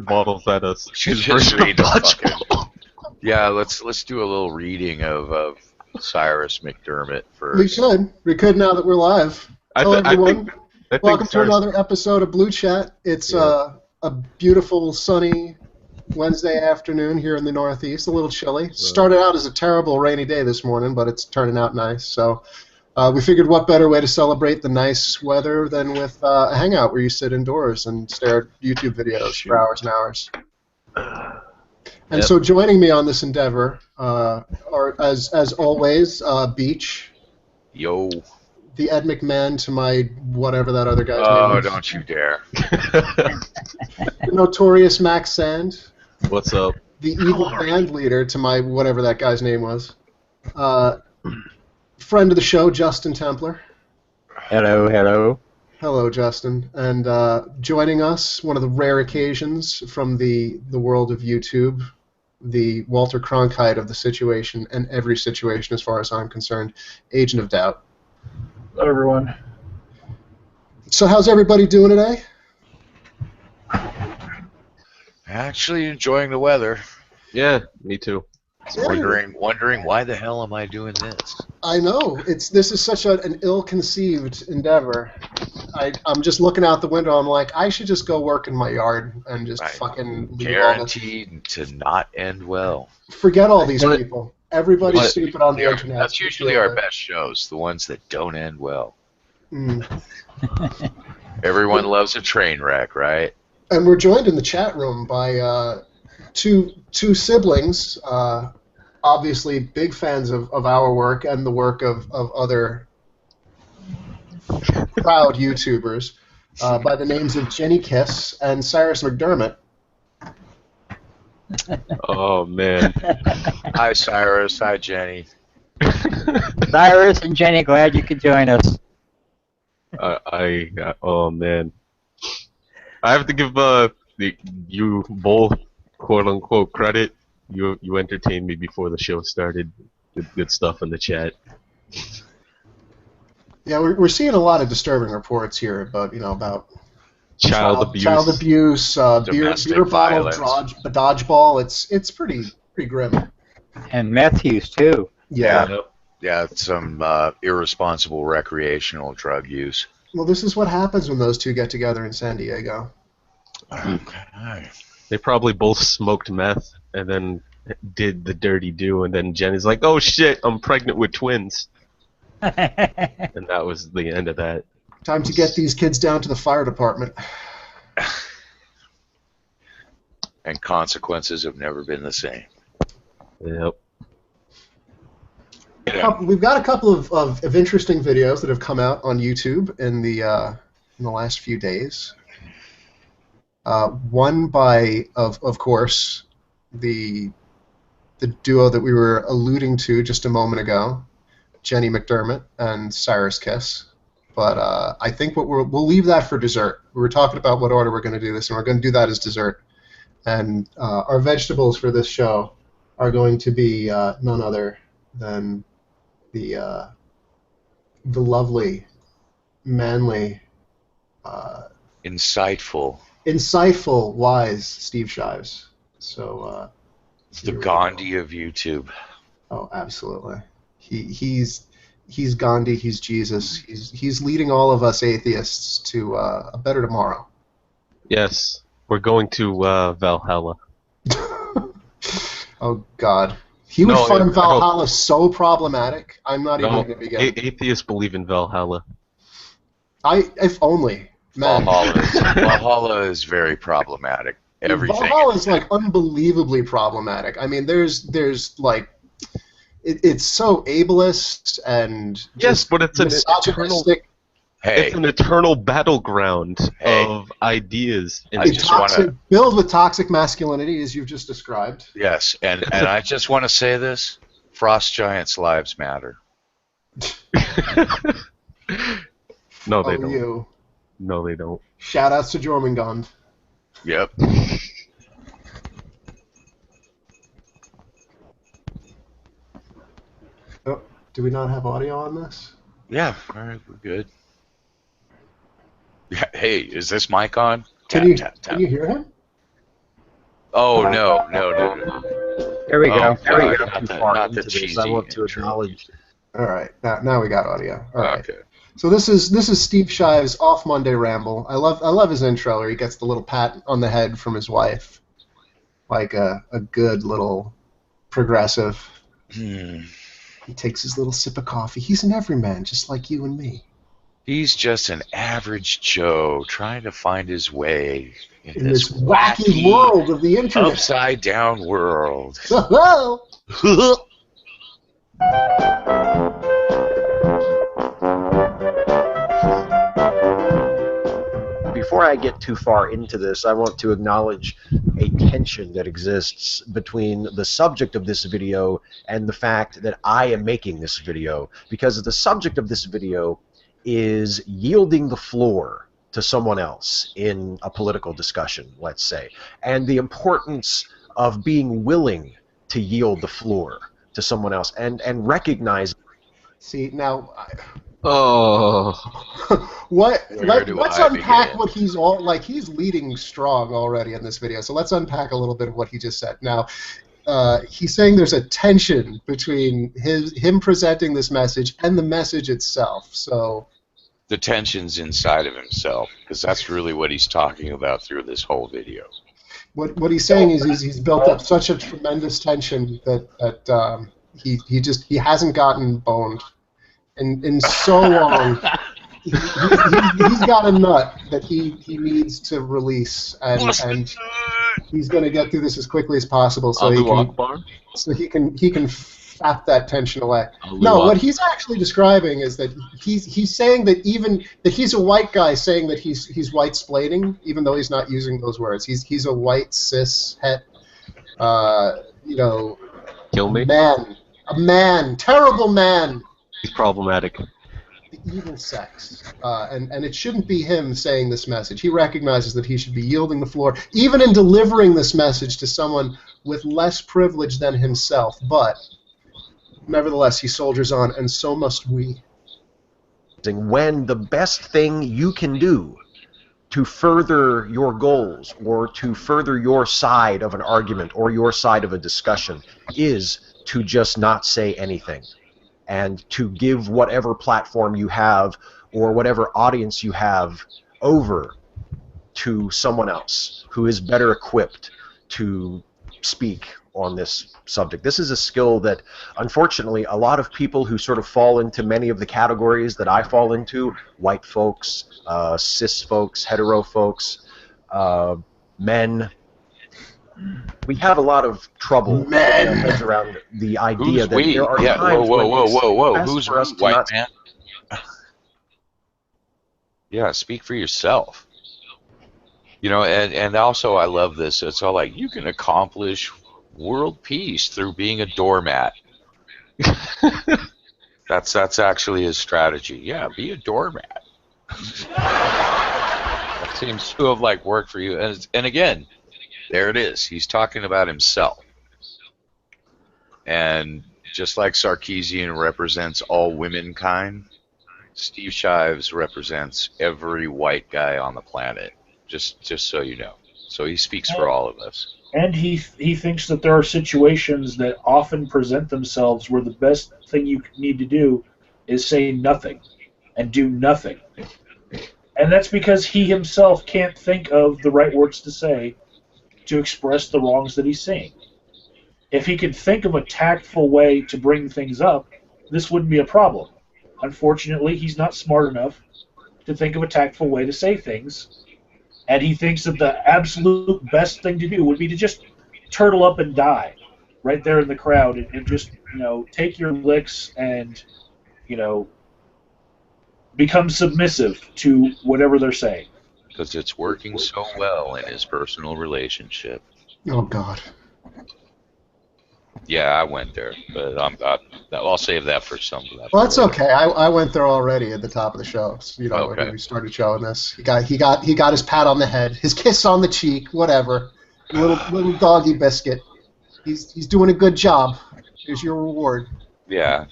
bottles at us. Should His just version read of the fucking. dodgeball. Yeah, let's do a little reading of Cyrus McDermott We first. could. We could now that we're live. Hello, everyone. I think Welcome to Cyrus- another episode of Blue Chat. It's a beautiful, sunny Wednesday afternoon here in the Northeast. A little chilly. Started out as a terrible rainy day this morning, but it's turning out nice. So we figured what better way to celebrate the nice weather than with a hangout where you sit indoors and stare at YouTube videos for hours and hours. And so joining me on this endeavor are, as always, Beach. Yo. The Ed McMahon to my whatever that other guy's name Oh, was. don't you dare. The notorious Max Sand. What's up? The evil band leader to my whatever that guy's name was. Friend of the show, Justin Templar. Hello, hello. Hello, Justin. And joining us, one of the rare occasions from the world of YouTube, the Walter Cronkite of the situation and every situation as far as I'm concerned, Agent of Doubt. Hello, everyone. So how's everybody doing today? Actually enjoying the weather. Yeah, me too. Wondering why the hell am I doing this? I know. This is such an ill-conceived endeavor. I'm just looking out the window. I'm like, I should just go work in my yard and just fucking leave all this. Guaranteed to not end well. Forget all these people. Everybody's stupid on the internet. That's usually our best shows, the ones that don't end well. Mm. Everyone loves a train wreck, right? And we're joined in the chat room by two siblings, obviously big fans of our work and the work of other proud YouTubers, by the names of Jenny Kiss and Cyrus McDermott. Oh man. Hi, Cyrus. Hi, Jenny. Cyrus and Jenny, glad you could join us. Oh man. I have to give you both quote unquote credit. You entertained me before the show started. Good stuff in the chat. Yeah, we're seeing a lot of disturbing reports here about Child abuse. child abuse, Domestic beer bottle violence. dodgeball. It's pretty grim. And Matthews, too. Yeah. Yeah, some irresponsible recreational drug use. Well, this is what happens when those two get together in San Diego. Okay. They probably both smoked meth and then did the dirty do, and then Jenny's like, "Oh shit, I'm pregnant with twins," and that was the end of that. Time to get these kids down to the fire department. And consequences have never been the same. Yep. We've got a couple of interesting videos that have come out on YouTube in the last few days. One by, of course, the duo that we were alluding to just a moment ago, Jenny McDermott and Cyrus Kiss. But I think we'll leave that for dessert. We were talking about what order we're going to do this, and we're going to do that as dessert. And our vegetables for this show are going to be none other than the lovely, manly, Insightful. wise Steve Shives. So The Gandhi of YouTube. oh, absolutely. He's Gandhi. He's Jesus. He's leading all of us atheists to a better tomorrow. Yes, we're going to Valhalla. Oh God, he would find I don't- Valhalla so problematic. I'm not even No, going to begin. atheists believe in Valhalla. If only, man. Valhalla is very problematic. Everything. Valhalla is like unbelievably problematic. I mean, there's like, it's so ableist and Yes, just but it's an misogynistic. Hey, It's an eternal battleground Hey. of ideas. I It's just toxic, filled with toxic masculinity, as you've just described. yes, and I just want to say this: Frost Giants' lives matter. No, they Oh, don't. you. No, they don't. Shout outs to Jormungand. Yep. Oh, do we not have audio on this? Yeah. All right, we're good. Yeah, hey, is this mic on? Can you hear him? Oh no. There we go. Oh, There we God, go. not Too the, far not the into this, cheesy I want to intro. acknowledge. All right, now we got audio. All right. Okay. So this is Steve Shives' off Monday ramble. I love his intro where he gets the little pat on the head from his wife, like a good little progressive. He takes his little sip of coffee. He's an everyman, just like you and me. He's just an average Joe trying to find his way in In this this wacky world of the internet. upside down world. Before I get too far into this, I want to acknowledge a tension that exists between the subject of this video and the fact that I am making this video, because the subject of this video is yielding the floor to someone else in a political discussion, let's say, and the importance of being willing to yield the floor to someone else and recognize. See, now, Oh, let's I unpack begin? what he's all like. He's leading strong already in this video, so let's unpack a little bit of what he just said. Now, he's saying there's a tension between him presenting this message and the message itself. So The tension's inside of himself, because that's really what he's talking about through this whole video. what he's saying is he's built up such a tremendous tension that he hasn't gotten boned in so long. He's got a nut that he needs to release, and he's going to get through this as quickly as possible so he can fap that tension away. No, what he's actually describing is that he's saying that even that he's a white guy saying that he's white splaining, even though he's not using those words. He's a white cis het, kill me. man, terrible man. He's problematic. The evil sex. And it shouldn't be him saying this message. He recognizes that he should be yielding the floor, even in delivering this message to someone with less privilege than himself. But nevertheless, he soldiers on, and so must we. When the best thing you can do to further your goals or to further your side of an argument or your side of a discussion is to just not say anything, and to give whatever platform you have or whatever audience you have over to someone else who is better equipped to speak on this subject. This is a skill that, unfortunately, a lot of people who sort of fall into many of the categories that I fall into, white folks, cis folks, hetero folks, men, we have a lot of trouble getting our heads around the idea Who's that we? there are Yeah, times whoa. when it's Who's best for us we, to white not. man? Yeah, speak for yourself. And also I love this. It's all like, you can accomplish world peace through being a doormat. That's actually his strategy. Yeah, be a doormat. That seems to have worked for you. And again, there it is. He's talking about himself. And just like Sarkeesian represents all womankind, Steve Shives represents every white guy on the planet. Just so you know. So he speaks for all of us. And he thinks that there are situations that often present themselves where the best thing you need to do is say nothing and do nothing. And that's because he himself can't think of the right words to say to express the wrongs that he's seeing. If he could think of a tactful way to bring things up, this wouldn't be a problem. Unfortunately, he's not smart enough to think of a tactful way to say things, and he thinks that the absolute best thing to do would be to just turtle up and die right there in the crowd and just, take your licks and, become submissive to whatever they're saying. Because it's working so well in his personal relationship. Oh, God. Yeah, I went there, but I'll save that for some. Well, that's okay. I went there already at the top of the show. So, Okay. when we started showing this, he got his pat on the head, his kiss on the cheek, whatever. Little doggy biscuit. He's doing a good job. Here's your reward. Yeah.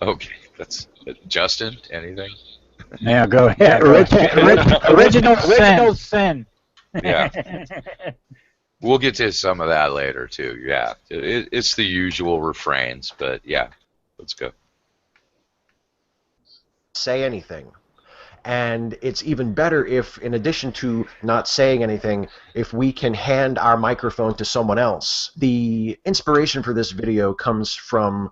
Okay, that's Justin. Anything? Yeah, go ahead. Original sin. Yeah. We'll get to some of that later too. Yeah, it's the usual refrains, but yeah, let's go. Say anything. And it's even better if, in addition to not saying anything, if we can hand our microphone to someone else. The inspiration for this video comes from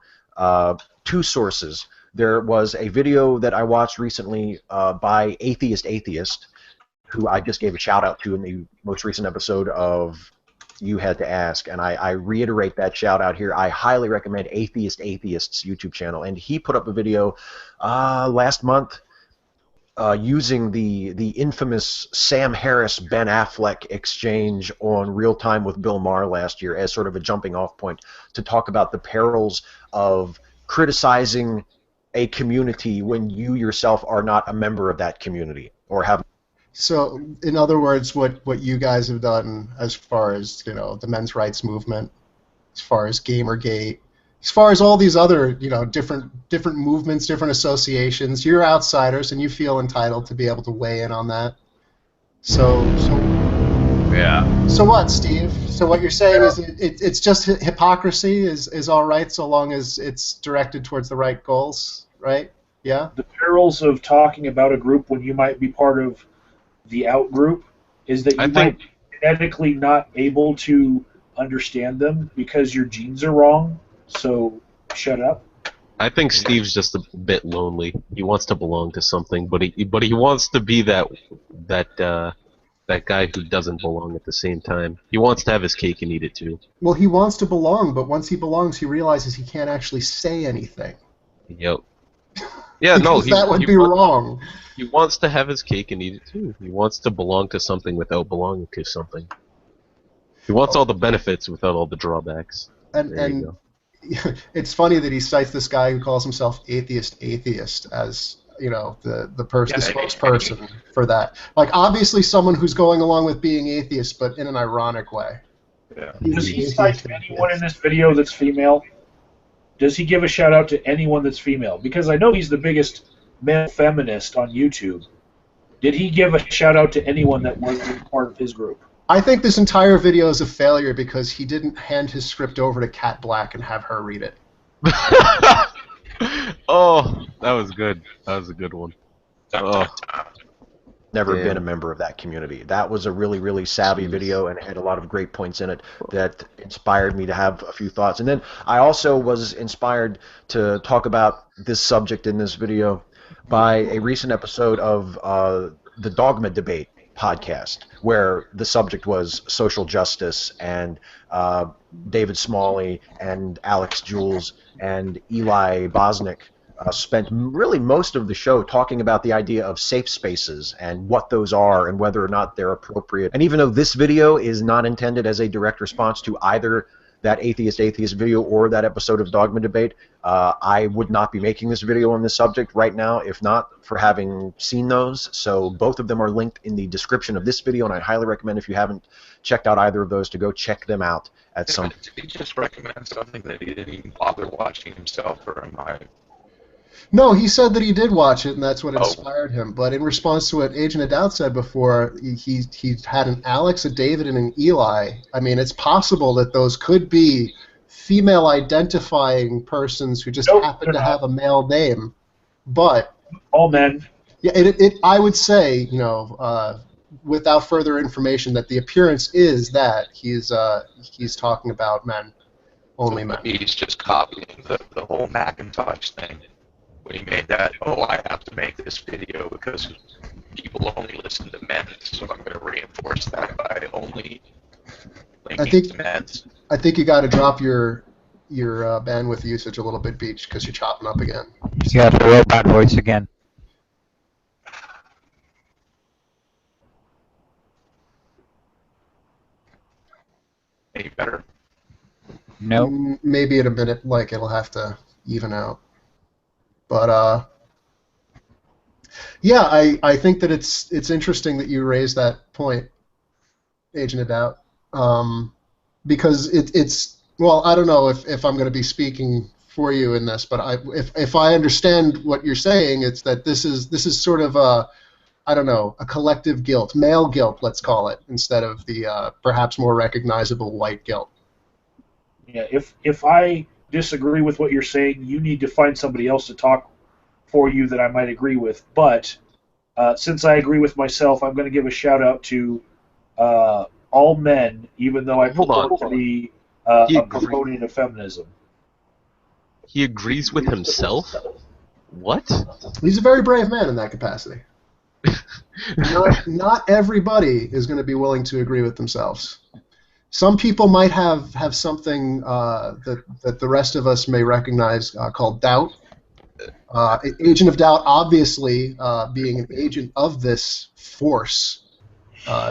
two sources. There was a video that I watched recently by Atheist, who I just gave a shout out to in the most recent episode of You Had to Ask, and I reiterate that shout out here. I highly recommend Atheist's YouTube channel, and he put up a video last month using the infamous Sam Harris-Ben Affleck exchange on Real Time with Bill Maher last year as sort of a jumping-off point to talk about the perils of criticizing a community when you yourself are not a member of that community or have. So, in other words, what you guys have done as far as, you know, the men's rights movement, as far as Gamergate, as far as all these other, you know, different movements, different associations, you're outsiders and you feel entitled to be able to weigh in on that. So Yeah. So what, Steve? So what you're saying is it's just hypocrisy is all right so long as it's directed towards the right goals, right? Yeah? The perils of talking about a group when you might be part of the out group is that you might be genetically not able to understand them because your genes are wrong. So shut up. I think Steve's just a bit lonely. He wants to belong to something, but he wants to be that guy who doesn't belong at the same time. He wants to have his cake and eat it too. Well, he wants to belong, but once he belongs, he realizes he can't actually say anything. Yep. Yeah, no, that would be wrong. He wants to have his cake and eat it too. He wants to belong to something without belonging to something. He wants all the benefits without all the drawbacks. And it's funny that he cites this guy who calls himself atheist as, you know, the spokesperson for that. Like, obviously someone who's going along with being atheist, but in an ironic way. Yeah. Does he cite anyone in this video that's female? Does he give a shout out to anyone that's female? Because I know he's the biggest male feminist on YouTube. Did he give a shout out to anyone that wasn't part of his group? I think this entire video is a failure because he didn't hand his script over to Kat Black and have her read it. Oh, that was good. That was a good one. Oh. Never been a member of that community. That was a really, really savvy video and had a lot of great points in it that inspired me to have a few thoughts. And then I also was inspired to talk about this subject in this video by a recent episode of the Dogma Debate podcast, where the subject was social justice, and David Smalley and Alex Jules and Eli Bosnick spent really most of the show talking about the idea of safe spaces and what those are and whether or not they're appropriate. And even though this video is not intended as a direct response to either that atheist video or that episode of Dogma Debate, I would not be making this video on this subject right now if not for having seen those. So both of them are linked in the description of this video, and I highly recommend, if you haven't checked out either of those, to go check them out at some. Did he just recommend something that he didn't even bother watching himself, or am I? No, he said that he did watch it, and that's what inspired him. But in response to what Agent of Doubt said before, he had an Alex, a David, and an Eli. I mean, it's possible that those could be female-identifying persons who just happen to have a male name. But all men. Yeah, I would say, you know, without further information, that the appearance is that he's talking about men, only men. He's just copying the whole Macintosh thing. When he made that, I have to make this video because people only listen to men, so I'm going to reinforce that by only linking to men. I think you got to drop your bandwidth usage a little bit, Beach, because you're chopping up again. You got the robot voice again. Any better? No. Maybe in a minute, like, it'll have to even out. But yeah, I think that it's interesting that you raised that point, Agent of Doubt, because it's well, I don't know if I'm going to be speaking for you in this, but if I understand what you're saying, it's that this is sort of I don't know, a collective guilt, male guilt, let's call it, instead of the perhaps more recognizable white guilt. Yeah, if I disagree with what you're saying, you need to find somebody else to talk for you that I might agree with. But since I agree with myself, I'm going to give a shout out to all men, even though I Hold on. purport to be He a agree- proponent of feminism. He agrees with himself? What? He's a very brave man in that capacity. Not everybody is going to be willing to agree with themselves. Some people might have something that the rest of us may recognize called doubt. Agent of doubt, obviously, being an agent of this force,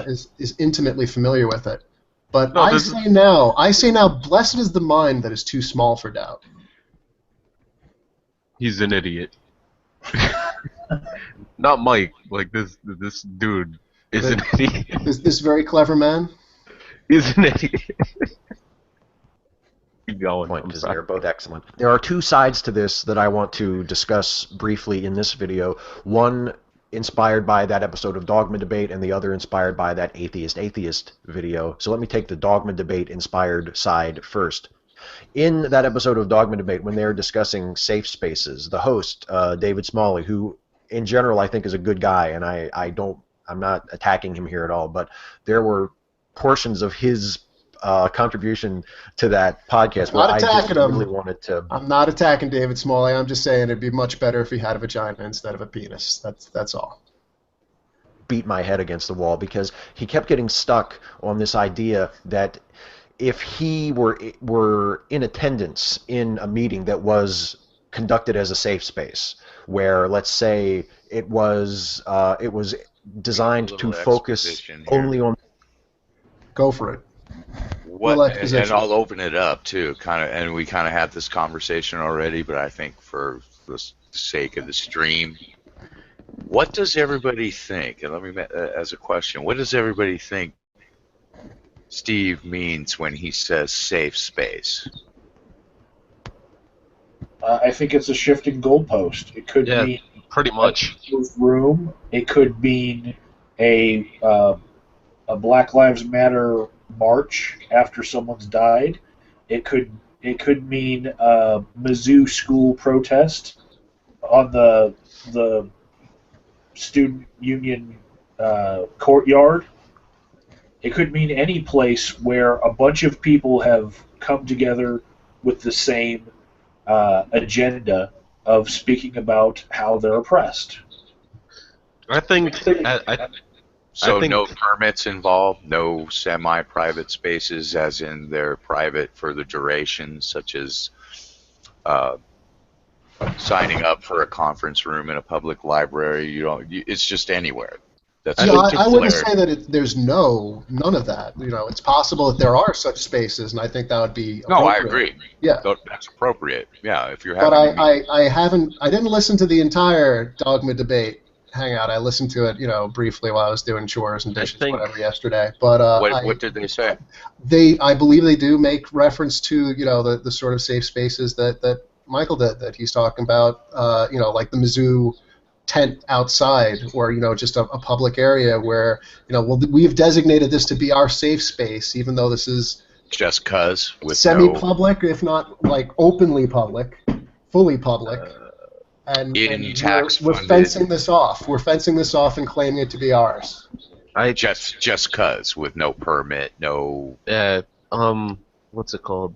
is intimately familiar with it. But No, I say now, blessed is the mind that is too small for doubt. He's an idiot. Not Mike. Like this dude is an idiot. This very clever man. He's an idiot. Keep going. Point, I'm because sorry. they're both excellent. There are two sides to this that I want to discuss briefly in this video. One inspired by that episode of Dogma Debate, and the other inspired by that Atheist video. So let me take the Dogma Debate inspired side first. In that episode of Dogma Debate, when they're discussing safe spaces, the host, David Smalley, who in general I think is a good guy, and I'm not attacking him here at all, but there were portions of his contribution to that podcast where I just really wanted to. I'm not attacking David Smalley. I'm just saying it'd be much better if he had a vagina instead of a penis. That's all. Beat my head against the wall because he kept getting stuck on this idea that if he were in attendance in a meeting that was conducted as a safe space, where let's say it was designed to focus only on. Go for it. And I'll open it up too, and we kind of had this conversation already, but I think for the sake of the stream, what does everybody think? And let me as a question, what does everybody think Steve means when he says safe space? I think it's a shifting goalpost. It could mean pretty much a room. It could mean a Black Lives Matter march after someone's died. It could mean a Mizzou school protest on the student union courtyard. It could mean any place where a bunch of people have come together with the same agenda of speaking about how they're oppressed. I think So no permits involved, no semi-private spaces, as in they're private for the duration, such as signing up for a conference room in a public library. It's just anywhere. That's I wouldn't say that there's none of that. It's possible that there are such spaces, and I think that would be appropriate. No, I agree. Yeah, that's appropriate. Yeah, if you're having. But I didn't listen to the entire Dogma Debate hangout. I listened to it, briefly while I was doing chores and dishes, whatever, yesterday. But what did they say? I believe they do make reference to the sort of safe spaces that Michael did, that he's talking about. Like the Mizzou tent outside, or just a public area where we've designated this to be our safe space, even though this is just cause with semi-public, if not like openly public, fully public. And we're fencing this off. We're fencing this off and claiming it to be ours. Just cause with no permit, no. What's it called?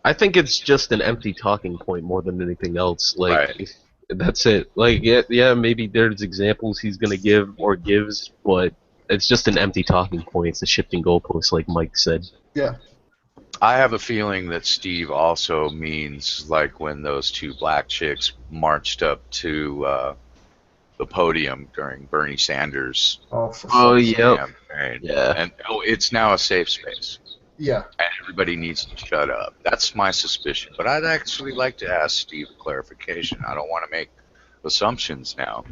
I think it's just an empty talking point more than anything else. Like, that's it. Like, yeah, maybe there's examples he's gonna give or gives, but it's just an empty talking point. It's a shifting goalpost, like Mike said. Yeah. I have a feeling that Steve also means like when those two black chicks marched up to the podium during Bernie Sanders' campaign. Yeah. And it's now a safe space. Yeah. And everybody needs to shut up. That's my suspicion. But I'd actually like to ask Steve a clarification. I don't want to make assumptions now.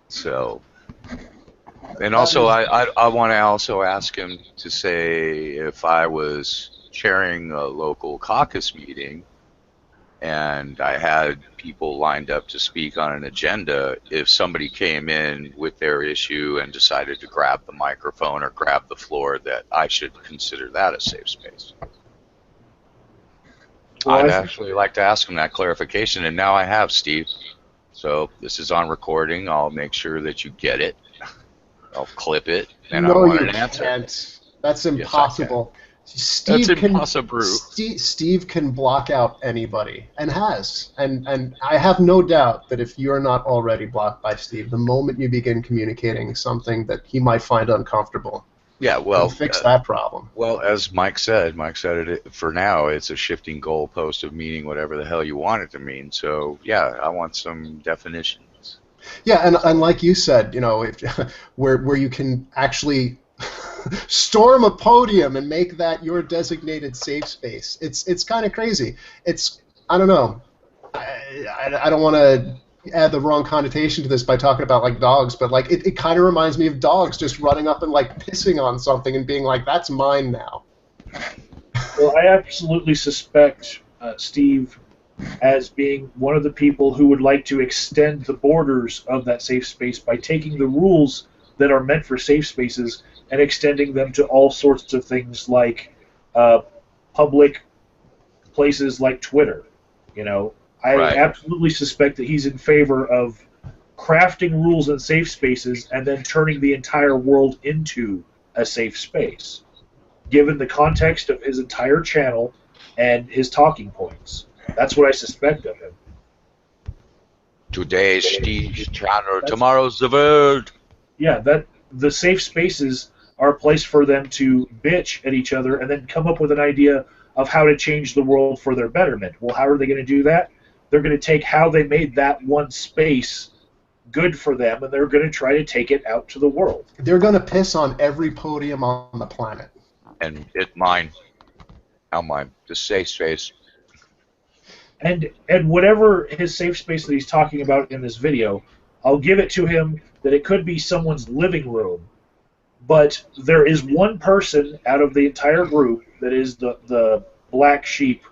So, and also I want to also ask him to say if I was chairing a local caucus meeting and I had people lined up to speak on an agenda, if somebody came in with their issue and decided to grab the microphone or grab the floor, that I should consider that a safe space. Well, I'd actually like to ask him that clarification, and now I have, Steve. So this is on recording. I'll make sure that you get it. I'll clip it, and I No, want you an answer. can't. That's Yes, I can. impossible. That's impossible. Steve can block out anybody, and has. And I have no doubt that if you're not already blocked by Steve, the moment you begin communicating something that he might find uncomfortable, Yeah, well, he'll fix that problem. Well, as Mike said it, for now, it's a shifting goalpost of meaning whatever the hell you want it to mean. So, yeah, I want some definitions. Yeah, and like you said, you know, if, where you can actually storm a podium and make that your designated safe space. It's kind of crazy. I don't know. I don't want to add the wrong connotation to this by talking about like dogs, but like it kind of reminds me of dogs just running up and like pissing on something and being like, "That's mine now." Well, I absolutely suspect Steve as being one of the people who would like to extend the borders of that safe space by taking the rules that are meant for safe spaces and extending them to all sorts of things like public places like Twitter. You know, I absolutely suspect that he's in favor of crafting rules in safe spaces and then turning the entire world into a safe space, given the context of his entire channel and his talking points. That's what I suspect of him. Today's Steve's channel, tomorrow's the world. Yeah, that the safe spaces are a place for them to bitch at each other and then come up with an idea of how to change the world for their betterment. Well, how are they going to do that? They're going to take how they made that one space good for them, and they're going to try to take it out to the world. They're going to piss on every podium on the planet. And mine. How mine? The safe space. And whatever his safe space that he's talking about in this video, I'll give it to him that it could be someone's living room, but there is one person out of the entire group that is the black sheep,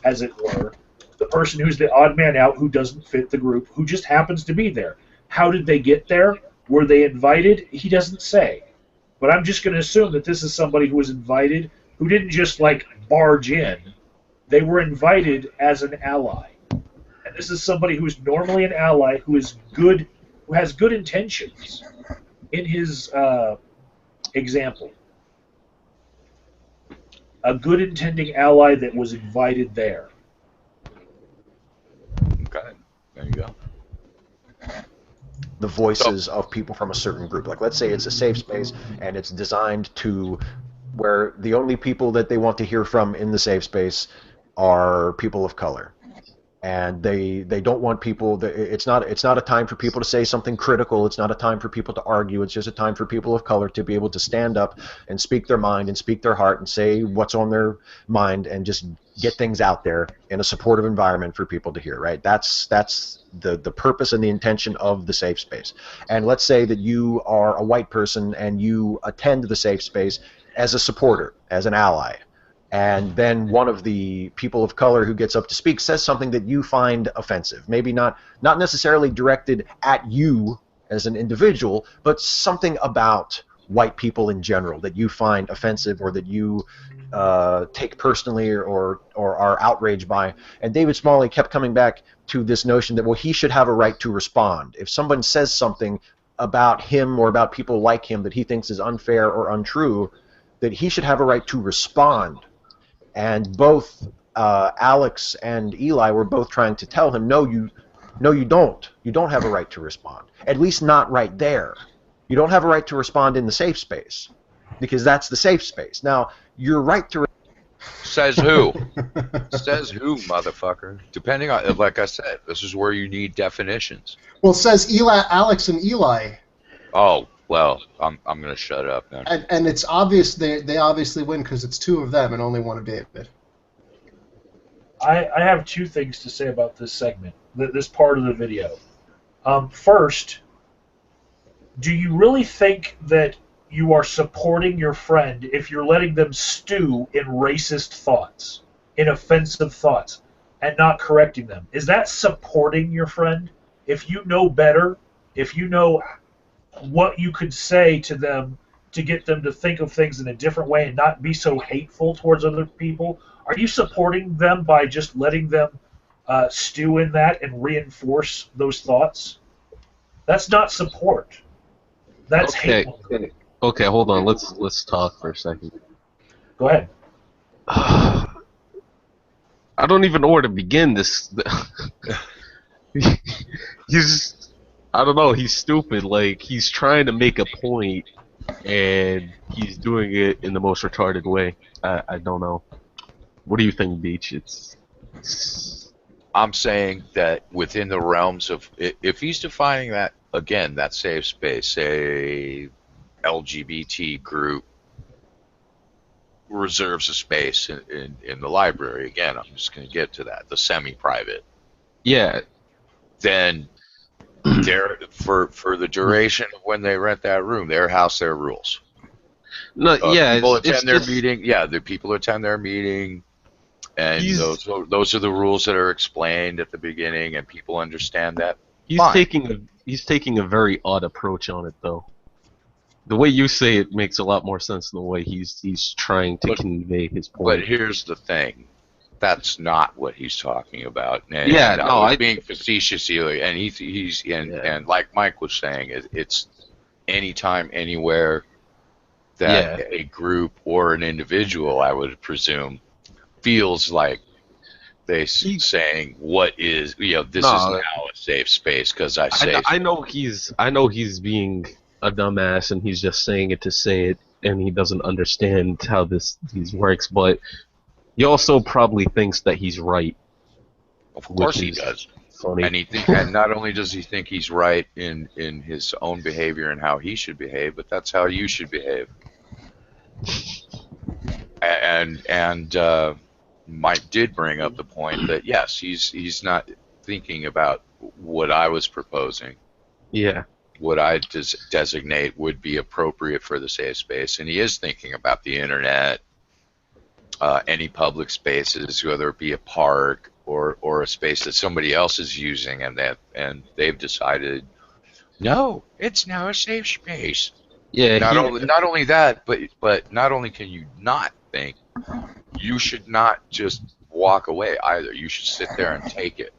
as it were, the person who's the odd man out who doesn't fit the group, who just happens to be there. How did they get there? Were they invited? He doesn't say. But I'm just going to assume that this is somebody who was invited, who didn't just, like, barge in. They were invited as an ally. And this is somebody who is normally an ally, who is good, who has good intentions in his example. A good intending ally that was invited there. Okay, there you go. The voices of people from a certain group. Like, let's say it's a safe space and it's designed to where the only people that they want to hear from in the safe space are people of color. And they don't want people. It's not a time for people to say something critical. It's not a time for people to argue. It's just a time for people of color to be able to stand up and speak their mind and speak their heart and say what's on their mind and just get things out there in a supportive environment for people to hear. Right? That's the purpose and the intention of the safe space. And let's say that you are a white person and you attend the safe space as a supporter, as an ally. And then one of the people of color who gets up to speak says something that you find offensive. Maybe not necessarily directed at you as an individual, but something about white people in general that you find offensive or that you take personally or are outraged by. And David Smalley kept coming back to this notion that, well, he should have a right to respond. If someone says something about him or about people like him that he thinks is unfair or untrue, that he should have a right to respond. And both Alex and Eli were both trying to tell him, no, you don't. You don't have a right to respond. At least not right there. You don't have a right to respond in the safe space, because that's the safe space. Now, your right to... Says who? Says who, motherfucker? Depending on, like I said, this is where you need definitions. Well, it says Alex and Eli. Oh, well, I'm going to shut up then. And it's obvious they obviously win because it's two of them and only one of David. I have two things to say about this segment, this part of the video. First, do you really think that you are supporting your friend if you're letting them stew in racist thoughts, in offensive thoughts, and not correcting them. Is that supporting your friend? If you know better, if you know what you could say to them to get them to think of things in a different way and not be so hateful towards other people, are you supporting them by just letting them stew in that and reinforce those thoughts? That's not support. That's Okay. hateful. Okay, hold on. Let's talk for a second. Go ahead. I don't even know where to begin. He's, I don't know. He's stupid. Like, he's trying to make a point, and he's doing it in the most retarded way. I don't know. What do you think, Beach? I'm saying that within the realms of, if he's defining that, again, that safe space, say LGBT group reserves a space in the library, again, I'm just going to get to that, the semi-private. Yeah. Then, for the duration of when they rent that room, their house, their rules. No, yeah. People attend their meeting. Yeah, the people attend their meeting. And those are the rules that are explained at the beginning, and people understand that. He's taking a very odd approach on it, though. The way you say it makes a lot more sense than the way he's trying to convey his point. But here's the thing: that's not what he's talking about. And, yeah, and no, I was being facetious here, and and like Mike was saying, it's anytime, anywhere that a group or an individual, I would presume, feels like saying what is, this is now a safe space because I know he's being a dumbass and he's just saying it to say it and he doesn't understand how these works, but he also probably thinks that he's right. Of course he does. Funny. And not only does he think he's right in his own behavior and how he should behave, but that's how you should behave. And Mike did bring up the point that yes, he's not thinking about what I was proposing. Yeah. What I designate would be appropriate for the safe space, and he is thinking about the internet, any public spaces, whether it be a park or a space that somebody else is using, and they've decided, no, it's now a safe space. Yeah. Not only that, but not only can you not think, you should not just walk away either. You should sit there and take it,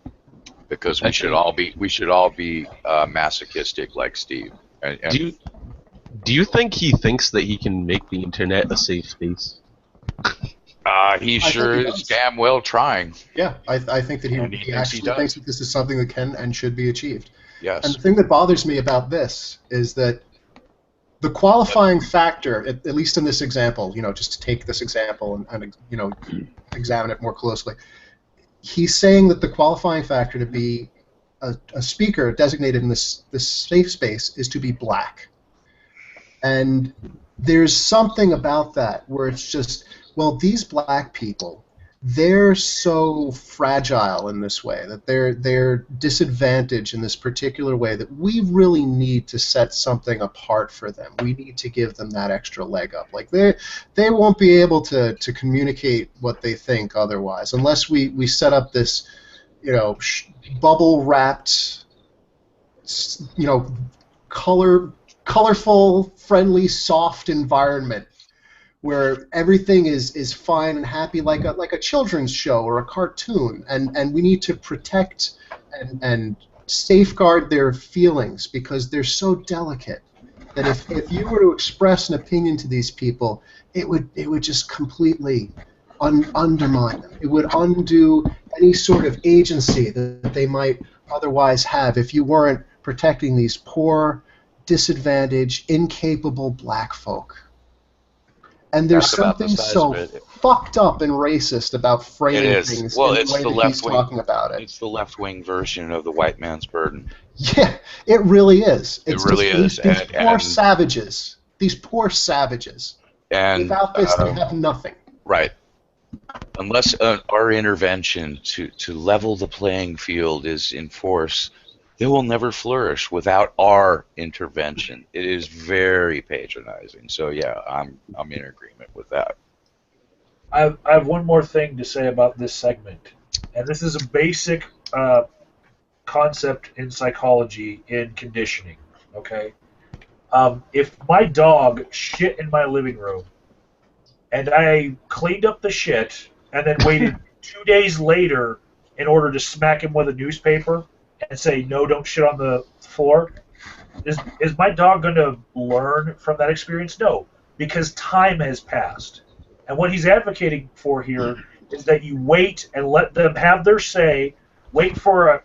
because we should all be masochistic like Steve. And do you think he thinks that he can make the internet a safe space? He sure is damn well trying. Yeah, I think that he actually thinks that this is something that can and should be achieved. Yes. And the thing that bothers me about this is that the qualifying factor, at least in this example, just to take this example and examine it more closely, he's saying that the qualifying factor to be a speaker designated in this safe space is to be black. And there's something about that where it's just, well, these black people, they're so fragile in this way, that they're disadvantaged in this particular way, that we really need to set something apart for them. We need to give them that extra leg up. Like they won't be able to communicate what they think otherwise, unless we set up this, bubble wrapped, colorful, friendly, soft environment where everything is fine and happy, like a children's show or a cartoon, and we need to protect and safeguard their feelings because they're so delicate that if you were to express an opinion to these people, it would just completely undermine them. It would undo any sort of agency that they might otherwise have if you weren't protecting these poor, disadvantaged, incapable black folk. And there's something so fucked up and racist about framing things well, in the way that he's talking about it. It's the left-wing version of the white man's burden. Yeah, it really is. It really is. These poor savages. These poor savages. And without this, they have nothing. Right. Unless our intervention to level the playing field is in force, they will never flourish without our intervention. It is very patronizing. So yeah, I'm in agreement with that. I have one more thing to say about this segment. and this is a basic concept in psychology in conditioning. Okay, if my dog shit in my living room, and I cleaned up the shit, and then waited 2 days later in order to smack him with a newspaper and say, "No, don't shit on the floor," is my dog going to learn from that experience? No, because time has passed. And what he's advocating for here is that you wait and let them have their say. Wait for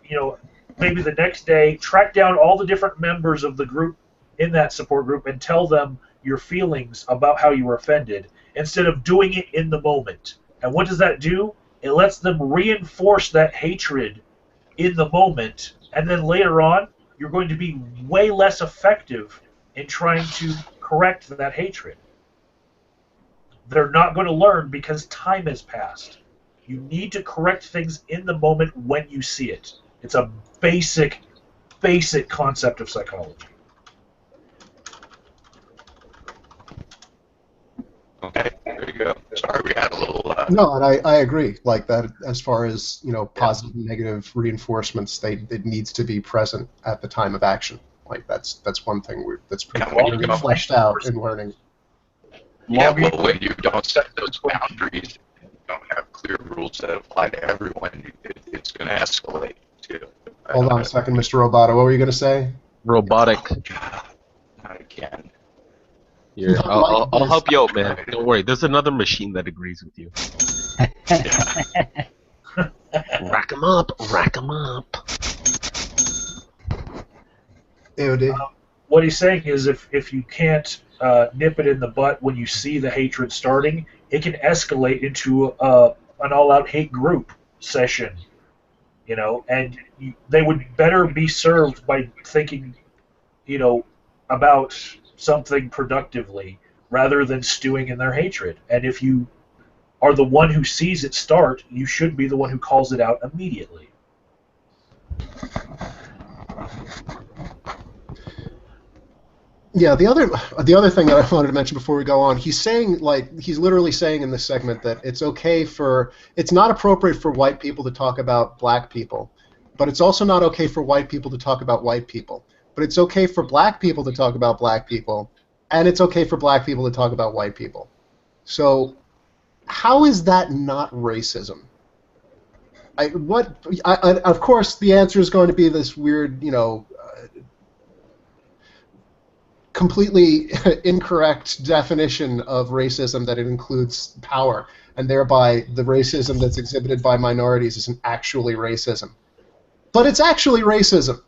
maybe the next day, track down all the different members of the group in that support group and tell them your feelings about how you were offended instead of doing it in the moment. And what does that do? It lets them reinforce that hatred in the moment, and then later on, you're going to be way less effective in trying to correct that hatred. They're not going to learn because time has passed. You need to correct things in the moment when you see it. It's a basic concept of psychology. Okay, there you go. Sorry, we had a little. No, and I agree. Like that, as far as positive and negative reinforcements, it needs to be present at the time of action. Like that's one thing that's pretty clearly fleshed out in learning. Yeah, well, when you don't set those boundaries, you don't have clear rules that apply to everyone, it's going to escalate too. Hold on a second, Mr. Roboto. What were you going to say? Robotic. God, not again. Here, I'll help you out, man. Don't worry. There's another machine that agrees with you. Rack 'em up. Rack 'em up. AOD. What he's saying is if you can't nip it in the butt when you see the hatred starting, it can escalate into an all-out hate group session, and they would better be served by thinking, about something productively rather than stewing in their hatred. And if you are the one who sees it start, you should be the one who calls it out immediately. Yeah, the other thing that I wanted to mention before we go on, he's literally saying in this segment that it's not appropriate for white people to talk about black people, but it's also not okay for white people to talk about white people. But it's okay for black people to talk about black people, and it's okay for black people to talk about white people. So, how is that not racism? Of course, the answer is going to be this weird, completely incorrect definition of racism that it includes power, and thereby the racism that's exhibited by minorities isn't actually racism. But it's actually racism.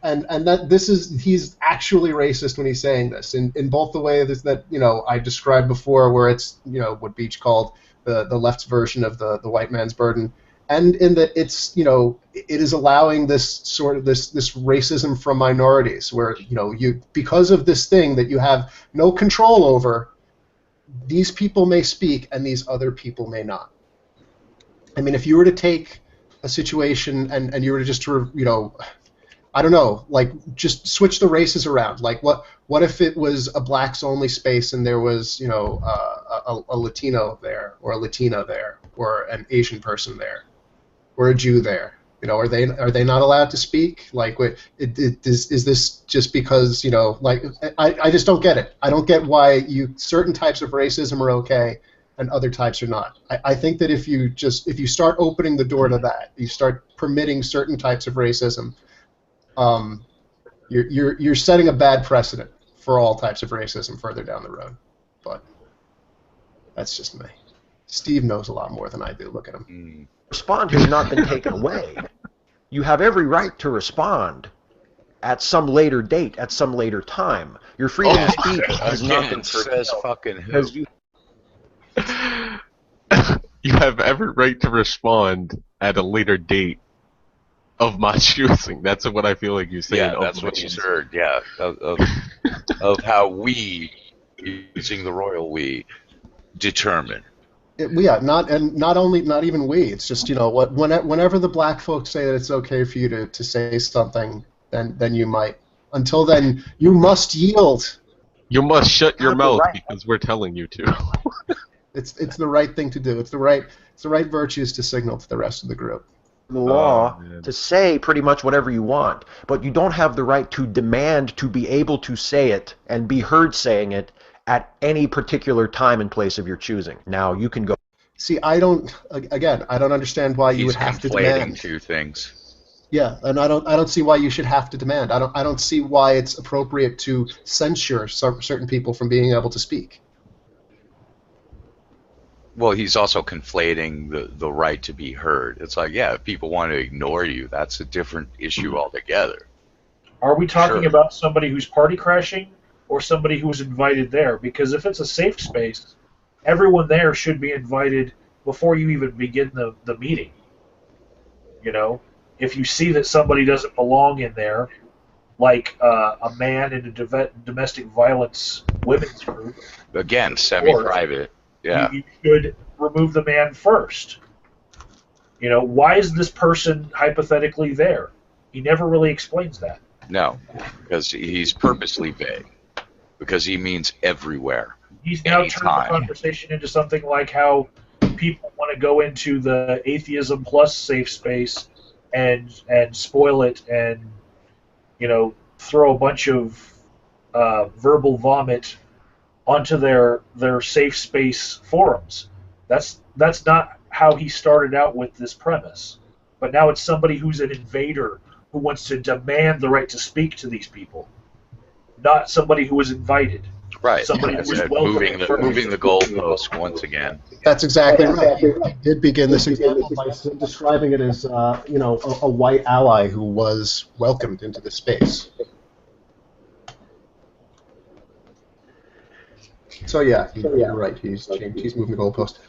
And that he's actually racist when he's saying this in both the ways that I described before, where it's what Beach called the left's version of the white man's burden, and in that it's it is allowing this sort of this racism from minorities, where you because of this thing that you have no control over, these people may speak and these other people may not. I mean, if you were to take a situation and you were to just I don't know, like just switch the races around. Like what if it was a blacks only space and there was a Latino there, or a Latina there, or an Asian person there, or a Jew there? Are they not allowed to speak? Like, is this just because I just don't get it. I don't get why certain types of racism are okay and other types are not. I think that if you start opening the door to that, you start permitting certain types of racism. You're setting a bad precedent for all types of racism further down the road. But that's just me. Steve knows a lot more than I do. Look at him. Respond has not been taken away. You have every right to respond at some later date, at some later time. Your freedom of speech has not been says fucking who? You have every right to respond at a later date of my choosing. That's what I feel like you're saying. Yeah, that's what you heard. Yeah, of how we, using the royal we, determine. Not even we. It's just whenever the black folks say that it's okay for you to say something, then you might. Until then, you must yield. You must shut your mouth because we're telling you to. It's the right thing to do. It's the right virtues to signal to the rest of the group. The law man. to say pretty much whatever you want, but you don't have the right to demand to be able to say it and be heard saying it at any particular time and place of your choosing. Now, you can go. See, I don't understand why you would have to demand. He's conflating two things. Yeah, and I don't see why you should have to demand. I don't see why it's appropriate to censure certain people from being able to speak. Well, he's also conflating the right to be heard. It's like, yeah, if people want to ignore you, that's a different issue altogether. Are we talking Sure. about somebody who's party crashing or somebody who's invited there? Because if it's a safe space, everyone there should be invited before you even begin the meeting. You know, if you see that somebody doesn't belong in there, like a man in a domestic violence women's group, Again, semi-private. Yeah. you should remove the man first. You know, why is this person hypothetically there? He never really explains that. No, because he's purposely vague. Because he means everywhere. He's now turned the Anytime. conversation into something like how people want to go into the atheism plus safe space and spoil it and, you know, throw a bunch of verbal vomit onto their safe space forums. That's not how he started out with this premise. But now it's somebody who's an invader who wants to demand the right to speak to these people, not somebody who was invited. Right. Somebody That's who was it. welcome Moving the goalpost once again. That's exactly right. I did begin this example by describing it as, a white ally who was welcomed into the space. So yeah, you're right. He's moving the goalpost.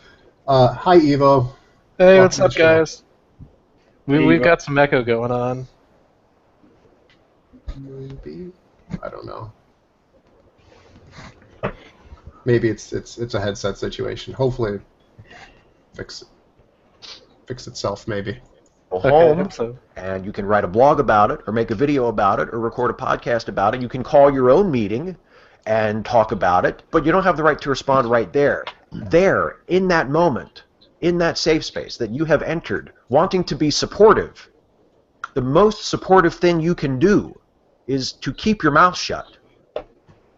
Hi, Evo. Hey, what's Welcome up, to the show. guys? We've got some echo going on. Maybe, I don't know. Maybe it's a headset situation. Hopefully, fix itself. Maybe. Go Okay, I home, hope so. and you can write a blog about it, or make a video about it, or record a podcast about it. You can call your own meeting and talk about it, but you don't have the right to respond right there. There, in that moment, in that safe space that you have entered, wanting to be supportive, the most supportive thing you can do is to keep your mouth shut,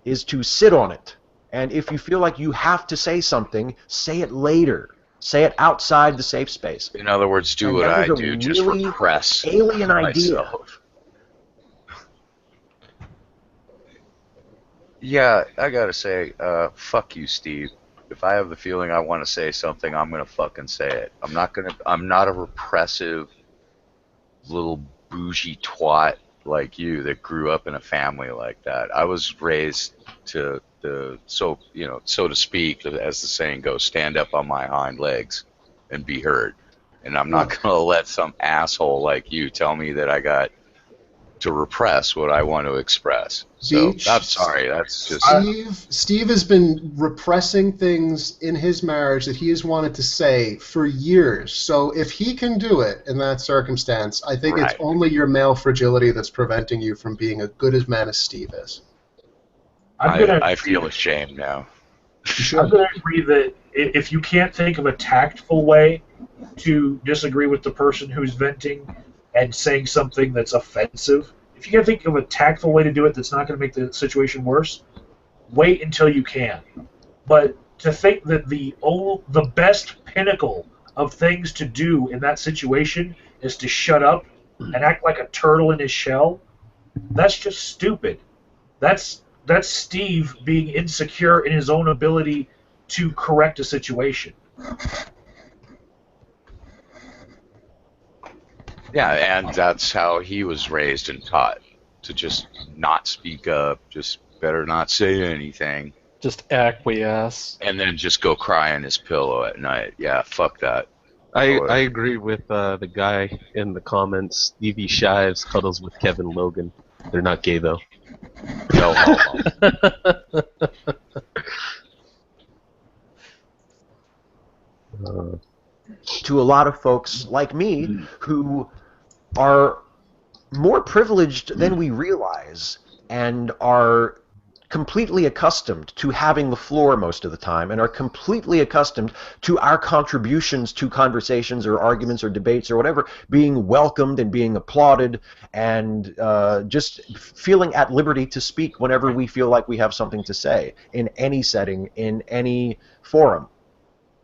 is to sit on it. And if you feel like you have to say something, say it later. Say it outside the safe space. In other words, do And what that I is a do, just really repress alien idea. myself. Yeah, I gotta say, fuck you, Steve. If I have the feeling I want to say something, I'm gonna fucking say it. I'm not a repressive little bougie twat like you that grew up in a family like that. I was raised to so to speak, as the saying goes, stand up on my hind legs and be heard. And I'm not gonna let some asshole like you tell me that I got to repress what I want to express. So Beach, I'm sorry. That's just Steve has been repressing things in his marriage that he has wanted to say for years. So if he can do it in that circumstance, I think it's Right. only your male fragility that's preventing you from being as good as man as Steve is. I feel ashamed now. I'm going to agree that if you can't think of a tactful way to disagree with the person who's venting and saying something that's offensive, if you can't think of a tactful way to do it that's not going to make the situation worse, wait until you can. But to think that the best pinnacle of things to do in that situation is to shut up and act like a turtle in his shell, that's just stupid. That's Steve being insecure in his own ability to correct a situation. Yeah, and that's how he was raised and taught, to just not speak up, just better not say anything, Just acquiesce. and then just go cry in his pillow at night. Yeah, fuck that. I agree with the guy in the comments. Stevie Shives cuddles with Kevin Logan. They're not gay though. No homo. To a lot of folks like me who are more privileged than we realize and are completely accustomed to having the floor most of the time and are completely accustomed to our contributions to conversations or arguments or debates or whatever being welcomed and being applauded and just feeling at liberty to speak whenever we feel like we have something to say in any setting, in any forum.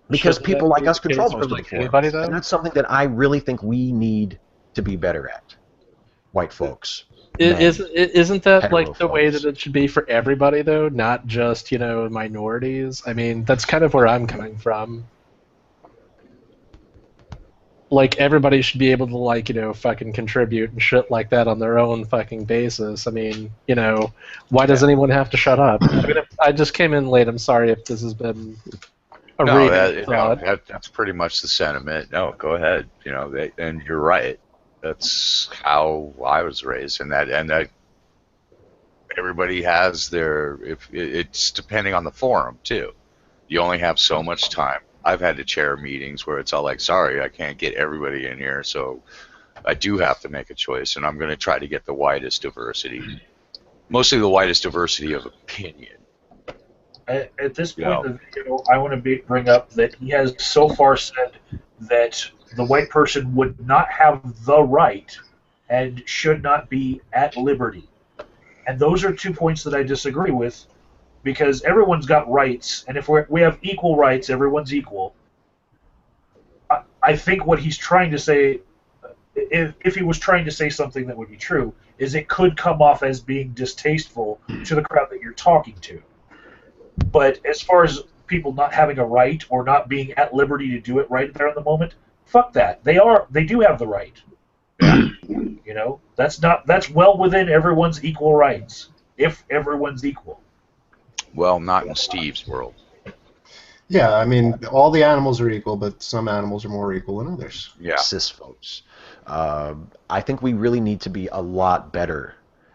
Because Shouldn't people that like be us the case control for, most of the like, forums. anybody, though? And that's something that I really think we need to be better at. White folks. Men, Isn't that like the hetero way folks. that it should be for everybody, though, not just, minorities? I mean, that's kind of where I'm coming from. Like, everybody should be able to, like, fucking contribute and shit like that on their own fucking basis. I mean, why does anyone have to shut up? I mean, I just came in late. I'm sorry if this has been a No, reading thought. that's pretty much the sentiment. No, go ahead. And you're right. That's how I was raised, and that everybody has their. If it's depending on the forum too, you only have so much time. I've had to chair meetings where it's all like, sorry, I can't get everybody in here, so I do have to make a choice, and I'm going to try to get the widest diversity, mostly the widest diversity of opinion. At this point in the video, I want to bring up that he has so far said that the white person would not have the right and should not be at liberty. And those are 2 points that I disagree with, because everyone's got rights, and if we have equal rights, everyone's equal. I think what he's trying to say, if he was trying to say something that would be true, is it could come off as being distasteful to the crowd that you're talking to. But as far as people not having a right or not being at liberty to do it right there in the moment, fuck that. They do have the right. That's well within everyone's equal rights, if everyone's equal. Well, not in Steve's world. Yeah, I mean, all the animals are equal, but some animals are more equal than others. Yeah. Cis folks. I think we really need to be a lot better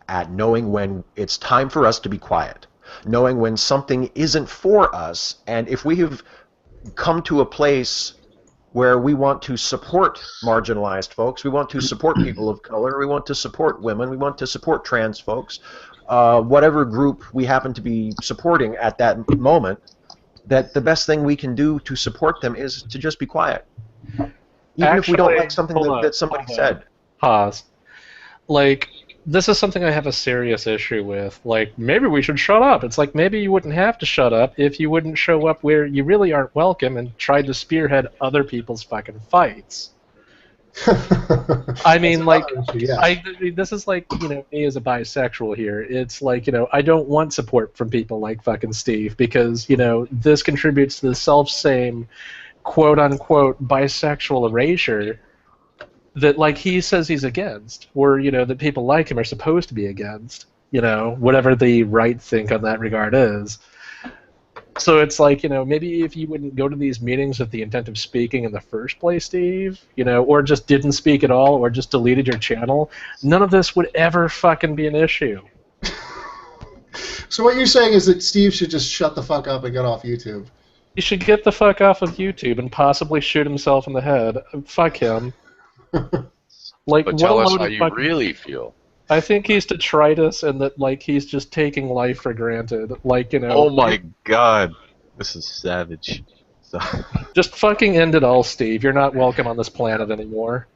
at knowing when it's time for us to be quiet, knowing when something isn't for us, and if we have come to a place where we want to support marginalized folks, we want to support people of color, we want to support women, we want to support trans folks, whatever group we happen to be supporting at that moment, that the best thing we can do to support them is to just be quiet. Even if we don't like something that somebody said. Pause. Like, this is something I have a serious issue with. Like, maybe we should shut up. It's like, maybe you wouldn't have to shut up if you wouldn't show up where you really aren't welcome and tried to spearhead other people's fucking fights. I mean, like, this is like, me as a bisexual here. It's like, I don't want support from people like fucking Steve because, this contributes to the self-same quote-unquote bisexual erasure that, like, he says he's against, or, that people like him are supposed to be against, whatever the right think on that regard is. So it's like, maybe if you wouldn't go to these meetings with the intent of speaking in the first place, Steve, or just didn't speak at all, or just deleted your channel, none of this would ever fucking be an issue. So what you're saying is that Steve should just shut the fuck up and get off YouTube? He should get the fuck off of YouTube and possibly shoot himself in the head. Fuck him. Like, But tell what a us load how of you fucking... really feel. I think he's detritus and that, like, he's just taking life for granted. Like, Oh my god. This is savage. So, just fucking end it all, Steve. You're not welcome on this planet anymore.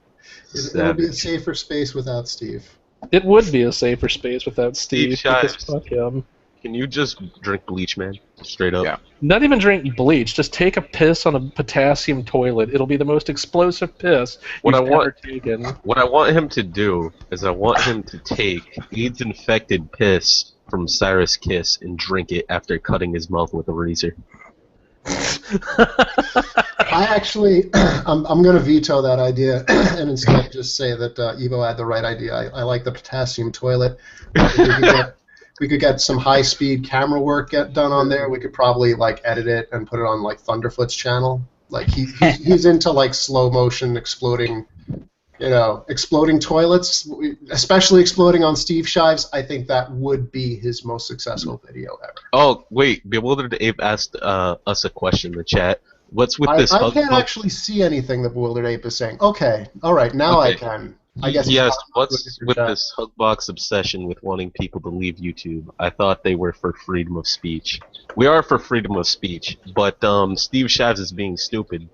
It would be a safer space without Steve. It would be a safer space without Steve. Steve Because Shives. fuck him. can you just drink bleach, man? Straight up. Yeah. Not even drink bleach. Just take a piss on a potassium toilet. It'll be the most explosive piss What you've I want- ever taken. What I want him to do is I want him to take AIDS-infected piss from Cyrus Kiss and drink it after cutting his mouth with a razor. I actually, I'm going to veto that idea and instead just say that Evo had the right idea. I like the potassium toilet. We could get some high-speed camera work done on there. We could probably like edit it and put it on like Thunderfoot's channel. Like he's into like slow motion exploding, exploding toilets, especially exploding on Steve Shives. I think that would be his most successful video ever. Oh wait, Bewildered Ape asked us a question in the chat. What's with this? I can't actually see anything that Bewildered Ape is saying. Okay, all right, now Okay. I can. I guess yes, he's what's with chat. this Hugbox obsession with wanting people to leave YouTube? I thought they were for freedom of speech. We are for freedom of speech, but Steve Shives is being stupid.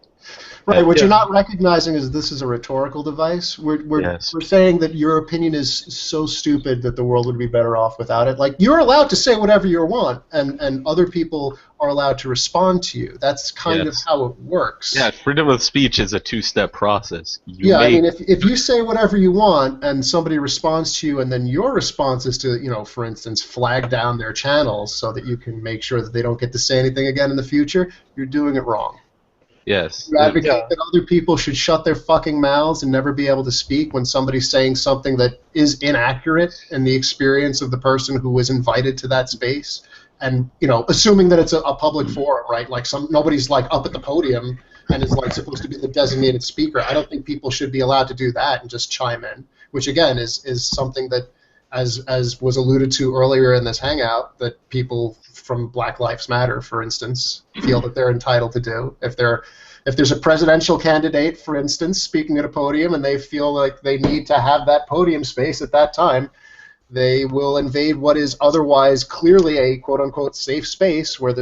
Right, what Yeah. you're not recognizing is this is a rhetorical device. We're saying that your opinion is so stupid that the world would be better off without it. Like, you're allowed to say whatever you want, and other people are allowed to respond to you. That's kind of how it works. Yeah, freedom of speech is a two-step process. I mean, if you say whatever you want and somebody responds to you, and then your response is to, for instance, flag down their channels so that you can make sure that they don't get to say anything again in the future, you're doing it wrong. Yes. You advocate that other people should shut their fucking mouths and never be able to speak when somebody's saying something that is inaccurate in the experience of the person who was invited to that space. And, assuming that it's a public forum, right? Like nobody's like up at the podium and is like supposed to be the designated speaker. I don't think people should be allowed to do that and just chime in, which again is something that, as was alluded to earlier in this hangout, that people from Black Lives Matter, for instance, feel that they're entitled to do. If there's a presidential candidate, for instance, speaking at a podium, and they feel like they need to have that podium space at that time, they will invade what is otherwise clearly a quote-unquote safe space where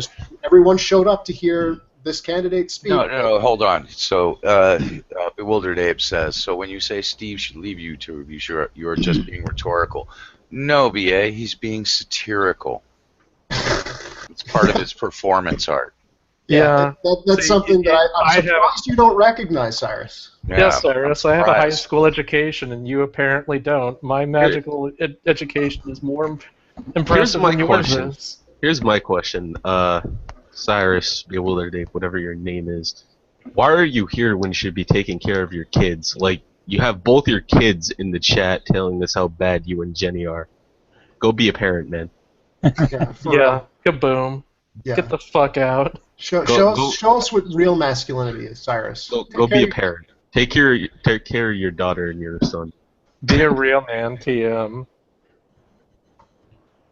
everyone showed up to hear this candidate speak. No, hold on. So, Bewildered Abe says, so when you say Steve should leave YouTube, you're just being rhetorical. No, BA, he's being satirical. It's part of his performance art. Yeah, that's something that I'm surprised you don't recognize, Cyrus. Yeah, Yes, Cyrus, I have a high surprised. school education, and you apparently don't. My magical education is more impressive my than yours question. is. Here's my question. Cyrus, Bewildered Ape, whatever your name is. Why are you here when you should be taking care of your kids? Like, you have both your kids in the chat telling us how bad you and Jenny are. Go be a parent, man. Yeah, kaboom. Yeah. Get the fuck out. Show us what real masculinity is, Cyrus. Go be a parent. Take care of your daughter and your son. Be a real man, TM.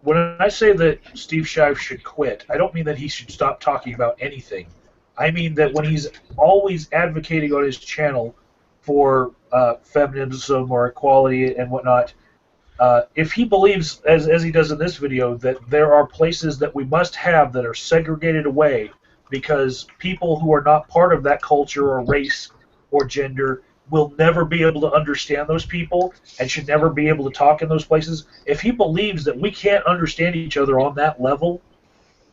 When I say that Steve Shives should quit, I don't mean that he should stop talking about anything. I mean that when he's always advocating on his channel for feminism or equality and whatnot, if he believes, as he does in this video, that there are places that we must have that are segregated away because people who are not part of that culture or race or gender will never be able to understand those people and should never be able to talk in those places, if he believes that we can't understand each other on that level,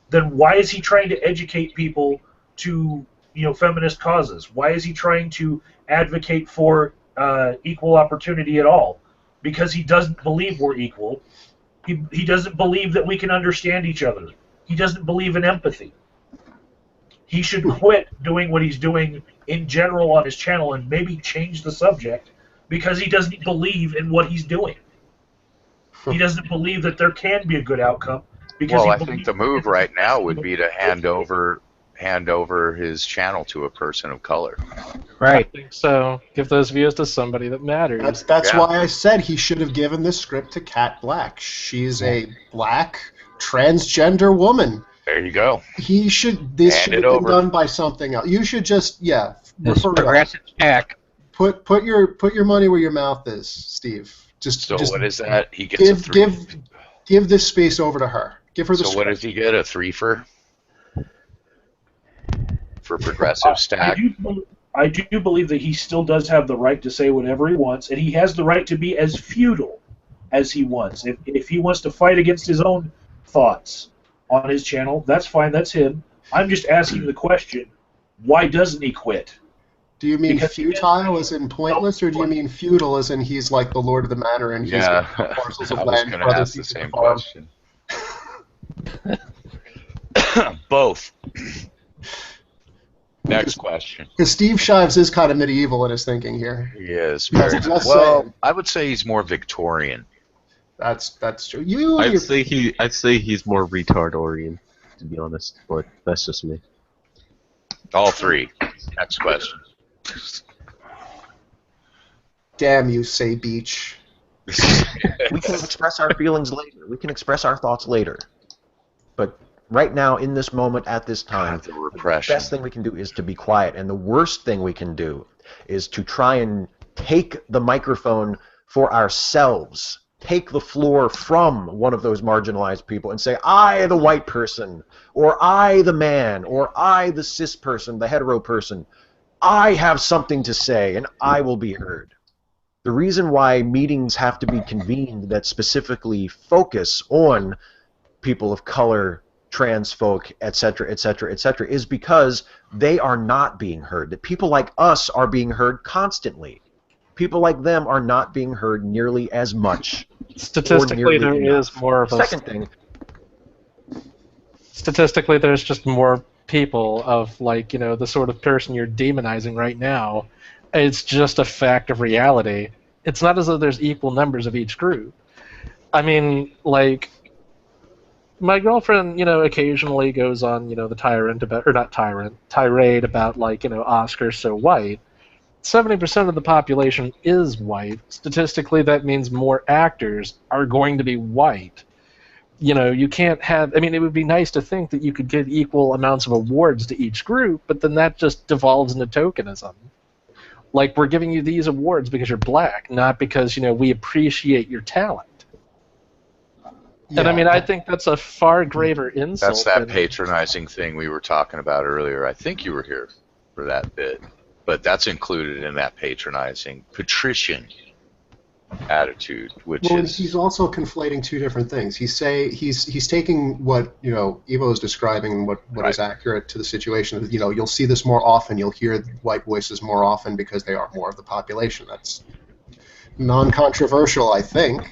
then why is he trying to educate people to feminist causes? Why is he trying to advocate for equal opportunity at all? Because he doesn't believe we're equal. He doesn't believe that we can understand each other. He doesn't believe in empathy. He should quit doing what he's doing in general on his channel and maybe change the subject because he doesn't believe in what he's doing. He doesn't believe that there can be a good outcome. Because I think the move right now would be to hand over his channel to a person of color. Right. I think so. Give those views to somebody that matters. That's why I said he should have given this script to Kat Black. She's a black transgender woman. There you go. This should have been done by something else. You should just This progressive tech. Put your money where your mouth is, Steve. Just what is that? He gets a three. Give this space over to her. Give her the. So what does he get? A threefer for progressive stack. I do believe that he still does have the right to say whatever he wants, and he has the right to be as feudal as he wants. If he wants to fight against his own thoughts on his channel, that's fine. That's him. I'm just asking the question: why doesn't he quit? Do you mean futile as in pointless, or do you mean feudal as in he's like the lord of the manor and he's got parcels of land for other people to farm? Both. Next question. Because Steve Shives is kind of medieval in his thinking here. He is. Well, I would say he's more Victorian. That's true. I'd say he's more retard oriented, to be honest, but that's just me. All three. Next question. Damn you, say beach. We can express our feelings later. We can express our thoughts later. But right now, in this moment, at this time, the repression. best thing we can do is to be quiet. And the worst thing we can do is to try and take the microphone for ourselves, take the floor from one of those marginalized people and say, I, the white person, or I, the man, or I, the cis person, the hetero person, I have something to say and I will be heard. The reason why meetings have to be convened that specifically focus on people of color, trans folk, etc., etc., etc., is because they are not being heard. That people like us are being heard constantly. People like them are not being heard nearly as much. Statistically, there is more of a... Second thing... Statistically, there's just more people of, like, you know, the sort of person you're demonizing right now. It's just a fact of reality. It's not as though there's equal numbers of each group. I mean, like, my girlfriend, you know, occasionally goes on, you know, the tirade about, like, you know, Oscar's so white. 70% of the population is white. Statistically, that means more actors are going to be white. You know, you can't have... I mean, it would be nice to think that you could give equal amounts of awards to each group, but then that just devolves into tokenism. Like, we're giving you these awards because you're black, not because, you know, we appreciate your talent. Yeah. And I mean, I think that's a far graver insult. That's that patronizing thing we were talking about earlier. I think you were here for that bit. But that's included in that patronizing patrician attitude, which is... he's also conflating two different things. He's taking what, you know, Evo is describing and what Right. is accurate to the situation. You know, you'll see this more often. You'll hear white voices more often because they are more of the population. That's non-controversial, I think.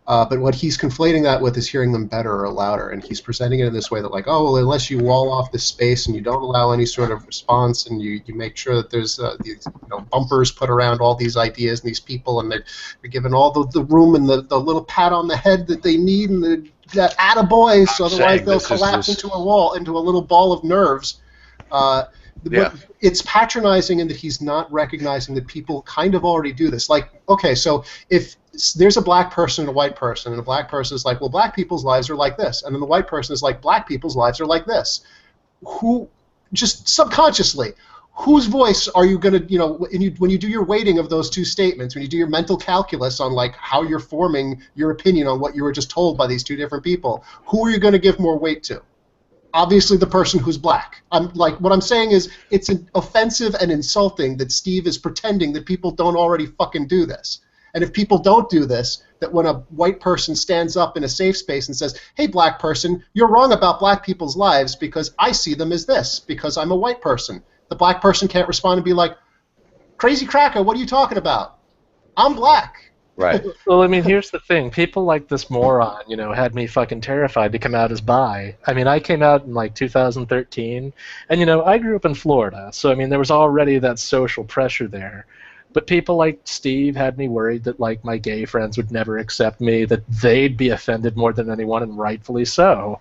But what he's conflating that with is hearing them better or louder, and he's presenting it in this way that, like, oh, well, unless you wall off this space and you don't allow any sort of response, and you make sure that there's these, you know, bumpers put around all these ideas and these people, and they're given all the room and the little pat on the head that they need, and that attaboy, so otherwise they'll collapse into a wall, into a little ball of nerves. Yeah. It's patronizing in that he's not recognizing that people kind of already do this. Like, okay, so if there's a black person and a white person, and the black person is like, well, black people's lives are like this, and then the white person is like, black people's lives are like this. Who, just subconsciously, whose voice are you going to, you know, when you do your weighting of those two statements, when you do your mental calculus on, like, how you're forming your opinion on what you were just told by these two different people, who are you going to give more weight to? Obviously the person who's black. What I'm saying is it's offensive and insulting that Steve is pretending that people don't already fucking do this. And if people don't do this, that when a white person stands up in a safe space and says, hey, black person, you're wrong about black people's lives because I see them as this, because I'm a white person. The black person can't respond and be like, crazy cracker, what are you talking about? I'm black. Right. Well, I mean, here's the thing. People like this moron, you know, had me fucking terrified to come out as bi. I mean, I came out in, like, 2013, and, you know, I grew up in Florida, so, I mean, there was already that social pressure there. But people like Steve had me worried that, like, my gay friends would never accept me, that they'd be offended more than anyone, and rightfully so.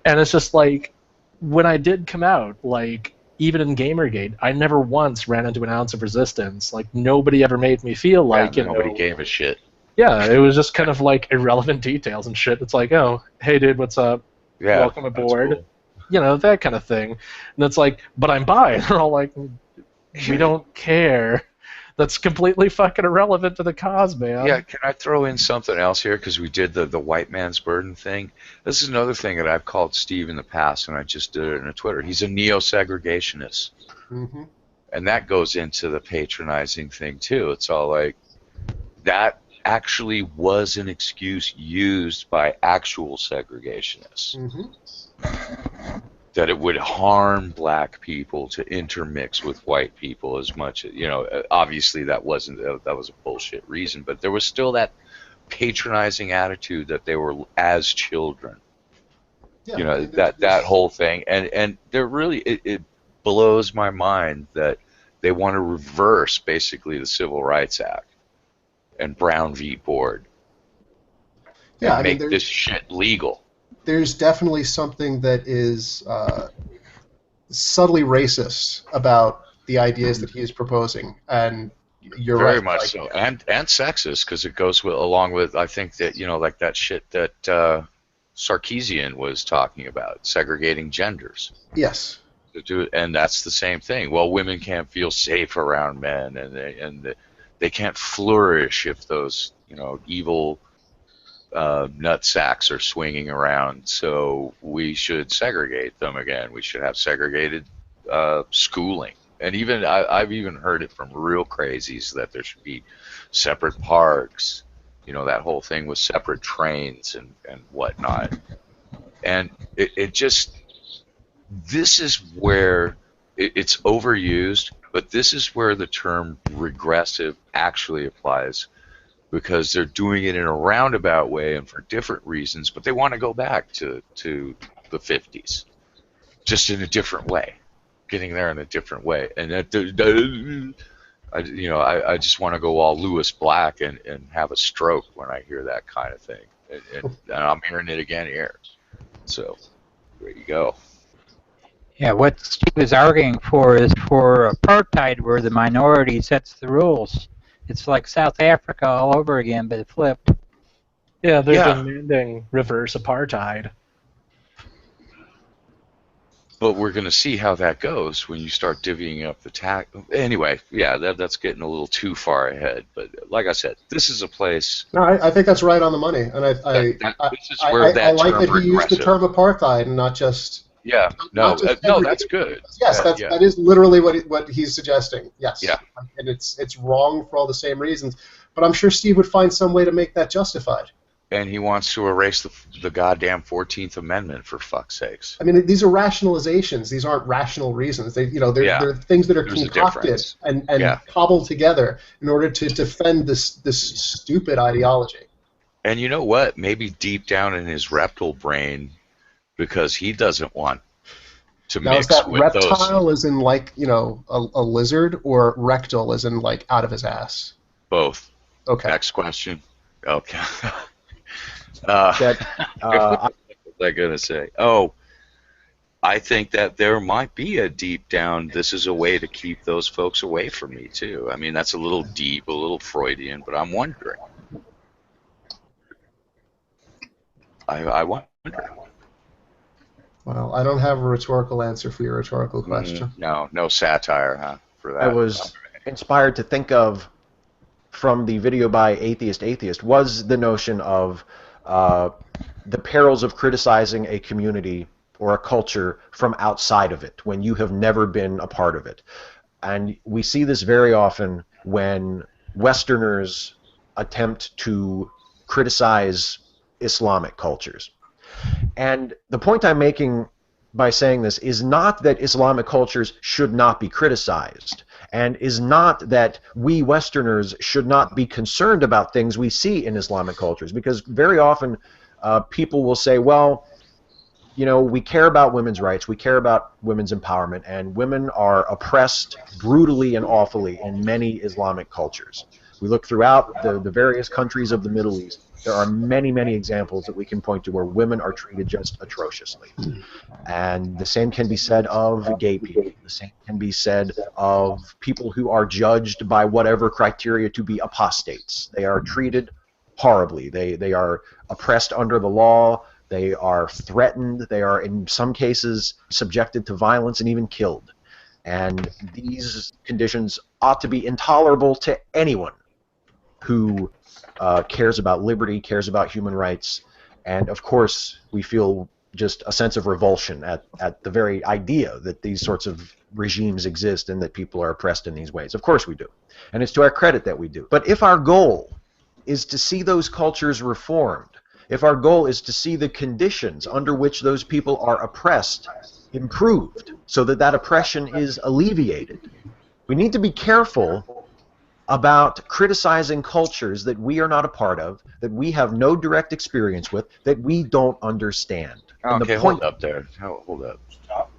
And it's just, like, when I did come out, like, even in Gamergate, I never once ran into an ounce of resistance. Like, nobody ever made me feel like, you know... Nobody gave a shit. Yeah, it was just kind of like irrelevant details and shit. It's like, oh, hey, dude, what's up? Yeah, Welcome aboard. cool. You know, that kind of thing. And it's like, but I'm bi. And they're all like, we don't care. That's completely fucking irrelevant to the cause, man. Yeah, can I throw in something else here? Because we did the white man's burden thing. This is another thing that I've called Steve in the past, and I just did it in a Twitter. He's a neo-segregationist. Mm-hmm. And that goes into the patronizing thing, too. It's all like, that actually was an excuse used by actual segregationists. Mm-hmm. That it would harm black people to intermix with white people as much, you know, obviously that was a bullshit reason, but there was still that patronizing attitude that they were as children. Yeah, you know, that whole thing, and they're really, it blows my mind that they want to reverse basically the Civil Rights Act and Brown v. Board and make this shit legal. There's definitely something that is subtly racist about the ideas that he is proposing, and you're very right. much so, and sexist, because it goes along with, I think that, you know, like that shit that Sarkeesian was talking about, segregating genders. Yes. And that's the same thing. Well, women can't feel safe around men, and they can't flourish if those evil nut sacks are swinging around. So we should segregate them again. We should have segregated schooling. And even I've even heard it from real crazies that there should be separate parks. That whole thing with separate trains and whatnot. And it just, this is where it's overused, but this is where the term regressive actually applies, because they're doing it in a roundabout way and for different reasons, but they want to go back to the 50s, just in a different way, getting there in a different way. And that, I just want to go all Lewis Black and have a stroke when I hear that kind of thing. And I'm hearing it again here. So, there you go. Yeah, what Steve is arguing for is for apartheid, where the minority sets the rules. It's like South Africa all over again, but flipped. Yeah, they're demanding reverse apartheid. But we're going to see how that goes when you start divvying up the tax. Anyway, yeah, that's getting a little too far ahead. But like I said, this is a place. No, I think that's right on the money, and I like that he used the term apartheid and not just. Yeah, no, that's good. Yes, that is literally what he's suggesting. Yes. Yeah. And it's wrong for all the same reasons, but I'm sure Steve would find some way to make that justified. And he wants to erase the goddamn 14th Amendment, for fuck's sakes. I mean, these are rationalizations. These aren't rational reasons. They're things that are concocted and cobbled together in order to defend this stupid ideology. And you know what? Maybe deep down in his reptile brain, because he doesn't want to mix with those. Now, is that reptile as in like, a lizard, or rectal as in like out of his ass? Both. Okay. Next question. Okay. What was I going to say? Oh, I think that there might be a deep down, this is a way to keep those folks away from me, too. I mean, that's a little deep, a little Freudian, but I'm wondering. I wonder. Well, I don't have a rhetorical answer for your rhetorical question. No satire, huh, for that? I was inspired to think of, from the video by Atheist, was the notion of the perils of criticizing a community or a culture from outside of it, when you have never been a part of it. And we see this very often when Westerners attempt to criticize Islamic cultures. And the point I'm making by saying this is not that Islamic cultures should not be criticized, and is not that we Westerners should not be concerned about things we see in Islamic cultures, because very often people will say, well, we care about women's rights, we care about women's empowerment, and women are oppressed brutally and awfully in many Islamic cultures. We look throughout the various countries of the Middle East. There are many, many examples that we can point to where women are treated just atrociously. And the same can be said of gay people. The same can be said of people who are judged by whatever criteria to be apostates. They are treated horribly. They are oppressed under the law. They are threatened. They are, in some cases, subjected to violence and even killed. And these conditions ought to be intolerable to anyone who cares about liberty, cares about human rights, and of course we feel just a sense of revulsion at the very idea that these sorts of regimes exist and that people are oppressed in these ways. Of course we do. And it's to our credit that we do. But if our goal is to see those cultures reformed, if our goal is to see the conditions under which those people are oppressed improved so that that oppression is alleviated, we need to be careful about criticizing cultures that we are not a part of, that we have no direct experience with, that we don't understand. Okay, hold up there. Hold up. Stop.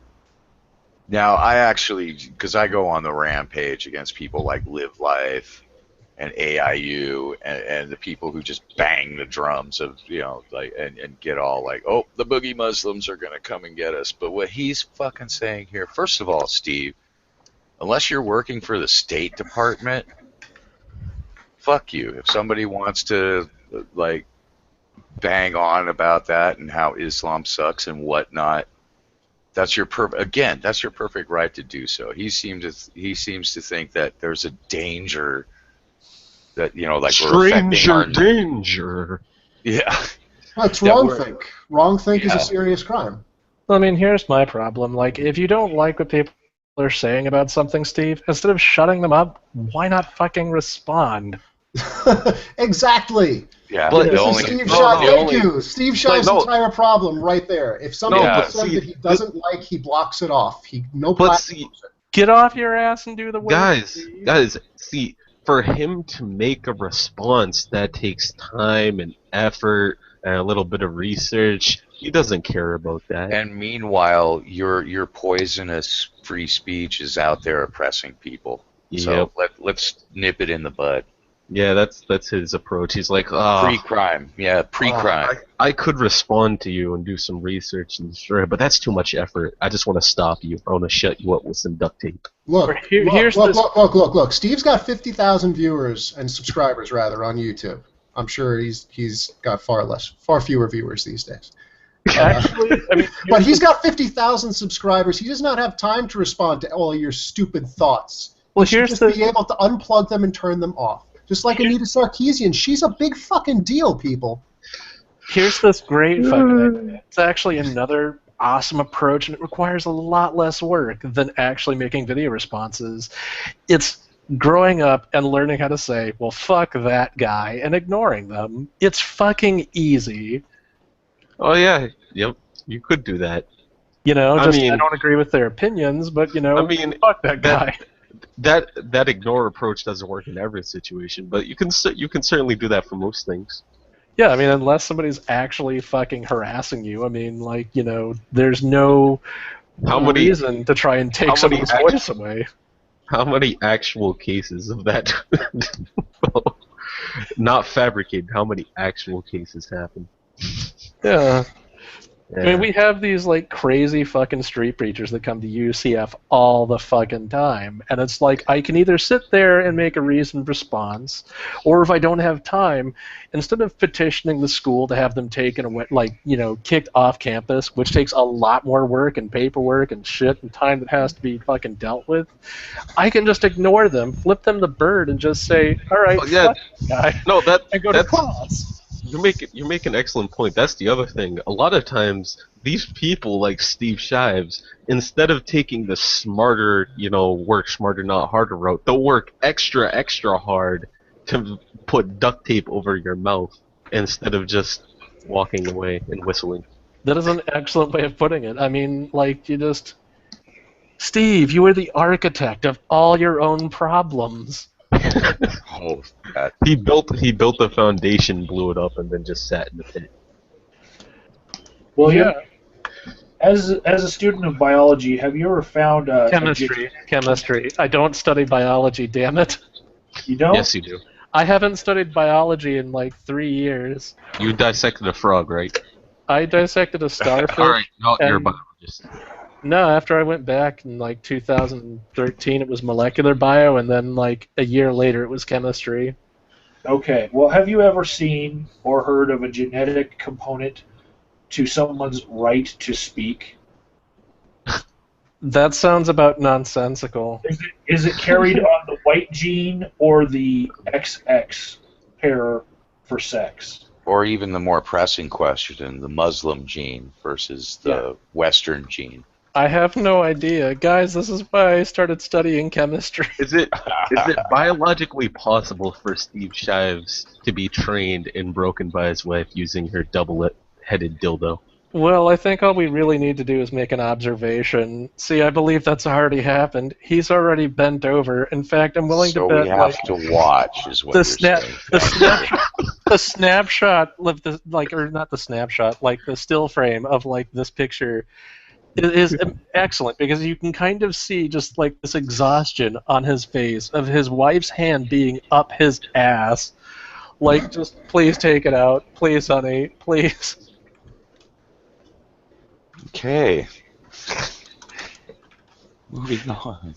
Now, I actually, because I go on the rampage against people like Live Life and AIU and the people who just bang the drums of, and get all like, oh, the boogie Muslims are going to come and get us. But what he's fucking saying here, first of all, Steve, unless you're working for the State Department, fuck you. If somebody wants to, bang on about that and how Islam sucks and whatnot, that's your perfect right to do so. He seems to think that there's a danger that like we're affecting Stranger danger. Yeah. That's That wrong we're- think. Wrong think is Yeah. a serious crime. I mean, here's my problem. Like, if you don't like what people are saying about something, Steve, instead of shutting them up, why not fucking respond? Exactly. Yeah. But the This is only, Steve no, Shives. the Thank only- you. Steve Shives' no. entire problem right there. If something No, is but said see, that he doesn't like, he blocks it off. No But platform. see, Get off your ass and do the work. guys, Steve. see, for him to make a response that takes time and effort and a little bit of research, he doesn't care about that. and meanwhile, your poisonous free speech is out there oppressing people. So let's nip it in the bud. Yeah, that's his approach. He's like, Pre-crime. Yeah, pre-crime. I could respond to you and do some research and destroy it, but that's too much effort. I just want to stop you. I want to shut you up with some duct tape. Look, Here's look, this- look. Steve's got 50,000 viewers and subscribers, rather, on YouTube. I'm sure he's got far fewer viewers these days. Actually, I mean, But he's got 50,000 subscribers. He does not have time to respond to all your stupid thoughts. well, He should here's just the be able to unplug them and turn them off. Just like Anita Sarkeesian. She's a big fucking deal, people. Here's this great fucking idea. It's actually another awesome approach, and it requires a lot less work than actually making video responses. It's growing up and learning how to say, well, fuck that guy, and ignoring them. It's fucking easy. Oh yeah, yep, you could do that. I mean- don't agree with their opinions, but, I mean, fuck that guy. that ignore approach doesn't work in every situation, but you can certainly do that for most things. Yeah, I mean, unless somebody's actually fucking harassing you, I mean, there's no How many reason to try and how take many somebody's act- voice away. how many actual cases of that? Not fabricated. How many actual cases happen? Yeah. Yeah. I mean, we have these crazy fucking street preachers that come to UCF all the fucking time, and it's like I can either sit there and make a reasoned response, or if I don't have time, instead of petitioning the school to have them taken away, kicked off campus, which takes a lot more work and paperwork and shit and time that has to be fucking dealt with, I can just ignore them, flip them the bird, and just say, all right, Oh, yeah. fuck this guy, No, and go to that's class. you make an excellent point. That's the other thing. A lot of times, these people like Steve Shives, instead of taking the smarter, work smarter, not harder route, they'll work extra hard to put duct tape over your mouth instead of just walking away and whistling. That is an excellent way of putting it. I mean, Steve, you are the architect of all your own problems. Oh, that. He built the foundation, blew it up, and then just sat in the pit. Well, as a student of biology, have you ever found Chemistry. I don't study biology, damn it. You don't? Yes, you do. I haven't studied biology in 3 years. You dissected a frog, right? I dissected a starfish. All right, no, you're a and- biologist. No, after I went back in 2013, it was molecular bio, and then a year later, it was chemistry. Okay. Well, have you ever seen or heard of a genetic component to someone's right to speak? That sounds about nonsensical. Is it carried on the white gene or the XX pair for sex? Or even the more pressing question, the Muslim gene versus the Western gene. I have no idea. Guys, this is why I started studying chemistry. Is it biologically possible for Steve Shives to be trained and broken by his wife using her double-headed dildo? Well, I think all we really need to do is make an observation. See, I believe that's already happened. He's already bent over. In fact, I'm willing So to bet we have to watch, is what the you're snap, saying. the snapshot of the or not the snapshot, the still frame of this picture is excellent because you can kind of see just this exhaustion on his face of his wife's hand being up his ass. Just please take it out, please, honey, please. Okay. Moving on.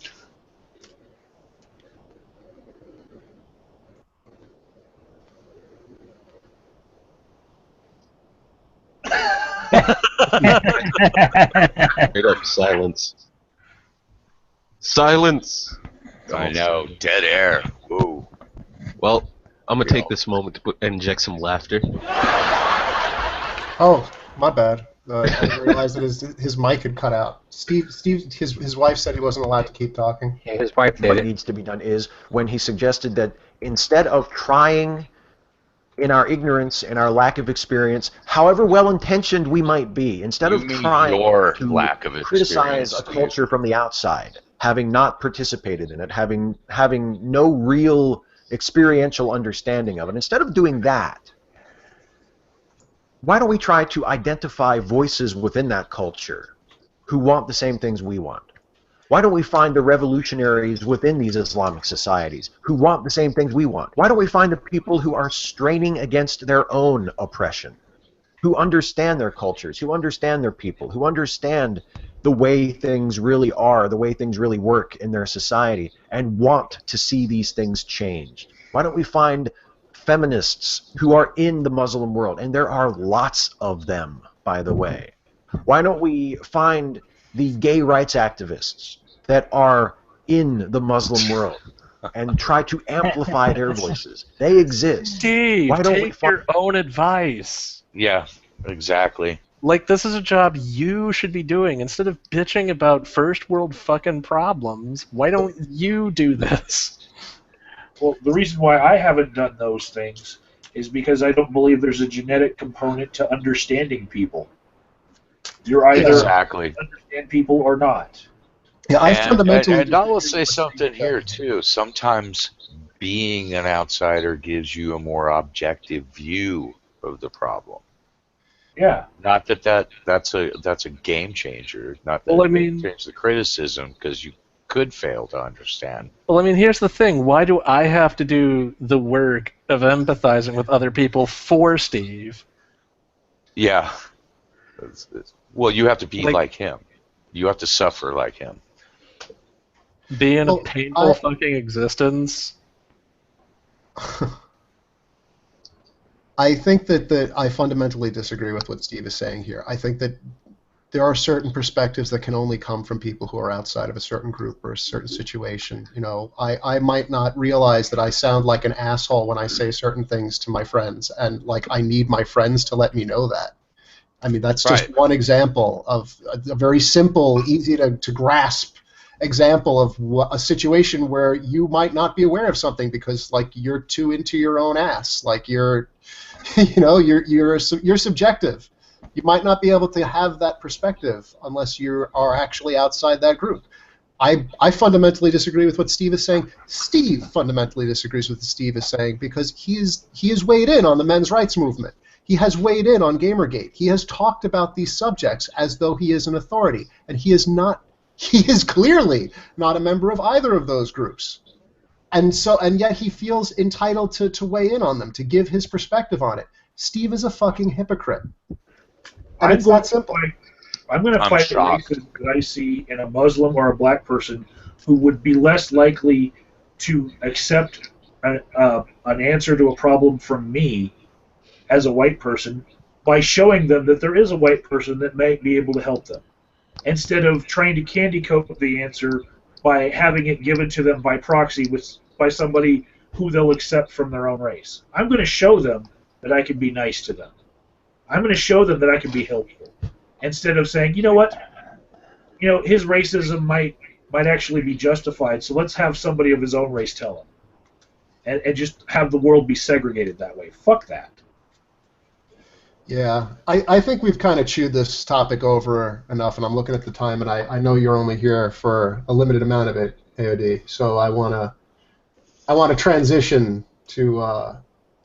Straight up silence. Silence! I know, dead air. Ooh. Well, I'm gonna take this moment to inject some laughter. Oh, my bad. I didn't realize that his mic had cut out. Steve, his wife said he wasn't allowed to keep talking. Yeah, his wife did What it. needs to be done is when he suggested that instead of trying in our ignorance and our lack of experience, however well-intentioned we might be, instead You of mean trying your to lack of criticize experience, a Steve. culture from the outside, having not participated in it, having no real experiential understanding of it, instead of doing that, why don't we try to identify voices within that culture who want the same things we want? Why don't we find the revolutionaries within these Islamic societies who want the same things we want? Why don't we find the people who are straining against their own oppression, who understand their cultures, who understand their people, who understand the way things really are, the way things really work in their society, and want to see these things changed? Why don't we find feminists who are in the Muslim world, and there are lots of them, by the way? Why don't we find the gay rights activists that are in the Muslim world and try to amplify their voices? They exist. Steve, Why don't we take your own advice. Yeah, exactly. Like, this is a job you should be doing. Instead of bitching about first world fucking problems, why don't you do this? Well, the reason why I haven't done those things is because I don't believe there's a genetic component to understanding people. You're either Exactly. understand people or not. Yeah, I fundamentally. And I will say something here too. Sometimes being an outsider gives you a more objective view of the problem. Yeah. Not that's a game changer. Not that Well, I it mean- change the criticism, because you could fail to understand. Well, I mean, here's the thing. Why do I have to do the work of empathizing with other people for Steve? Yeah. Well, you have to be Like- like him. You have to suffer like him. Being Well, a painful I- fucking existence? I think that I fundamentally disagree with what Steve is saying here. I think that there are certain perspectives that can only come from people who are outside of a certain group or a certain situation. You know, I might not realize that I sound like an asshole when I say certain things to my friends, and like I need my friends to let me know that. I mean, that's just Right. one example of a very simple, easy to grasp example of a situation where you might not be aware of something because, like, you're too into your own ass. Like you're, you know, you're subjective. You might not be able to have that perspective unless you are actually outside that group. I fundamentally disagree with what Steve is saying. Steve fundamentally disagrees with what Steve is saying because he is weighed in on the men's rights movement. He has weighed in on Gamergate. He has talked about these subjects as though he is an authority, and he is not. He is clearly not a member of either of those groups. And yet he feels entitled to weigh in on them, to give his perspective on it. Steve is a fucking hypocrite. And it's that simple. I'm going to I'm fight the shocked. racism that I see in a Muslim or a black person who would be less likely to accept an answer to a problem from me as a white person by showing them that there is a white person that may be able to help them, instead of trying to candy coat the answer by having it given to them by proxy by somebody who they'll accept from their own race. I'm going to show them that I can be nice to them. I'm going to show them that I can be helpful, instead of saying, you know what, his racism might actually be justified, so let's have somebody of his own race tell him, and just have the world be segregated that way. Fuck that. Yeah, I think we've kind of chewed this topic over enough, and I'm looking at the time, and I know you're only here for a limited amount of it, AOD. So I want to transition to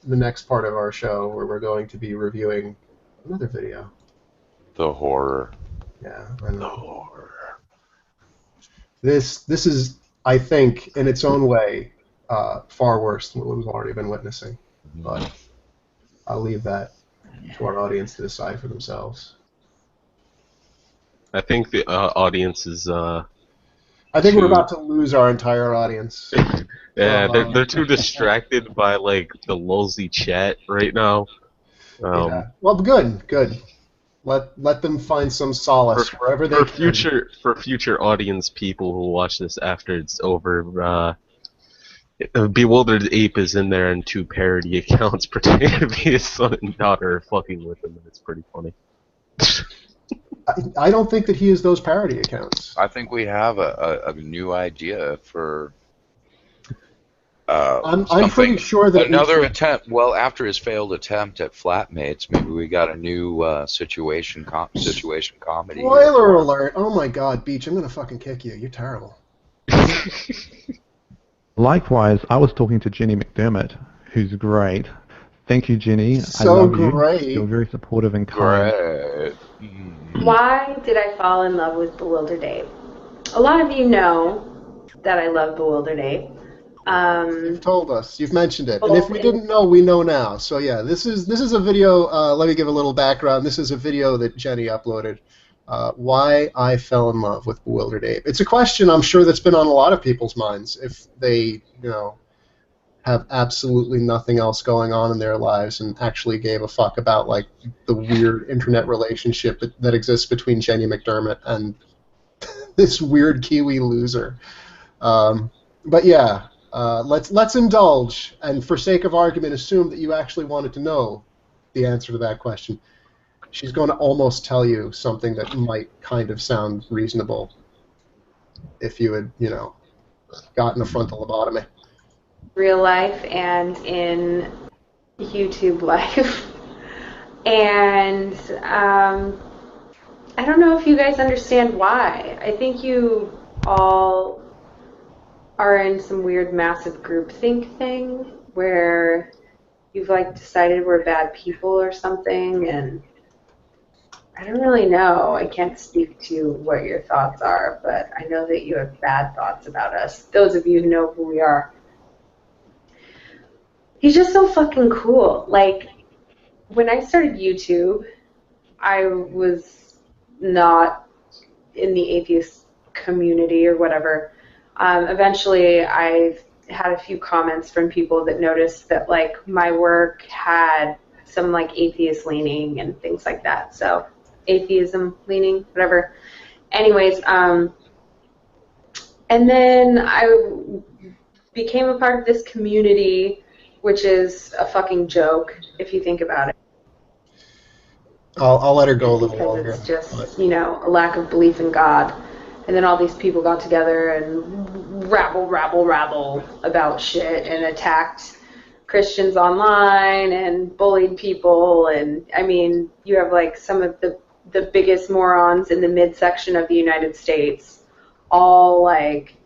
the next part of our show, where we're going to be reviewing another video. The horror. Yeah, I know. The horror. This is, I think, in its own way, far worse than what we've already been witnessing. But I'll leave that to our audience to decide for themselves. I think the audience is. I think we're about to lose our entire audience. Yeah, they're too distracted by like the lolzy chat right now. Yeah. Well, good. Let them find some solace wherever they can. For future audience people who watch this after it's over. Bewildered Ape is in there, and 2 parody accounts pretending to be his son and daughter fucking with him, and it's pretty funny. I don't think that he is those parody accounts. I think we have a new idea for. I'm pretty sure that another attempt. Well, after his failed attempt at Flatmates, maybe we got a new situation comedy. Spoiler alert! Oh my God, Beach, I'm gonna fucking kick you. You're terrible. Likewise, I was talking to Jenny McDermott, who's great. Thank you, Jenny. So I love great. you. You're very supportive and kind. Great. Why did I fall in love with Bewildered Ape? A lot of you know that I love Bewildered Ape. You've told us. You've mentioned it. And if we didn't know, we know now. So yeah, this is a video. Let me give a little background. This is a video that Jenny uploaded. Why I fell in love with Bewildered Ape. It's a question I'm sure that's been on a lot of people's minds if they, have absolutely nothing else going on in their lives and actually gave a fuck about like the weird internet relationship that exists between Jenny McDermott and this weird Kiwi loser. But yeah, let's indulge and, for sake of argument, assume that you actually wanted to know the answer to that question. She's going to almost tell you something that might kind of sound reasonable if you had, gotten a frontal lobotomy. Real life and in YouTube life. And I don't know if you guys understand why. I think you all are in some weird massive groupthink thing where you've like decided we're bad people or something, and I don't really know. I can't speak to what your thoughts are, but I know that you have bad thoughts about us. Those of you who know who we are. He's just so fucking cool. Like, when I started YouTube, I was not in the atheist community or whatever. Eventually, I had a few comments from people that noticed that, like, my work had some, like, atheist leaning and things like that. So, atheism leaning, whatever. Anyways, and then I became a part of this community, which is a fucking joke if you think about it. I'll let her go a little longer. It's just, a lack of belief in God. And then all these people got together and rabble about shit and attacked Christians online and bullied people. And, I mean, you have, like, some of the biggest morons in the midsection of the United States all, like,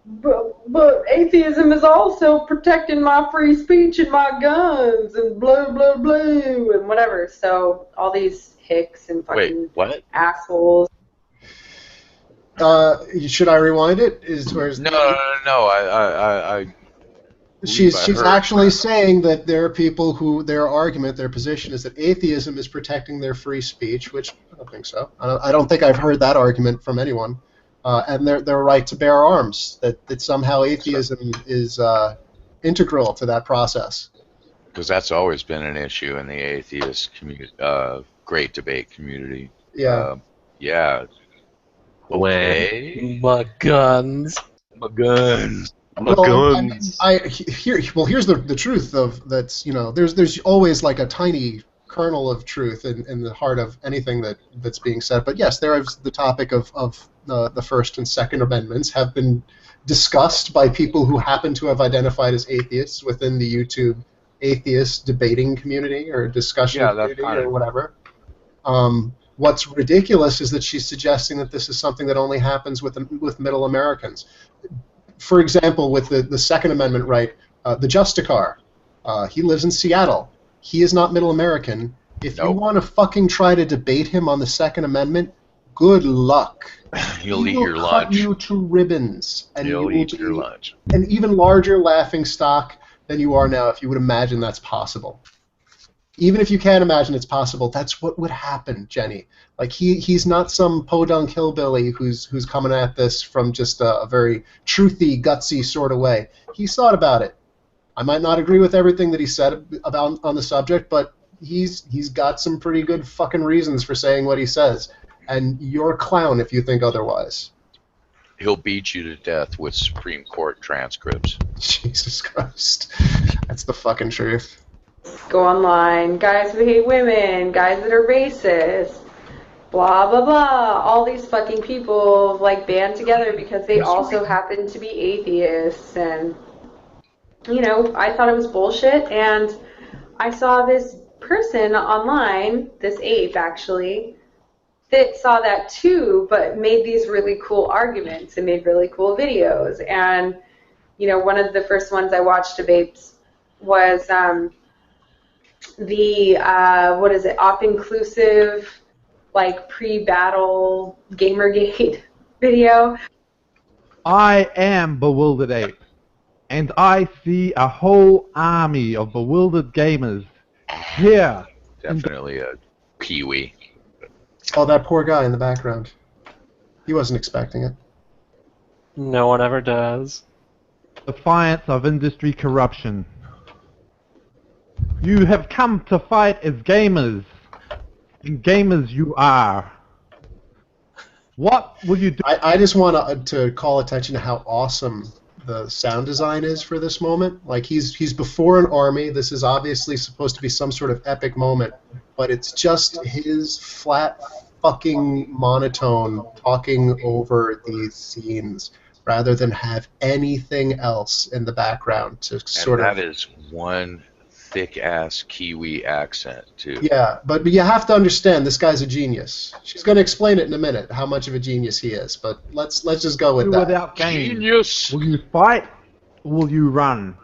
but atheism is also protecting my free speech and my guns and blah, blah, blah, and whatever. So all these hicks and fucking assholes. Should I rewind it? No. She's actually saying that there are people who their position is that atheism is protecting their free speech, which I don't think so. I don't think I've heard that argument from anyone. And their right to bear arms, that somehow atheism is integral to that process. Because that's always been an issue in the atheist great debate community. Yeah. Yeah. Okay. My guns. My guns. My guns. Here's the truth of that's there's always like a tiny kernel of truth in the heart of anything that's being said. But yes, there is the topic of the First and Second Amendments have been discussed by people who happen to have identified as atheists within the YouTube atheist debating community or discussion community or whatever. What's ridiculous is that she's suggesting that this is something that only happens with Middle Americans. For example, with the Second Amendment right, the Justicar, he lives in Seattle. He is not Middle American. If you want to fucking try to debate him on the Second Amendment, good luck. You'll eat your cut lunch. You to ribbons, and You'll eat your lunch. An even larger laughing stock than you are now, if you would imagine that's possible. Even if you can't imagine it's possible, that's what would happen, Jenny. Like he's not some podunk hillbilly who's coming at this from just a very truthy, gutsy sort of way. He's thought about it. I might not agree with everything that he said on the subject, but he's got some pretty good fucking reasons for saying what he says. And you're a clown if you think otherwise. He'll beat you to death with Supreme Court transcripts. Jesus Christ. That's the fucking truth. Go online, guys who hate women, guys that are racist, blah, blah, blah. All these fucking people, like, band together because they also happen to be atheists. And, you know, I thought it was bullshit. And I saw this person online, this ape, actually, that saw that too, but made these really cool arguments and made really cool videos. And, you know, one of the first ones I watched of apes was what is it, op-inclusive, like, pre-battle Gamergate video. I am Bewildered Ape, and I see a whole army of bewildered gamers here. Definitely a peewee. Oh, that poor guy in the background. He wasn't expecting it. No one ever does. Defiance of industry corruption. You have come to fight as gamers, and gamers you are. What will you do? I just want to call attention to how awesome the sound design is for this moment. Like, he's before an army. This is obviously supposed to be some sort of epic moment, but it's just his flat fucking monotone talking over these scenes rather than have anything else in the background to sort of... And that is one thick-ass Kiwi accent, too. Yeah, but you have to understand, this guy's a genius. She's going to explain it in a minute, how much of a genius he is, but let's just go with that. Without game. Genius! Will you fight, or will you run,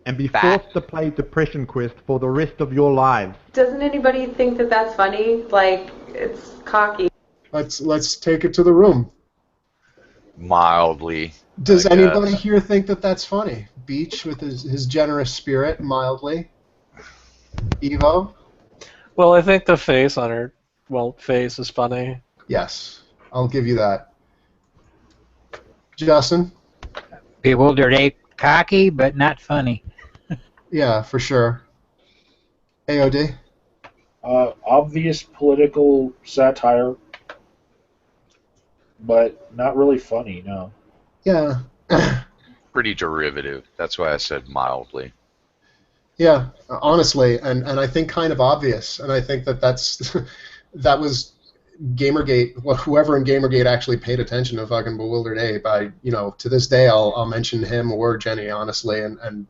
and be forced to play Depression Quest for the rest of your lives? Doesn't anybody think that that's funny? Like, it's cocky. Let's take it to the room. Mildly. Does I anybody guess. here think that that's funny? Beach with his generous spirit, mildly. Evo? Well, I think the face on her, face is funny. Yes, I'll give you that. Justin? Bewildered Ape, cocky, but not funny. Yeah, for sure. AOD? Obvious political satire, but not really funny, no. Yeah. Pretty derivative. That's why I said mildly. Yeah, honestly, and I think kind of obvious, and I think that's that was Gamergate. Well, whoever in Gamergate actually paid attention to fucking Bewildered Ape, to this day I'll mention him or Jenny, honestly, and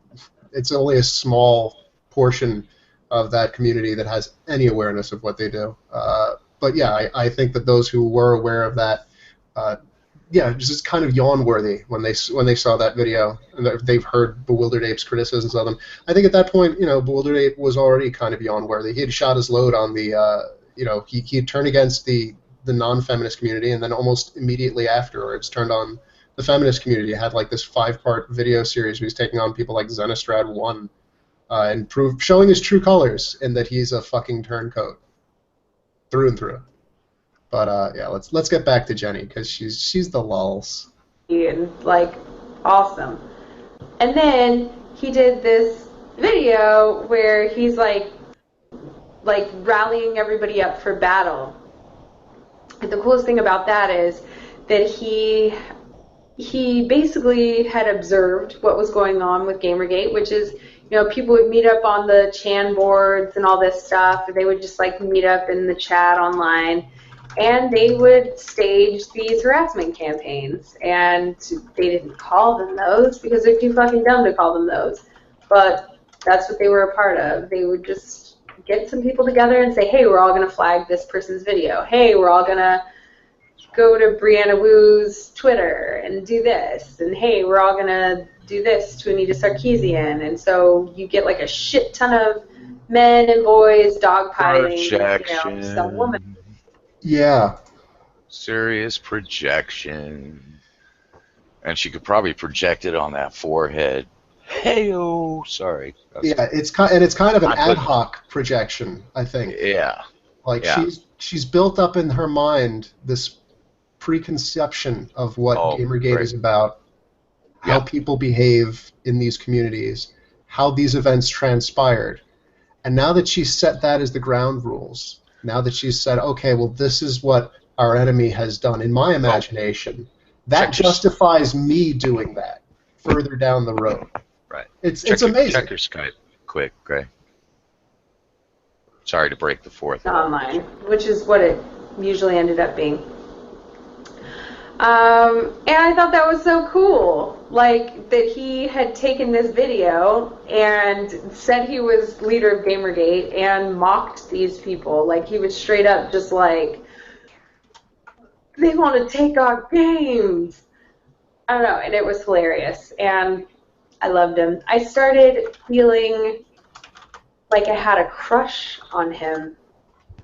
it's only a small portion of that community that has any awareness of what they do. But yeah, I think that those who were aware of that, just kind of yawn-worthy when they saw that video, and they've heard Bewildered Ape's criticisms of them. I think at that point, Bewildered Ape was already kind of yawn-worthy. He had shot his load on the, he had turned against the non-feminist community, and then almost immediately afterwards turned on the feminist community. Had like this 5-part video series where he's taking on people like Xenostrad 1, and showing his true colors, in that he's a fucking turncoat through and through. But yeah, let's get back to Jenny, because she's the lulz. And, like, awesome. And then he did this video where he's like rallying everybody up for battle. And the coolest thing about that is that he basically had observed what was going on with Gamergate, which is, people would meet up on the Chan boards and all this stuff. They would just like meet up in the chat online, and they would stage these harassment campaigns. And they didn't call them those because they're too fucking dumb to call them those. But that's what they were a part of. They would just get some people together and say, hey, we're all going to flag this person's video. Hey, we're all going to go to Brianna Wu's Twitter and do this. And hey, we're all going to do this to Anita Sarkeesian. And so you get like a shit ton of men and boys dogpiling, some woman. Yeah. Serious projection. And she could probably project it on that forehead. Hey-oh, sorry. Yeah, it's kind of an ad hoc projection, I think. Yeah. Like, she's built up in her mind this preconception of what Gamergate is about, how people behave in these communities, how these events transpired. And now that she's set that as the ground rules, now that she's said, okay, well, this is what our enemy has done in my imagination, that justifies me doing that further down the road. Right. It's amazing. Check your Skype quick, Gray. Sorry to break the fourth wall. Online, which is what it usually ended up being. And I thought that was so cool, like that he had taken this video and said he was leader of Gamergate and mocked these people. Like he was straight up just like, they want to take our games. I don't know, and it was hilarious, and I loved him. I started feeling like I had a crush on him.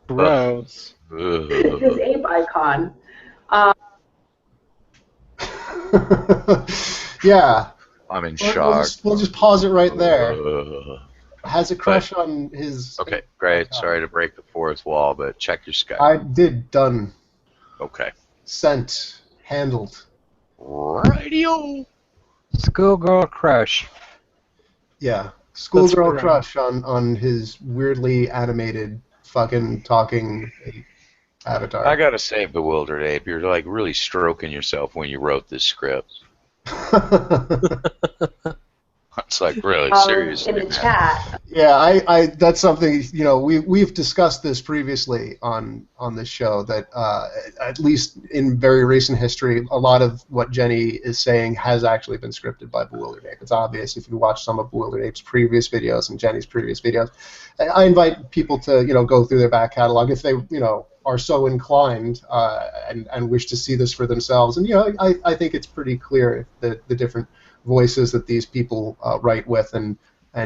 Gross. His ape icon. Yeah. I'm in shock. We'll just pause it right there. Has a crush on his... Okay, great. Sorry to break the fourth wall, but check your Skype. I did. Done. Okay. Sent. Handled. Radio. Schoolgirl crush. Yeah. Schoolgirl That's crush on his weirdly animated fucking talking ape avatar. I gotta say, Bewildered Ape, you're like really stroking yourself when you wrote this script. It's like really seriously. In the chat. Yeah, I that's something, you know, we've discussed this previously on this show, that at least in very recent history, a lot of what Jenny is saying has actually been scripted by Bewildered Ape. It's obvious if you watch some of Bewildered Ape's previous videos and Jenny's previous videos. I invite people to, you know, go through their back catalog if they, you know, are so inclined and wish to see this for themselves. And, you know, I think it's pretty clear that the different voices that these people write with and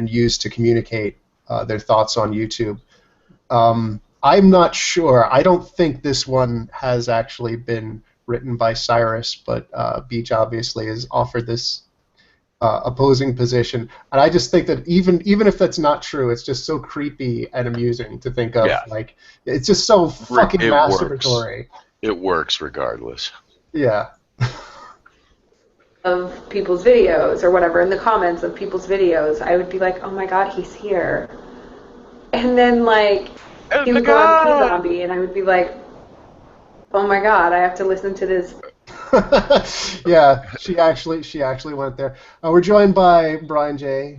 use to communicate their thoughts on YouTube. I'm not sure. I don't think this one has actually been written by Cyrus, but Beach obviously has offered this opposing position. And I just think that even if that's not true, it's just so creepy and amusing to think of. Yeah. Like, it's just so fucking masturbatory. It works regardless. Yeah. Of people's videos or whatever, in the comments of people's videos, I would be like, oh my god, he's here. And then, like, he would go on Zombie, and I would be like, oh my god, I have to listen to this. Yeah, she actually went there. We're joined by Brian J.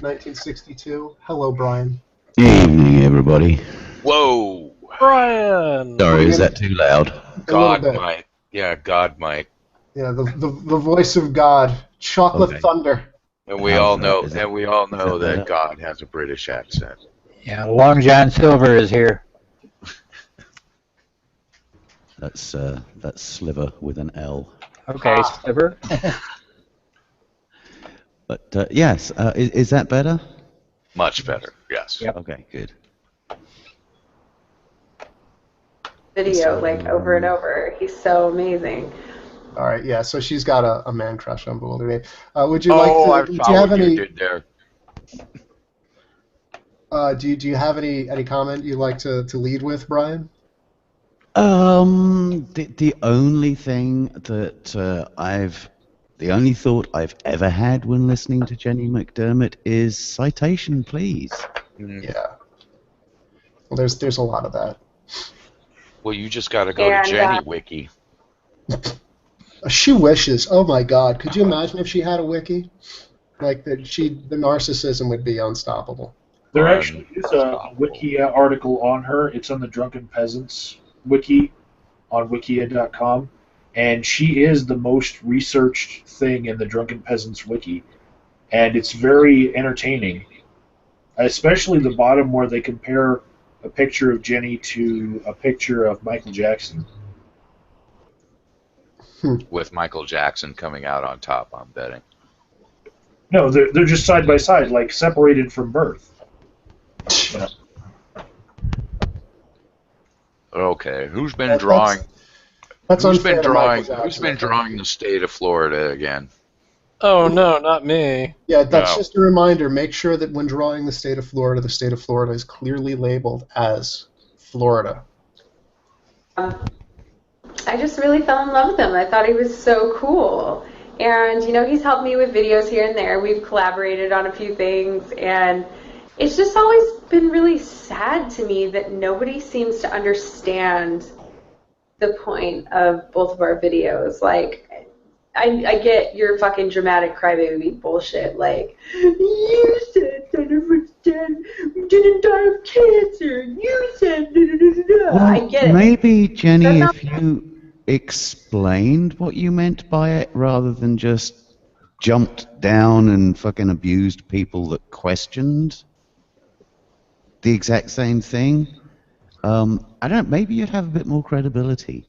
1962. Hello, Brian. Evening, everybody. Whoa! Brian! Sorry, is that too loud? God Mike. Yeah, God Mike. Yeah, the voice of God, Chocolate Thunder. And we all know that God has a British accent. Yeah, Long John Silver is here. That's Sliver with an L. Okay, Sliver. But yes, is that better? Much better, yes. Yep. Okay, good. Video, like, over and over. He's so amazing. All right, yeah. So she's got a man crush on Bewildered Ape. Would you like to? Do you have any? Do you have any comment you'd like to lead with, Brian? The only thing that the only thought I've ever had when listening to Jenny McDermott is citation, please. Yeah. Well, there's a lot of that. Well, you just got to go to Jenny Wiki. She wishes. Oh my God! Could you imagine if she had a wiki? Like the narcissism would be unstoppable. There actually is a wiki article on her. It's on the Drunken Peasants wiki on wikia.com, and she is the most researched thing in the Drunken Peasants wiki, and it's very entertaining, especially the bottom where they compare a picture of Jenny to a picture of Michael Jackson. With Michael Jackson coming out on top, I'm betting. No, they're just side by side, like separated from birth. Yeah. Okay, who's been drawing? Who's been drawing the state of Florida again? Oh no, not me. Yeah, that's just a reminder. Make sure that when drawing the state of Florida is clearly labeled as Florida. I just really fell in love with him. I thought he was so cool. And, you know, he's helped me with videos here and there. We've collaborated on a few things. And it's just always been really sad to me that nobody seems to understand the point of both of our videos. Like, I get your fucking dramatic crybaby bullshit. Like, you said Thunderfoot's dead, didn't die of cancer. You said da, da, da, da. Well, I get it. maybe, Jenny, That's if you explained what you meant by it rather than just jumped down and fucking abused people that questioned the exact same thing, I don't know, maybe you'd have a bit more credibility.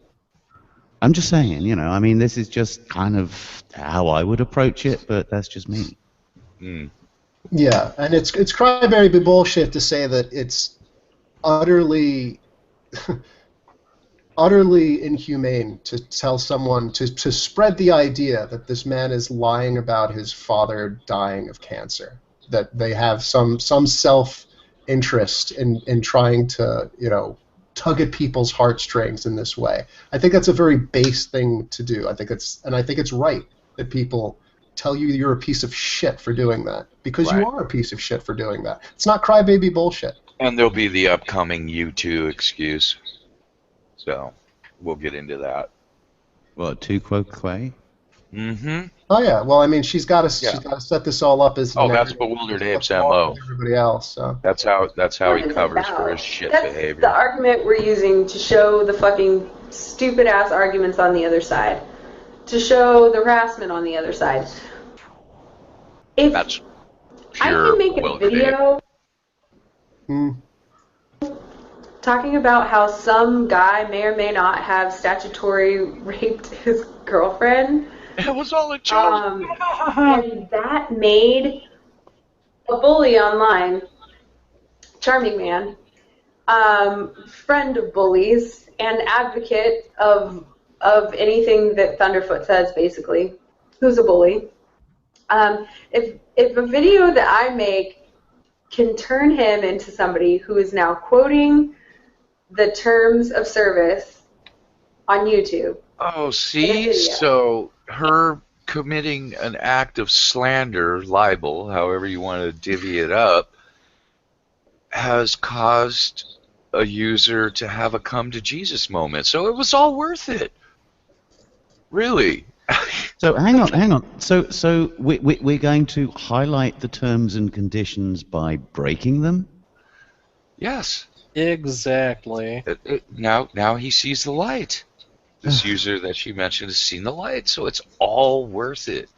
I'm just saying, you know, I mean, this is just kind of how I would approach it, but that's just me. Mm. Yeah, and it's crybaby bullshit to say that it's utterly utterly inhumane to tell someone to spread the idea that this man is lying about his father dying of cancer, that they have some self-interest in trying to, you know, tug at people's heartstrings in this way. I think that's a very base thing to do. I think it's right that people tell you you're a piece of shit for doing that, because you are a piece of shit for doing that. It's not crybaby bullshit. And there'll be the upcoming "you too" excuse. So we'll get into that. What, tu quoque quo? Mm-hmm. Oh yeah. Well, I mean, she's got to set this all up as. Oh, that's Bewildered Ape's MO. Everybody else. So. That's how What he is it covers about? for his shit That's behavior. the argument we're using to show the fucking stupid ass arguments on the other side, to show the harassment on the other side. If That's I pure can make a Bewildered video talking about how some guy may or may not have statutory raped his girlfriend. It was all a joke. And that made a bully online, charming man, friend of bullies, and advocate of anything that Thunderfoot says, basically, who's a bully. If a video that I make can turn him into somebody who is now quoting the terms of service on YouTube. Oh, see? So her committing an act of slander, libel, however you want to divvy it up, has caused a user to have a come to Jesus moment. So it was all worth it. Really. So hang on. So we're going to highlight the terms and conditions by breaking them? Yes. Exactly. Now he sees the light. This user that she mentioned has seen the light, so it's all worth it.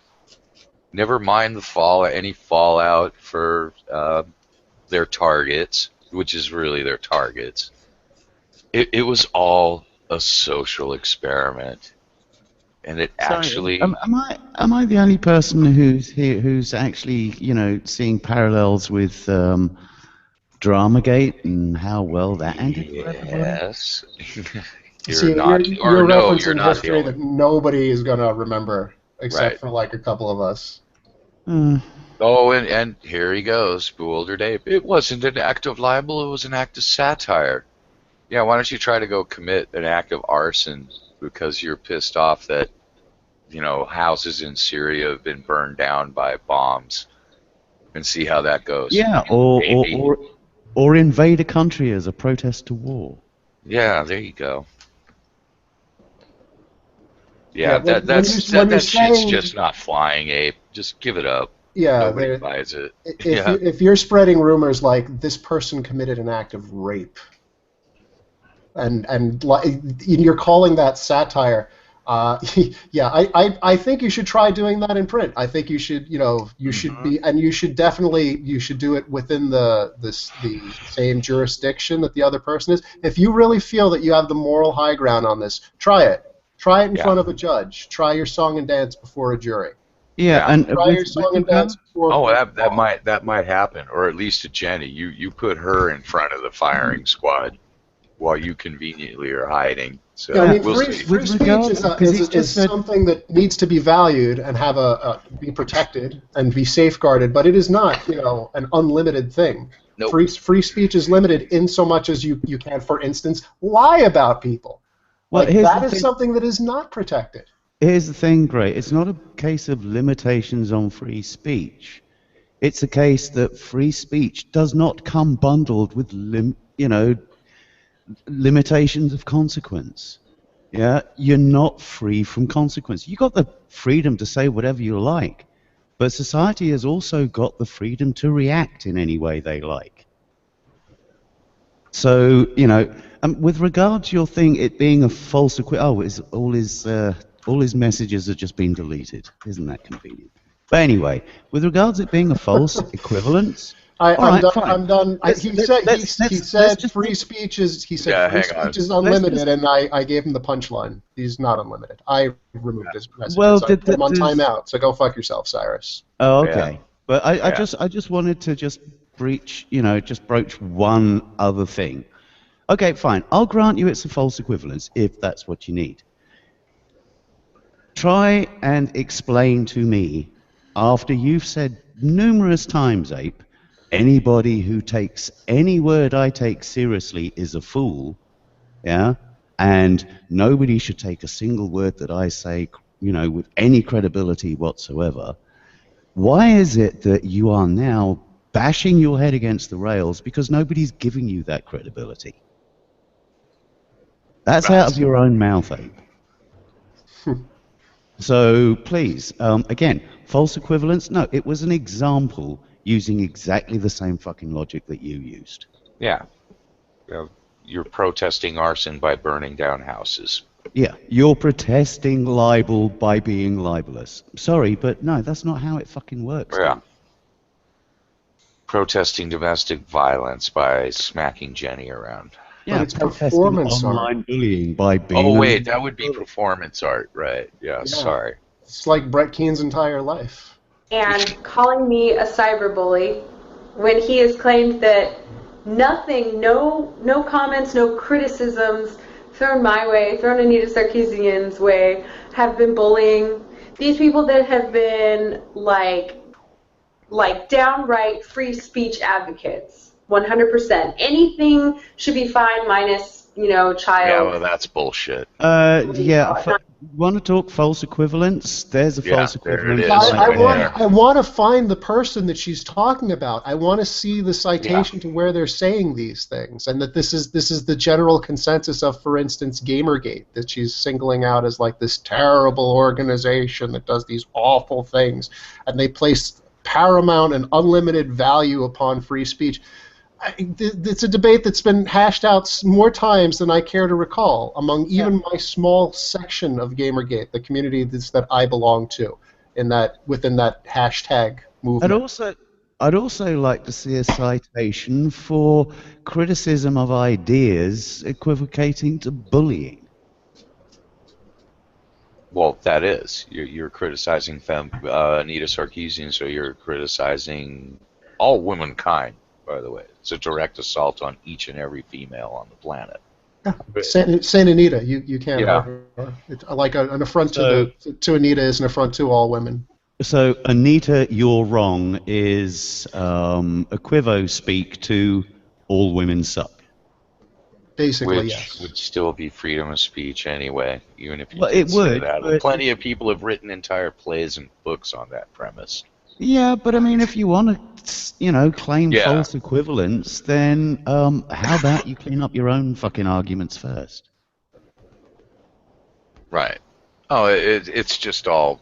Never mind any fallout for their targets, which is really their targets. It was all a social experiment, and it actually. Am I the only person who's actually, you know, seeing parallels with Dramagate and how well that ended? Yes. You're referencing history that nobody is going to remember except for like a couple of us. Oh, and here he goes, Bewildered Ape. It wasn't an act of libel, it was an act of satire. Yeah, why don't you try to go commit an act of arson because you're pissed off that, you know, houses in Syria have been burned down by bombs, and see how that goes. Yeah, or invade a country as a protest to war. Yeah, there you go. Yeah, that shit's just not flying, Ape. Just give it up. Yeah, nobody buys it. If you're spreading rumors like this person committed an act of rape, and you're calling that satire, I think you should try doing that in print. I think you should, be, and you should do it within the same jurisdiction that the other person is. If you really feel that you have the moral high ground on this, try it. Try it in front of a judge. Try your song and dance before a jury. Yeah, and try your song and dance before. that might happen, or at least to Jenny. You put her in front of the firing squad while you conveniently are hiding. So yeah, I mean, we'll free speech is something that needs to be valued and have be protected and be safeguarded, but it is not, an unlimited thing. Nope. Free speech is limited in so much as you can, for instance, lie about people. Well, that is something that is not protected. Here's the thing, Gray. It's not a case of limitations on free speech. It's a case that free speech does not come bundled with limitations of consequence. yeah, you're not free from consequence. You got the freedom to say whatever you like, but society has also got the freedom to react in any way they like. So, with regard to your thing, it being a false all his messages have just been deleted. Isn't that convenient? But anyway, with regards to it being a false equivalence, I'm done. fine. I'm done. He said just free speech is Yeah, free hang on. speech is unlimited, and I gave him the punchline. He's not unlimited. I removed his messages. Well, I put him on timeout. So go fuck yourself, Cyrus. Oh, okay. Yeah. But I Yeah. just wanted to just broach one other thing. Okay, fine. I'll grant you it's a false equivalence if that's what you need. Try and explain to me, after you've said numerous times, Ape, anybody who takes any word I take seriously is a fool, yeah? And nobody should take a single word that I say, with any credibility whatsoever. Why is it that you are now bashing your head against the rails because nobody's giving you that credibility? That's out of your own mouth, Abe. So please, again, false equivalence? No, it was an example using exactly the same fucking logic that you used. Yeah. You're protesting arson by burning down houses. Yeah, you're protesting libel by being libelous. Sorry, but no, that's not how it fucking works. Yeah. Dude. Protesting domestic violence by smacking Jenny around. Yeah, it's protesting performance online art. bullying by being... Oh, wait, that would be performance art, right. Yeah, sorry. It's like Brett Keene's entire life. And calling me a cyberbully when he has claimed that nothing, no comments, no criticisms thrown my way, thrown Anita Sarkeesian's way, have been bullying. These people that have been like downright free speech advocates, 100%. Anything should be fine minus, child. Yeah, well, that's bullshit. Want to talk false equivalence? There's a false equivalence. There it is. I want to find the person that she's talking about. I want to see the citation to where they're saying these things, and that this is the general consensus of, for instance, Gamergate, that she's singling out as like this terrible organization that does these awful things, and they place paramount and unlimited value upon free speech. It's a debate that's been hashed out more times than I care to recall among even my small section of Gamergate, the community that I belong to, within that hashtag movement. I'd also like to see a citation for criticism of ideas equivocating to bullying. Well, that is. You're criticizing Anita Sarkeesian, so you're criticizing all womankind, by the way. It's a direct assault on each and every female on the planet. Saint Anita, you can't. Yeah. It's like an affront to Anita is an affront to all women. So, Anita, you're wrong is equivo speak to all women suck. Basically, Which yes. would still be freedom of speech anyway, even if you Well, did it say would, that. but- Plenty of people have written entire plays and books on that premise. Yeah, but I mean, if you want to, claim false equivalence, then how about you clean up your own fucking arguments first? Right. Oh, it's just all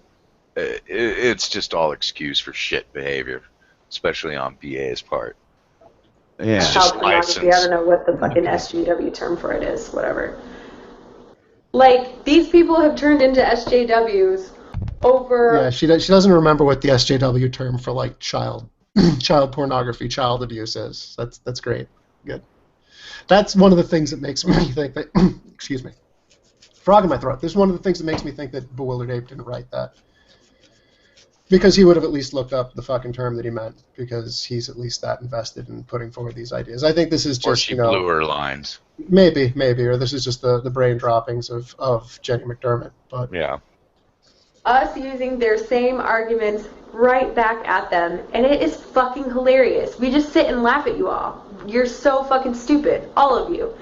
excuse for shit behavior, especially on BA's part. Yeah. It's just Child pornography. I license. don't know what the fucking SJW term for it is. Whatever. Like, these people have turned into SJWs over. Yeah, she doesn't remember what the SJW term for like child pornography, child abuse is. That's great. Good. That's one of the things that makes me think that. Excuse me. Frog in my throat. This is one of the things that makes me think that Bewildered Ape didn't write that. Because he would have at least looked up the fucking term that he meant, because he's at least that invested in putting forward these ideas. I think this is just, Or she blew her lines. Maybe, or this is just the brain droppings of Jenny McDermott. But Yeah. Us using their same arguments right back at them, and it is fucking hilarious. We just sit and laugh at you all. You're so fucking stupid, all of you.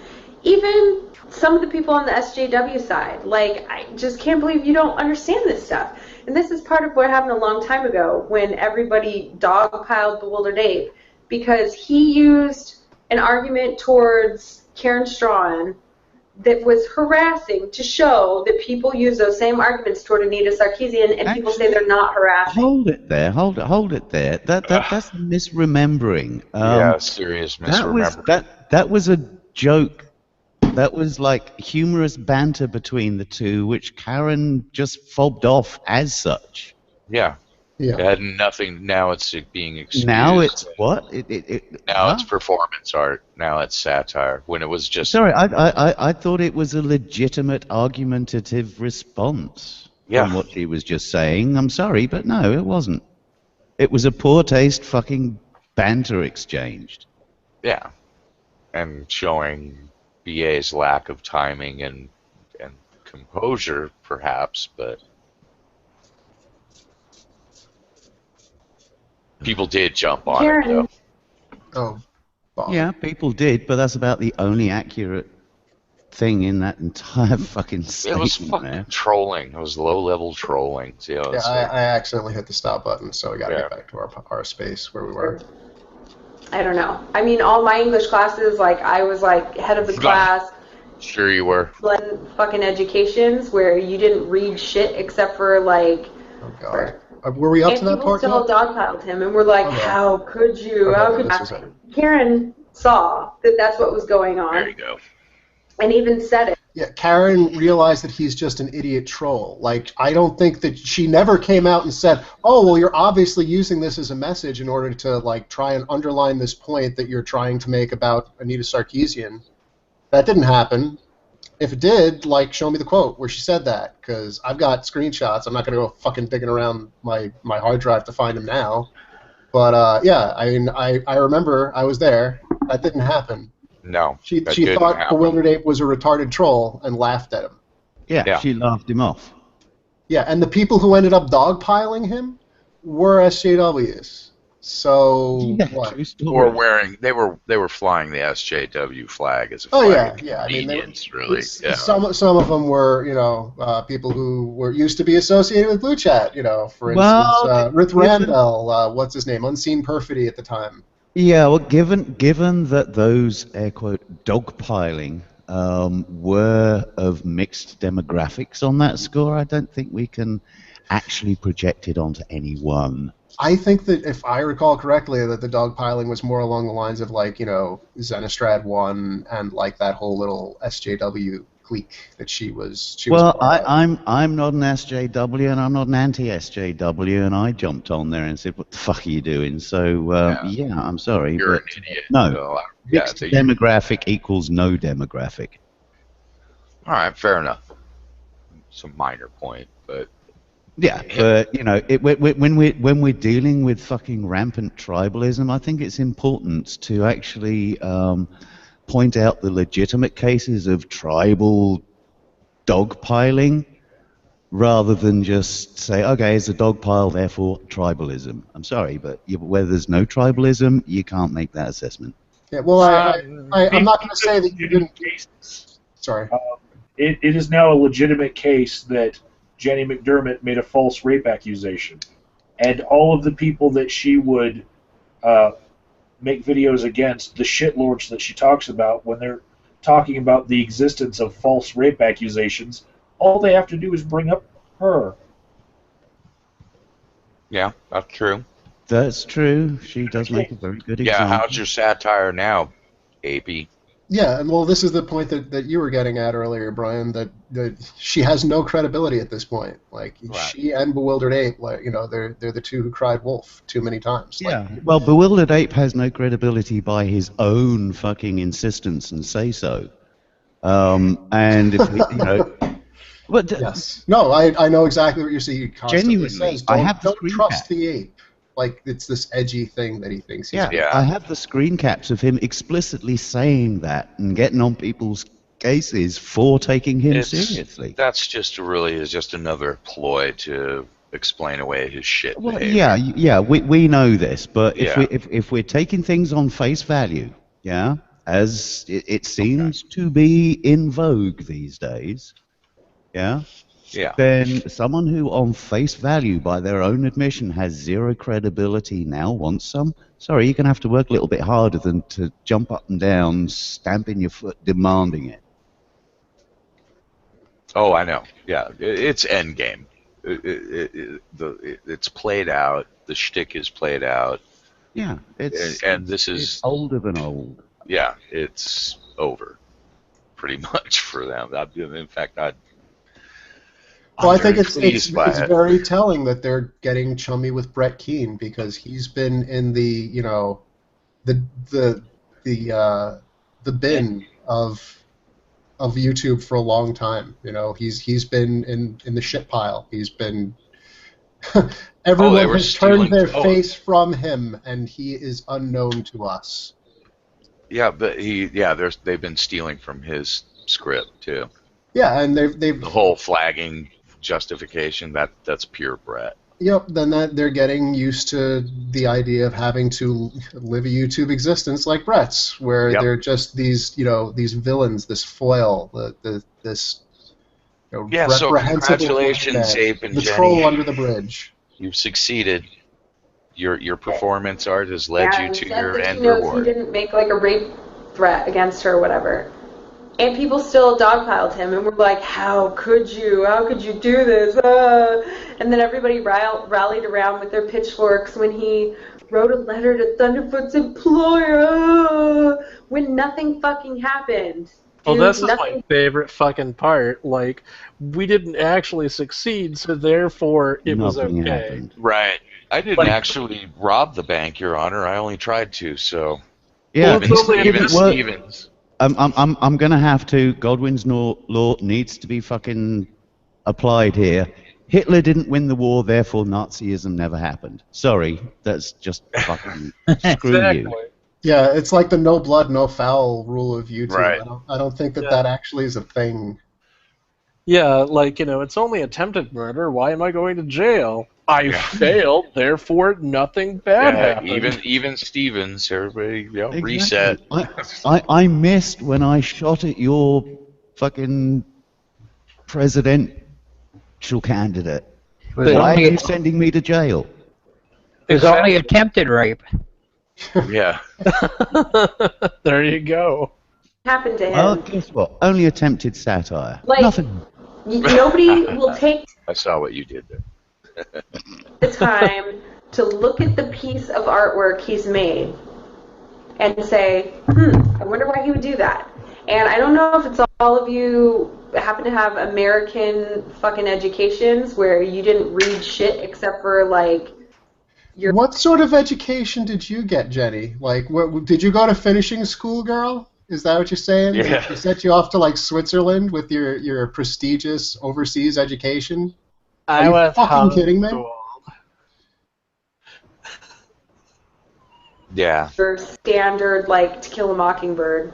Even some of the people on the SJW side. Like, I just can't believe you don't understand this stuff. And this is part of what happened a long time ago when everybody dogpiled Bewildered Ape, because he used an argument towards Karen Strahan that was harassing to show that people use those same arguments toward Anita Sarkeesian, and people say they're not harassing. Hold it there. Hold it there. That's misremembering. Yeah, serious misremembering. That was a joke. That was like humorous banter between the two, which Karen just fobbed off as such. Yeah. Yeah. It had nothing. Now it's being excused. Now it's what? Now it's performance art. Now it's satire. When it was just. Sorry, I thought it was a legitimate argumentative response from what she was just saying. I'm sorry, but no, it wasn't. It was a poor taste fucking banter exchanged. Yeah. And showing BA's lack of timing and composure, perhaps, but. People did jump on it, though. Oh, Bob. Yeah, people did, but that's about the only accurate thing in that entire fucking statement. It was fucking trolling. It was low-level trolling. See how it's I accidentally hit the stop button, so we got to get back to our space where we were. I don't know. I mean, all my English classes, like, I was, like, head of the class. Sure you were. Fucking educations where you didn't read shit except for, like... Oh, God. Were we up to that part? People still dogpiled him, and we're like, how could you? How could Karen saw that that's what was going on. There you go. And even said it. Yeah, Karen realized that he's just an idiot troll. Like, I don't think that she never came out and said, oh, well, you're obviously using this as a message in order to, like, try and underline this point that you're trying to make about Anita Sarkeesian. That didn't happen. If it did, like, show me the quote where she said that, because I've got screenshots. I'm not going to go fucking digging around my hard drive to find them now. But, yeah, I mean, I remember I was there. That didn't happen. No, She thought Bewildered Ape was a retarded troll and laughed at him. Yeah, she laughed him off. Yeah, and the people who ended up dogpiling him were SJWs. So what? Or wearing they were flying the SJW flag as a flag. Oh yeah. I mean, really. Yeah. Some of them were people who were used to be associated with Blue Chat. For instance, Rith Randall, what's his name, Unseen Perfidy at the time. Yeah, well, given that those air quote dogpiling were of mixed demographics on that score, I don't think we can actually project it onto any one. I think that if I recall correctly, that the dogpiling was more along the lines of Xenostrad 1 and like that whole little SJW clique that she was. I'm not an SJW and I'm not an anti-SJW, and I jumped on there and said, "What the fuck are you doing?" So I'm sorry, you're but an idiot. No, mixed demographic equals no demographic. All right, fair enough. It's a minor point, but. Yeah, but when we're dealing with fucking rampant tribalism, I think it's important to actually point out the legitimate cases of tribal dogpiling, rather than just say, okay, it's a dogpile, therefore tribalism. I'm sorry, but where there's no tribalism, you can't make that assessment. Yeah, well, I'm not going to say that you didn't. Sorry. It is now a legitimate case that Jenny McDermott made a false rape accusation, and all of the people that she would make videos against, the shitlords that she talks about, when they're talking about the existence of false rape accusations, all they have to do is bring up her. Yeah, that's true. That's true. She does make a very good example. Yeah, how's your satire now, AP? Yeah, and well, this is the point that you were getting at earlier, Brian, that she has no credibility at this point. Like, she and Bewildered Ape, they're the two who cried wolf too many times. Yeah, well, Bewildered Ape has no credibility by his own fucking insistence and say-so. And, if but yes. No, I know exactly what you're saying. He constantly genuinely, says, don't trust the ape. Like, it's this edgy thing that he thinks he's doing. I have the screen caps of him explicitly saying that and getting on people's cases for taking him seriously. That's just another ploy to explain away his shit behavior. We know this, but if we're taking things on face value, as it seems to be in vogue these days, then someone who on face value, by their own admission, has zero credibility now wants some. Sorry, you're going to have to work a little bit harder than to jump up and down, stamping your foot, demanding it. Oh, I know. Yeah, it's Endgame. It's played out. The shtick is played out. Yeah, and this is it's older than old. Yeah, it's over, pretty much for them. In fact, well, I think it's it. very telling that they're getting chummy with Brett Keane, because he's been in the the bin of YouTube for a long time. He's been in the shit pile. He's been everyone has turned their face from him, and he is unknown to us. Yeah, but they've been stealing from his script too. Yeah, and they've the whole flagging justification that's pure Brett. Yep, then they're getting used to the idea of having to live a YouTube existence like Brett's, where they're just these villains, this foil, this so congratulations, Abe and the Jenny. troll under the bridge. You've succeeded. Your performance art has led you to your end reward. He didn't make like a rape threat against her or whatever. And people still dogpiled him and were like, how could you? How could you do this? And then everybody rallied around with their pitchforks when he wrote a letter to Thunderfoot's employer when nothing fucking happened. Well, this is my favorite fucking part. Like, we didn't actually succeed, so therefore it was okay. Happened. Right. I didn't actually rob the bank, Your Honor. I only tried to, so... Yeah, even Stevens. I'm gonna have to. Godwin's law needs to be fucking applied here. Hitler didn't win the war, therefore Nazism never happened. Sorry, that's just fucking screw you. Yeah, it's like the no blood, no foul rule of YouTube. Right. I don't think that actually is a thing. Yeah, like, it's only attempted murder. Why am I going to jail? I failed, therefore nothing bad happened. Even Stevens, everybody, Exactly. Reset. I missed when I shot at your fucking presidential candidate. Why are you sending me to jail? It was only attempted rape. Yeah. There you go. Happened to him. Well, guess what? Only attempted satire. Like, nothing. Nobody will take I saw what you did there. the time to look at the piece of artwork he's made and say, I wonder why he would do that. And I don't know if it's all of you happen to have American fucking educations where you didn't read shit except for, like, What sort of education did you get, Jenny? Like, did you go to finishing school, girl? Is that what you're saying? Yeah. They sent you off to, like, Switzerland with your prestigious overseas education? I was fucking kidding me? Yeah. Your standard, like, To Kill a Mockingbird.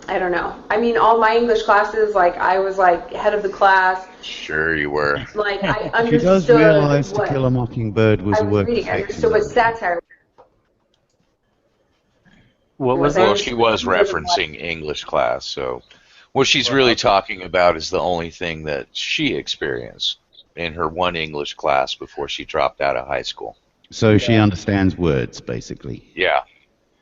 I don't know. I mean, all my English classes, like, I was, like, head of the class. Sure you were. Like, I understood. She does realize To Kill a Mockingbird was a work of I understood what satire. What was Well, that? she was referencing English class, so what she's really talking about is the only thing that she experienced in her one English class before she dropped out of high school. So she understands words, basically. Yeah.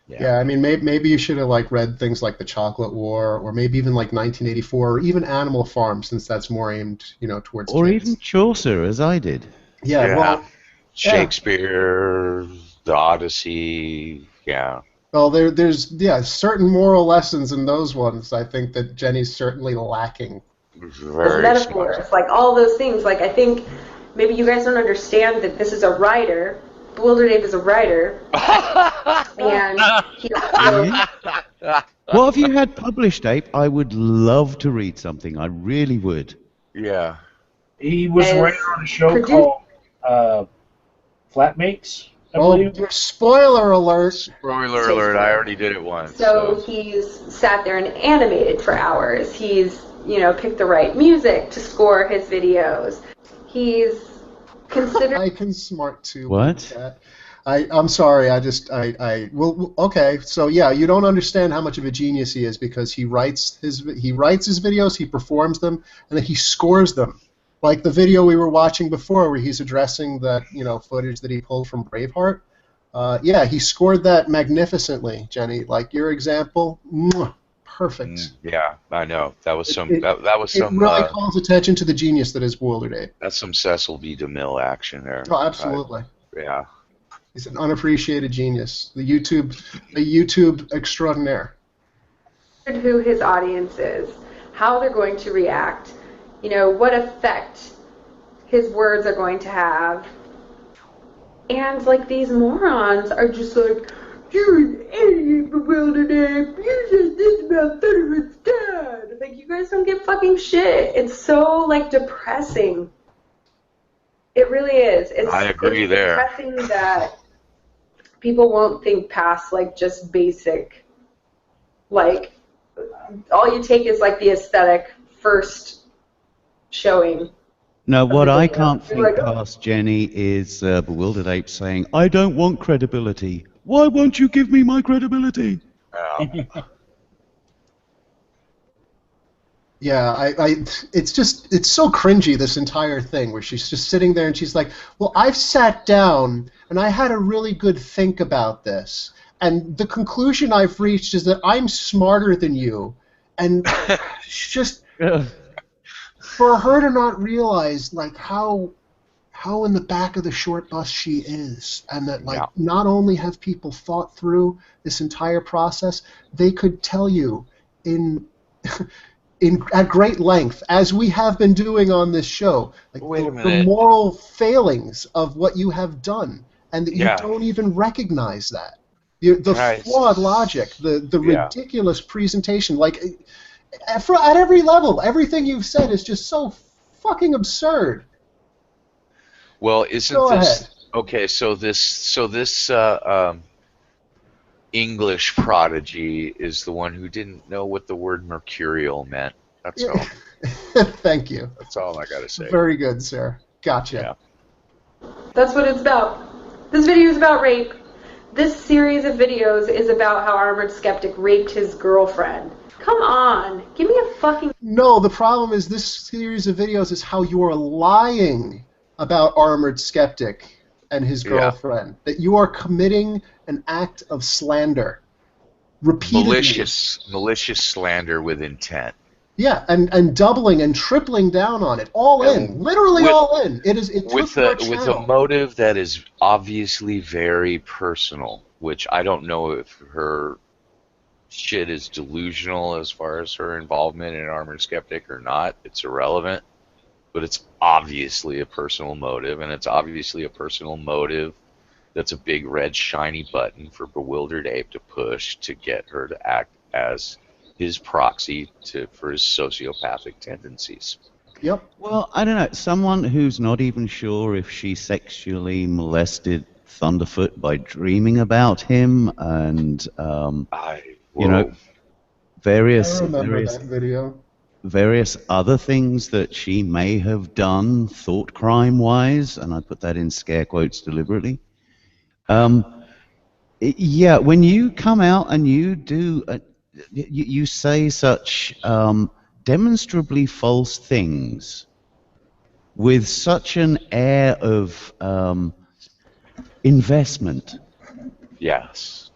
Yeah, I mean, maybe you should have, like, read things like The Chocolate War, or maybe even, like, 1984, or even Animal Farm, since that's more aimed, towards Or kids. even Chaucer, as I did. Yeah, well... Shakespeare, The Odyssey, yeah. Well, there's certain moral lessons in those ones, I think, that Jenny's certainly lacking. Very metaphors, smart. like, all those things. Like, I think maybe you guys don't understand that this is a writer. Bewildered Ape is a writer. And he also... Well, if you had published Ape, I would love to read something. I really would. Yeah. He was As writing on a show called Flatmates, I believe. Spoiler alert! Spoiler alert, I already did it once. So he's sat there and animated for hours. He's, picked the right music to score his videos. He's considered... I can smart too. What? I'm sorry. Well, okay. So yeah, you don't understand how much of a genius he is because he writes his videos, he performs them, and then he scores them. Like the video we were watching before, where he's addressing that footage that he pulled from Braveheart. Yeah, he scored that magnificently, Jenny. Like your example, perfect. Yeah, I know. That was some. It That was some. really calls attention to the genius that is Bewildered Ape. That's some Cecil B. DeMille action there. Oh, absolutely. Yeah. He's an unappreciated genius. The YouTube extraordinaire. Who his audience is, how they're going to react, what effect his words are going to have. And like these morons are just like, you're an idiot, Bewildered Ape. You said this about Thunderhead's dad. Like, you guys don't get fucking shit. It's so like depressing. It really is. I agree there. Depressing that people won't think past like just basic, like all you take is like the aesthetic first showing. No, what I can't think past, Jenny, is Bewildered Ape saying, I don't want credibility. Why won't you give me my credibility? Yeah, it's so cringy, this entire thing, where she's just sitting there and she's like, well, I've sat down and I had a really good think about this. And the conclusion I've reached is that I'm smarter than you. And it's just, for her to not realize, like, how in the back of the short bus she is, and that, like, not only have people thought through this entire process, they could tell you at great length, as we have been doing on this show, like the moral failings of what you have done, and that you don't even recognize that. The flawed logic, the ridiculous presentation, like at every level, everything you've said is just so fucking absurd. Well, isn't this okay? So this English prodigy is the one who didn't know what the word mercurial meant. That's all. Thank you. That's all I gotta say. Very good, sir. Gotcha. Yeah. That's what it's about. This video is about rape. This series of videos is about how Armored Skeptic raped his girlfriend. Come on, give me a fucking... No, the problem is this series of videos is how you are lying about Armored Skeptic and his girlfriend. That you are committing an act of slander. Repeatedly. Malicious slander with intent. Yeah, and doubling and tripling down on it. All in. Literally all in. With a motive that is obviously very personal, which I don't know if her shit is delusional as far as her involvement in Armored Skeptic or not. It's irrelevant. But it's obviously a personal motive, and it's obviously a personal motive that's a big red shiny button for Bewildered Ape to push to get her to act as his proxy for his sociopathic tendencies. Yep. Well, I don't know. Someone who's not even sure if she sexually molested Thunderfoot by dreaming about him, and various other things that she may have done thought crime-wise, and I put that in scare quotes deliberately. Yeah, when you come out and you do, you say such demonstrably false things with such an air of investment. Yes.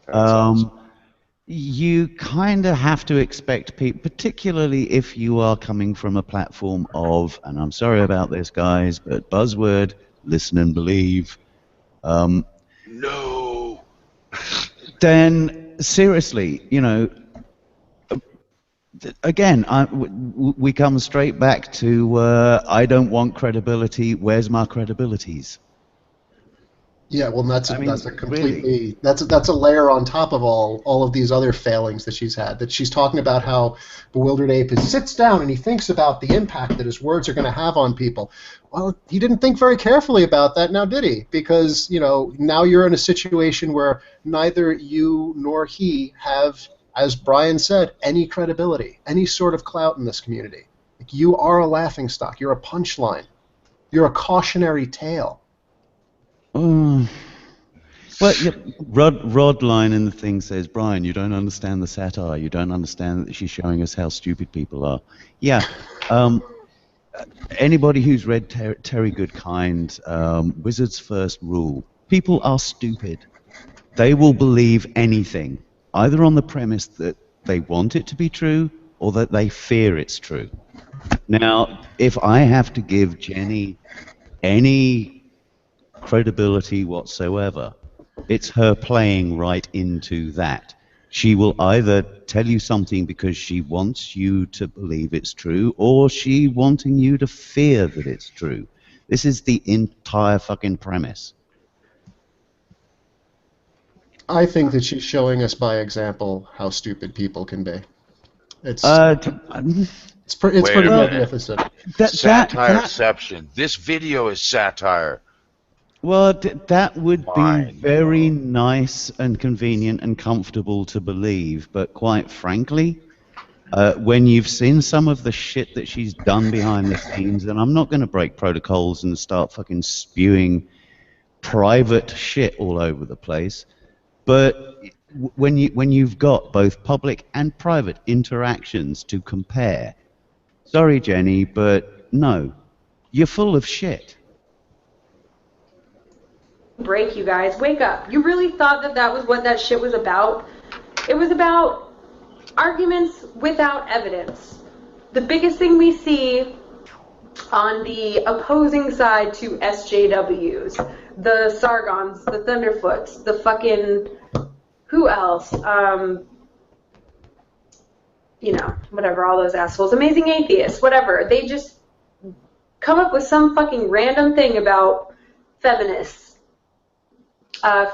You kind of have to expect people, particularly if you are coming from a platform of, and I'm sorry about this, guys, but buzzword, listen and believe. No. Then, seriously, again, we come straight back to I don't want credibility. Where's my credibilities? Yeah, well, that's a completely really? that's a layer on top of all of these other failings that she's had. That she's talking about how Bewildered Ape sits down and he thinks about the impact that his words are going to have on people. Well, he didn't think very carefully about that, now did he? Because now you're in a situation where neither you nor he have, as Brian said, any credibility, any sort of clout in this community. Like, you are a laughingstock. You're a punchline. You're a cautionary tale. Well, Rod line in the thing says, Brian, you don't understand the satire. You don't understand that she's showing us how stupid people are. Yeah. Anybody who's read Terry Goodkind, Wizard's First Rule, people are stupid. They will believe anything, either on the premise that they want it to be true or that they fear it's true. Now, if I have to give Jenny any credibility whatsoever, it's her playing right into that. She will either tell you something because she wants you to believe it's true, or she wanting you to fear that it's true. This is the entire fucking premise. I think that she's showing us by example how stupid people can be. It's pretty Wait a minute. magnificent. Satireception. This video is satire. Well, that would be Fine. very nice and convenient and comfortable to believe, but quite frankly, when you've seen some of the shit that she's done behind the scenes, and I'm not going to break protocols and start fucking spewing private shit all over the place, but when you've got both public and private interactions to compare, sorry, Jenny, but no, you're full of shit. Break, you guys. Wake up. You really thought that that was what that shit was about? It was about arguments without evidence. The biggest thing we see on the opposing side to SJWs, the Sargons, the Thunderfoots, the fucking... who else? You know, whatever, all those assholes. Amazing Atheists, whatever. They just come up with some fucking random thing about feminists.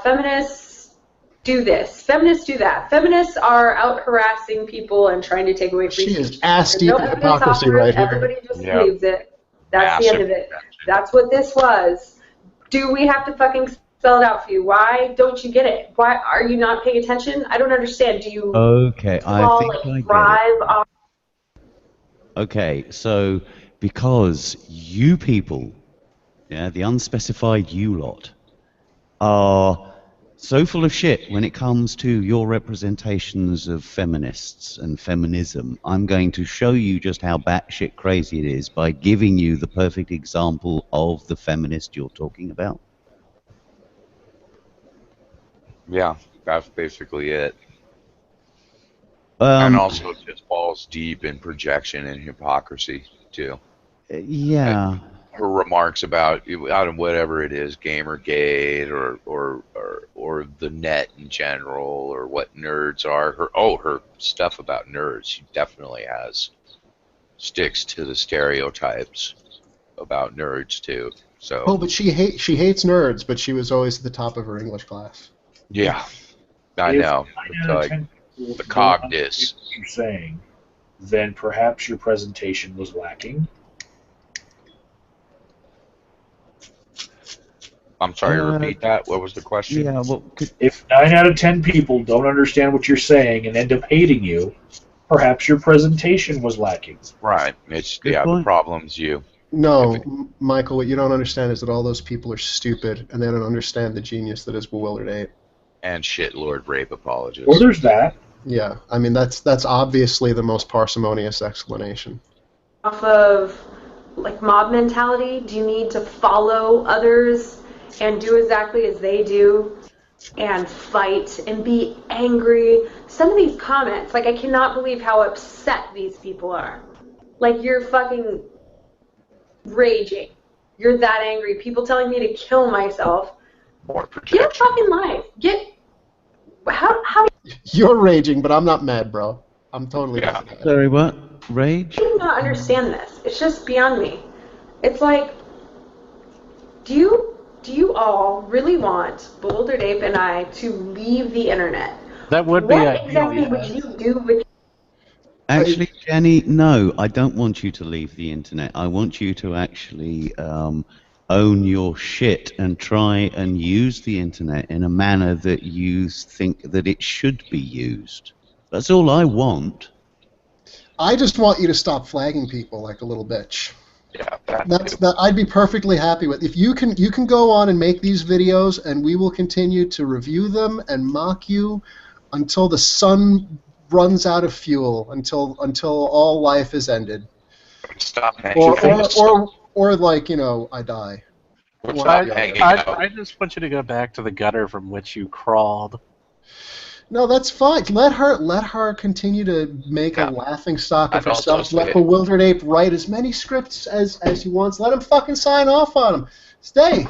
Feminists do this. Feminists do that. Feminists are out harassing people and trying to take away free speech. She is ass deep in hypocrisy right here. Everybody just believes it. That's the end of it. That's what this was. Do we have to fucking spell it out for you? Why don't you get it? Why are you not paying attention? I don't understand. Do you Okay, I think I get it. Okay, so because you people, yeah, the unspecified you lot, are so full of shit when it comes to your representations of feminists and feminism, I'm going to show you just how batshit crazy it is by giving you the perfect example of the feminist you're talking about. Yeah, that's basically it. And also just falls deep in projection and hypocrisy, too. Yeah. And her remarks about whatever it is, Gamergate or the net in general, or what nerds are. Her stuff about nerds, she definitely sticks to the stereotypes about nerds too. So. Oh, but she hates nerds, but she was always at the top of her English class. Yeah, I know. It's like the cog disc. You're saying, then perhaps your presentation was lacking. I'm sorry, repeat that. What was the question? Yeah, well, if 9 out of 10 people don't understand what you're saying and end up hating you, perhaps your presentation was lacking. Right. The problem's you. No, Michael, what you don't understand is that all those people are stupid, and they don't understand the genius that is Bewildered Ape. And shitlord rape apologists. Well, there's that. Yeah, I mean, that's obviously the most parsimonious explanation. Off of, like, mob mentality, do you need to follow others and do exactly as they do and fight and be angry? Some of these comments, like, I cannot believe how upset these people are. Like, you're fucking raging. You're that angry. People telling me to kill myself. More protection. Get a fucking life. How You're raging, but I'm not mad, bro. I'm totally not mad. Sorry, what? Rage? do you not understand this? It's just beyond me. It's like, do you all really want Bewildered Ape and I to leave the internet? That would be What ideal. exactly Yes. would you do with Actually, Jenny, no, I don't want you to leave the internet. I want you to actually own your shit and try and use the internet in a manner that you think that it should be used. That's all I want. I just want you to stop flagging people like a little bitch. Yeah, That I'd be perfectly happy with. If you can go on and make these videos, and we will continue to review them and mock you until the sun runs out of fuel, until all life is ended. Stop hanging Or like, you know, I die. Stop hanging out. I just want you to go back to the gutter from which you crawled. No, that's fine. Let her continue to make a laughing stock of herself. Let Bewildered Ape write as many scripts as he wants. Let him fucking sign off on them. Stay,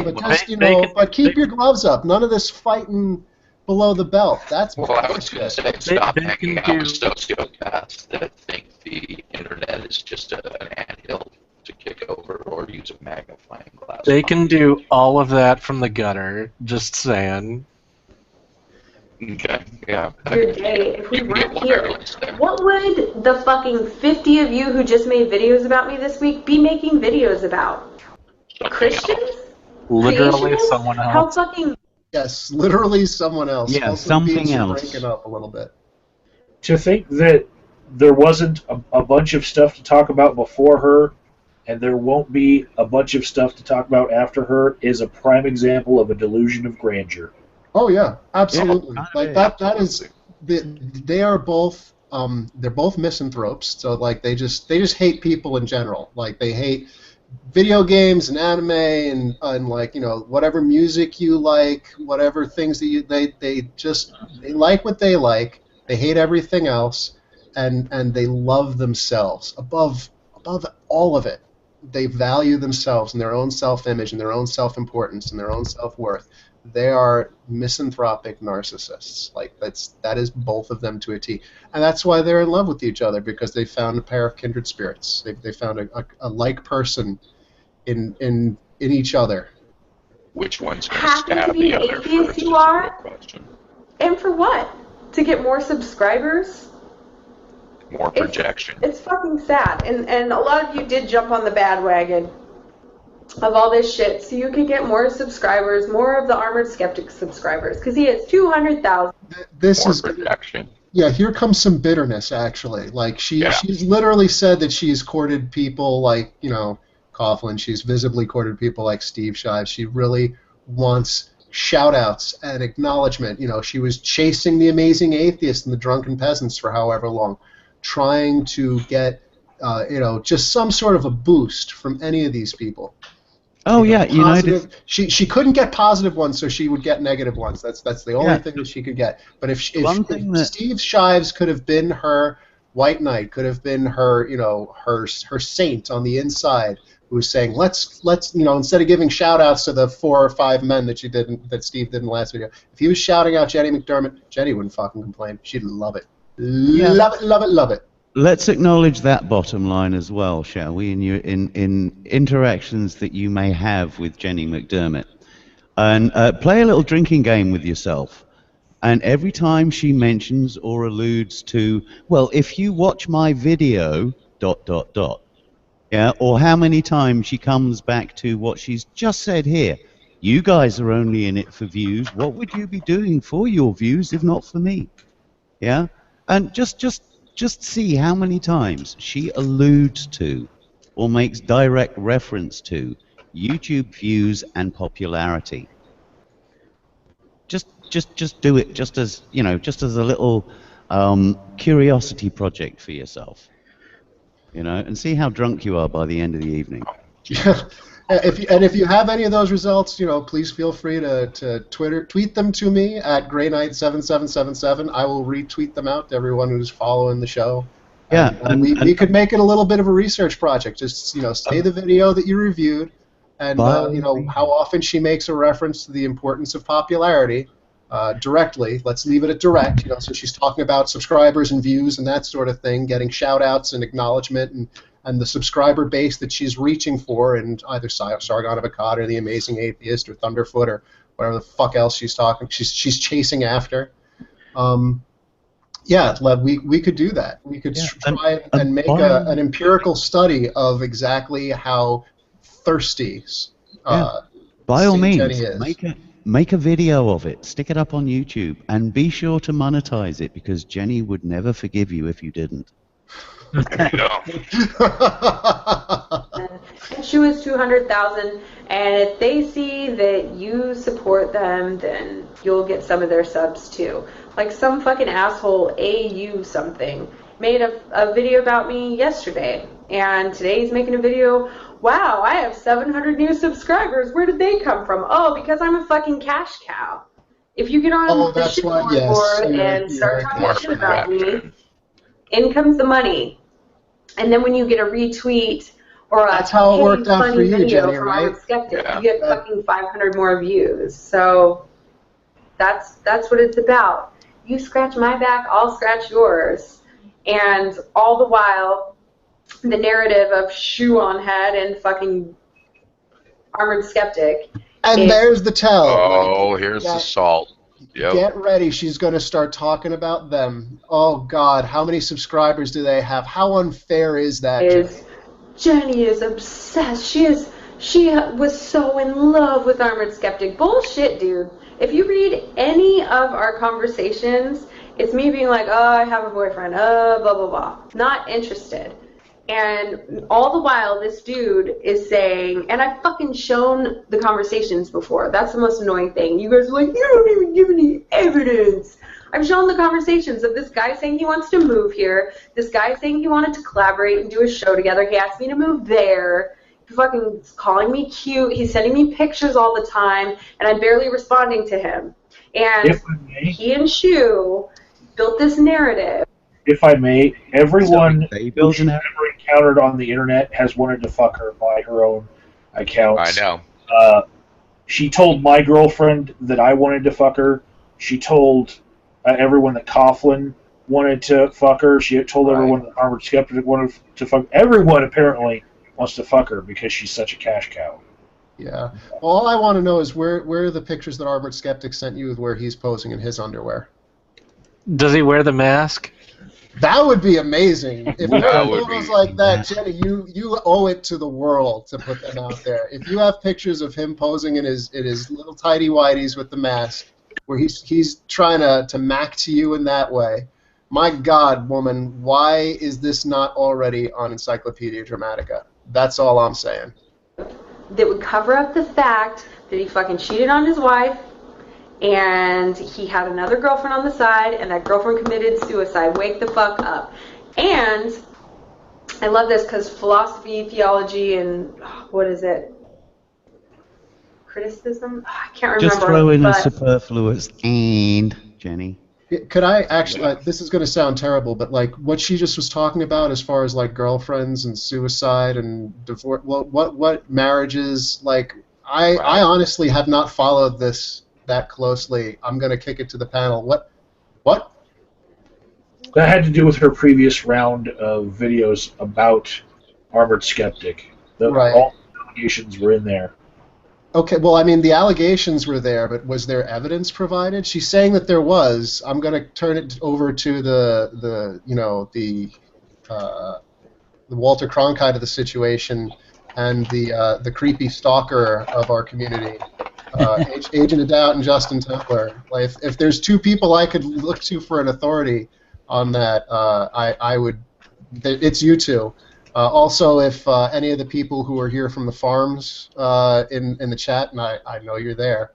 but just but keep your gloves up. None of this fighting below the belt. That's I was going to say, stop hanging out with sociopaths that think the internet is just an anthill to kick over or use a magnifying glass. They can do all of that from the gutter. Just saying. Okay, yeah. Your day, if we weren't here, what would the fucking 50 of you who just made videos about me this week be making videos about? Christians? Literally someone else. How fucking... Yes, literally someone else. Yeah, Also, something else. Breaking up a little bit. To think that there wasn't a bunch of stuff to talk about before her, and there won't be a bunch of stuff to talk about after her, is a prime example of a delusion of grandeur. Oh yeah, absolutely. Yeah, like that is they are both they're both misanthropes. So like they just hate people in general. Like they hate video games and anime and like whatever music you like, whatever things that they like what they like. They hate everything else, and they love themselves above all of it. They value themselves and their own self-image and their own self-importance and their own self-worth. They are misanthropic narcissists. Like that is both of them to a T, and that's why they're in love with each other, because they found a pair of kindred spirits. They found a like person in each other. Which one's going to stab the other atheist first? You are, and for what? To get more subscribers? More projection. It's fucking sad, and a lot of you did jump on the bandwagon of all this shit, so you could get more subscribers, more of the Armored Skeptic subscribers, because he has 200,000. This more is projection. Yeah, here comes some bitterness, actually. Like, she's literally said that she's courted people like, Coughlin. She's visibly courted people like Steve Shives. She really wants shout-outs and acknowledgement. She was chasing the Amazing Atheist and the Drunken Peasants for however long, trying to get, just some sort of a boost from any of these people. Oh yeah, positive, she couldn't get positive ones, so she would get negative ones. That's the only thing that she could get. But if Steve Shives could have been her white knight, could have been her her saint on the inside, who was saying let's instead of giving shout outs to the 4 or 5 men that Steve did in the last video, if he was shouting out Jenny McDermott, Jenny wouldn't fucking complain. She'd love it. Love it. Let's acknowledge that bottom line as well, shall we? In interactions that you may have with Jenny McDermott, and play a little drinking game with yourself. And every time she mentions or alludes to, well, if you watch my video, ... Yeah, or how many times she comes back to what she's just said here. You guys are only in it for views. What would you be doing for your views if not for me? Yeah, and just see how many times she alludes to or makes direct reference to YouTube views and popularity. Just do it, just as a little curiosity project for yourself, and see how drunk you are by the end of the evening. Yeah. If you have any of those results, please feel free to tweet them to me at GrayKnight7777. I will retweet them out to everyone who's following the show. Yeah, and we could make it a little bit of a research project. Just say the video that you reviewed, and how often she makes a reference to the importance of popularity directly. Let's leave it at direct. So she's talking about subscribers and views and that sort of thing, getting shout outs and acknowledgement and the subscriber base that she's reaching for, and either Sargon of Akkad or the Amazing Atheist or Thunderfoot or whatever the fuck else she's chasing after. We could do that. We could try and make an empirical study of exactly how thirsty by all means, Jenny is. Make a video of it, stick it up on YouTube, and be sure to monetize it, because Jenny would never forgive you if you didn't. And she was 200,000, and if they see that you support them, then you'll get some of their subs too. Like some fucking asshole AU something made a video about me yesterday, and today he's making a video. Wow, I have 700 new subscribers. Where did they come from? Oh, because I'm a fucking cash cow. If you get on the shit board and start talking shit about me, in comes the money. And then when you get a retweet or a That's how it worked out for funny you, video Jenny, from right? Armored Skeptic, you get fucking 500 more views. So that's what it's about. You scratch my back, I'll scratch yours. And all the while, the narrative of shoe on head and fucking Armored Skeptic. And there's the tell. Oh, here's the salt. Yep. Get ready. She's going to start talking about them. Oh, God. How many subscribers do they have? How unfair is that? Jenny is obsessed. She was so in love with Armored Skeptic. Bullshit, dude. If you read any of our conversations, it's me being like, oh, I have a boyfriend, blah, blah, blah. Not interested. And all the while, this dude is saying, and I've fucking shown the conversations before. That's the most annoying thing. You guys are like, you don't even give any evidence. I've shown the conversations of this guy saying he wants to move here, this guy saying he wanted to collaborate and do a show together. He asked me to move there. He fucking calling me cute. He's sending me pictures all the time, and I'm barely responding to him. And he and Shu built this narrative. If I may, everyone who she's ever encountered on the internet has wanted to fuck her by her own accounts. I know. She told my girlfriend that I wanted to fuck her. She told everyone that Coughlin wanted to fuck her. She told everyone that Armored Skeptic wanted to fuck her. Everyone apparently wants to fuck her because she's such a cash cow. Yeah. Well, all I want to know is where are the pictures that Armored Skeptic sent you with where he's posing in his underwear? Does he wear the mask? That would be amazing. If there are photos like that, Jenny, you owe it to the world to put them out there. If you have pictures of him posing in his little tidy whities with the mask, where he's trying to mac to you in that way, my God, woman, why is this not already on Encyclopedia Dramatica? That's all I'm saying. That would cover up the fact that he fucking cheated on his wife, and he had another girlfriend on the side, and that girlfriend committed suicide. Wake the fuck up. And I love this because philosophy, theology, and what is it? Criticism? I can't remember. Just throw in a superfluous and, Jenny. Could I actually, this is going to sound terrible, but like what she just was talking about as far as like girlfriends and suicide and divorce, what marriages, like I honestly have not followed this that closely. I'm going to kick it to the panel. What? That had to do with her previous round of videos about Armored Skeptic. All the allegations were in there. Okay, well, I mean, the allegations were there, but was there evidence provided? She's saying that there was. I'm going to turn it over to the Walter Cronkite of the situation and the creepy stalker of our community. Agent of Doubt and Justin Templar. Like, if there's two people I could look to for an authority on that, I would. It's you two. Also, if any of the people who are here from the farms in the chat, and I know you're there,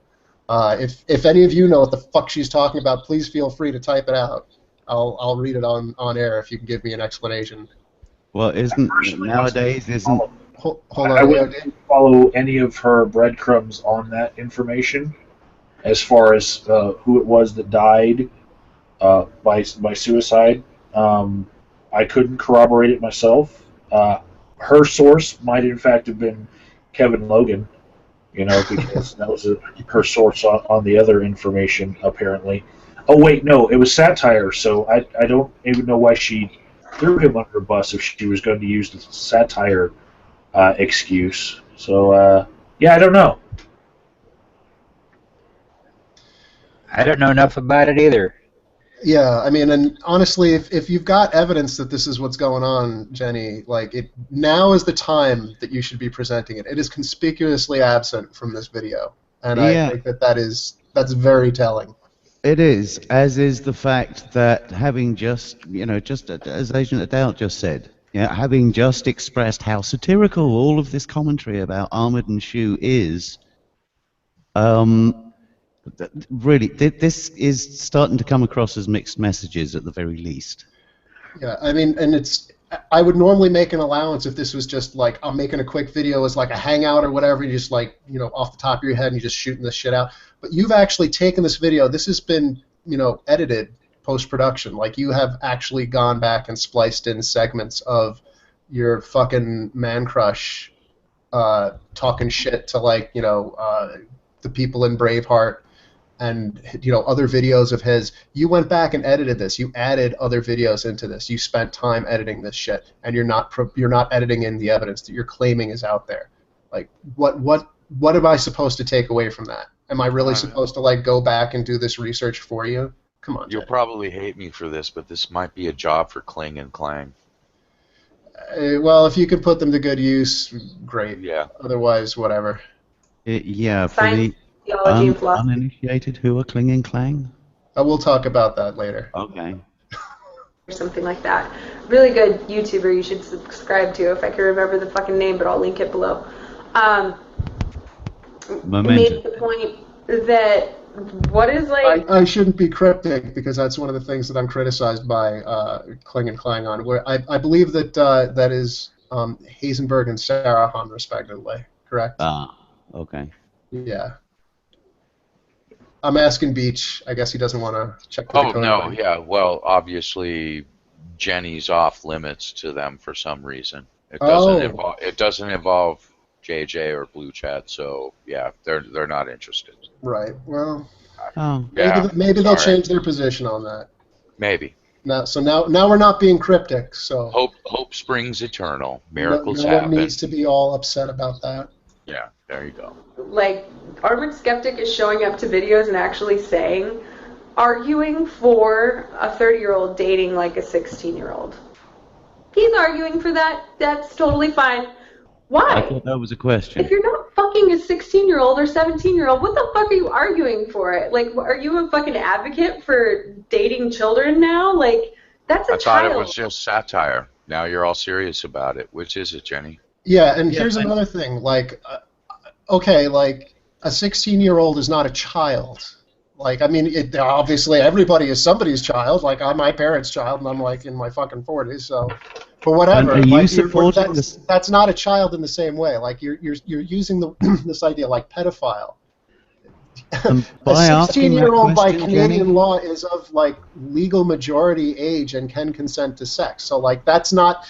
if any of you know what the fuck she's talking about, please feel free to type it out. I'll read it on air if you can give me an explanation. Well, nowadays isn't. Hold on, I wouldn't follow any of her breadcrumbs on that information as far as who it was that died by suicide. I couldn't corroborate it myself. Her source might in fact have been Kevin Logan, because that was her source on the other information, apparently. Oh, wait, no, it was satire, so I don't even know why she threw him under a bus if she was going to use the satire excuse. So, yeah, I don't know. I don't know enough about it either. Yeah, I mean, and honestly, if you've got evidence that this is what's going on, Jenny, now is the time that you should be presenting it. It is conspicuously absent from this video, and I think that's very telling. It is, as is the fact that having just as Agent of Doubt just said, having just expressed how satirical all of this commentary about Armored and Shu is, really, this is starting to come across as mixed messages at the very least. Yeah, I mean, and I would normally make an allowance if this was just like, I'm making a quick video as like a hangout or whatever, you just off the top of your head and you're just shooting this shit out. but you've actually taken this video. This has been, edited post-production. Like, you have actually gone back and spliced in segments of your fucking man crush talking shit to, like, the people in Braveheart and, other videos of his. You went back and edited this. You added other videos into this. You spent time editing this shit, and you're not editing in the evidence that you're claiming is out there. Like, what am I supposed to take away from that? Am I really supposed to, like, go back and do this research for you? Come on, You'll Jenny. probably hate me for this, but this might be a job for Kling and Klang. Well, if you could put them to good use, great. Yeah. Otherwise, whatever. Yeah, for Science, the theology, and philosophy. uninitiated who are Kling and Klang? We'll talk about that later. Okay. Or something like that. Really good YouTuber you should subscribe to, if I can remember the fucking name, but I'll link it below. Made the point that what is like... I shouldn't be cryptic because that's one of the things that I'm criticized by Kling and Klang on. Where I believe that that is Heisenberg and Sarahan, respectively. Correct? Okay. Yeah. I'm asking Beach. I guess he doesn't want to check the Dakota no, line. yeah. Well, obviously, Jenny's off limits to them for some reason. It doesn't involve JJ or Blue Chat, so yeah, they're not interested. Right. Well, Yeah. maybe they'll change their position on that. Maybe. Now we're not being cryptic. So Hope springs eternal. Miracles no happen. one needs to be all upset about that. Yeah. There you go. Like, Armored Skeptic is showing up to videos and actually arguing for a 30-year-old dating like a 16-year-old. He's arguing for that. That's totally fine. Why? I thought that was a question. If you're not fucking a 16-year-old or 17-year-old, what the fuck are you arguing for it? Like, are you a fucking advocate for dating children now? Like, that's a child. I thought it was just satire. Now you're all serious about it. Which is it, Jenny? Yeah, and here's another thing. Like, okay, like, a 16-year-old is not a child. Like, I mean, obviously everybody is somebody's child. Like, I'm my parents' child, and I'm, like, in my fucking 40s, so... But whatever. And are you supporting this? That's not a child in the same way. Like, you're using this idea like pedophile. A 16-year-old by Canadian law is of, like, legal majority age and can consent to sex. So, like, that's not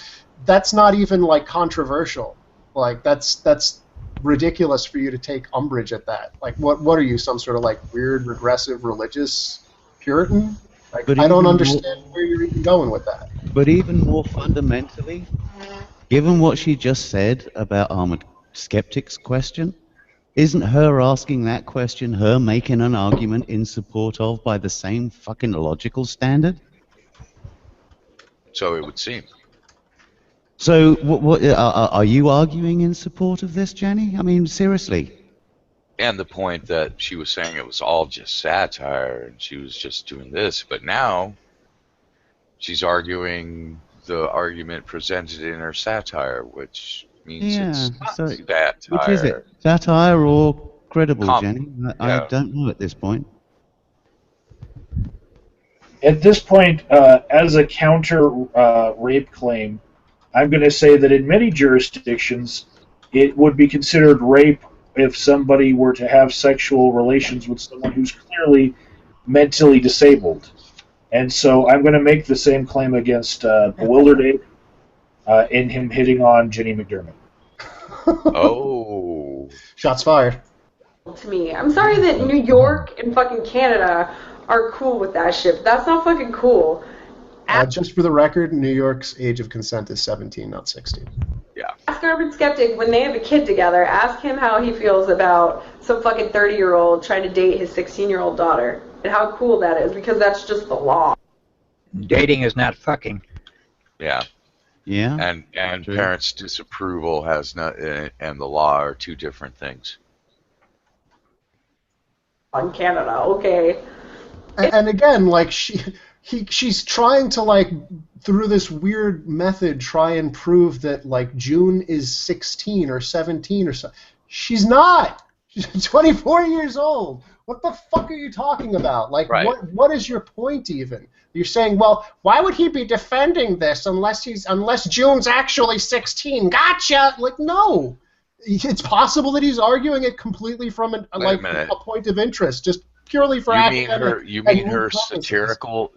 even, like, controversial. Like, that's ridiculous for you to take umbrage at that. Like, what are you, some sort of, like, weird regressive religious Puritan? Like, I don't understand where you're even going with that. But even more fundamentally, given what she just said about Armored Skeptic's question, isn't her asking that question her making an argument in support of by the same fucking logical standard? So it would seem. So what are you arguing in support of this, Jenny? I mean, seriously. And the point that she was saying it was all just satire and she was just doing this, but now she's arguing the argument presented in her satire, which means it's not satire. Which is it? Satire or credible, Jenny? I Yeah. don't know at this point. At this point, as a counter rape claim, I'm going to say that in many jurisdictions, it would be considered rape if somebody were to have sexual relations with someone who's clearly mentally disabled. And so I'm going to make the same claim against Bewildered Ape in him hitting on Jenny McDermott. Oh. Shots fired. To me, I'm sorry that New York and fucking Canada are cool with that shit, but that's not fucking cool. Just for the record, New York's age of consent is 17, not 16. Yeah. Ask Urban Skeptic, when they have a kid together, ask him how he feels about some fucking 30-year-old trying to date his 16-year-old daughter, and how cool that is, because that's just the law. Dating is not fucking. Yeah. Yeah. And parents' disapproval has not, and the law are two different things. On Canada, okay. And again, like, she's trying to, like, through this weird method, try and prove that, like, June is 16 or 17 or so. She's not. She's 24 years old. What the fuck are you talking about? Like, right. what is your point even? You're saying, well, why would he be defending this unless June's actually 16? Gotcha. Like, no. It's possible that he's arguing it completely from a point of interest, just purely for academic. You mean her satirical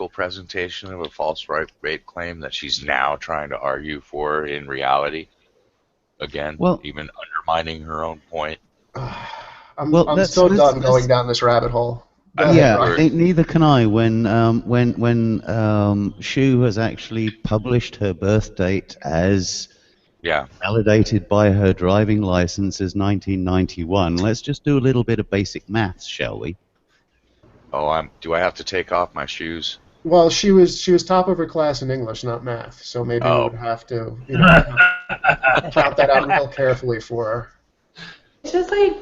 presentation of a false rape claim that she's now trying to argue for in reality? Again, even undermining her own point. I'm so done going down this rabbit hole. Neither can I. When Shu has actually published her birth date as validated by her driving license as 1991, let's just do a little bit of basic maths, shall we? Oh, do I have to take off my shoes? Well, she was top of her class in English, not math, so maybe we would have to count that out real carefully for her. It's just like,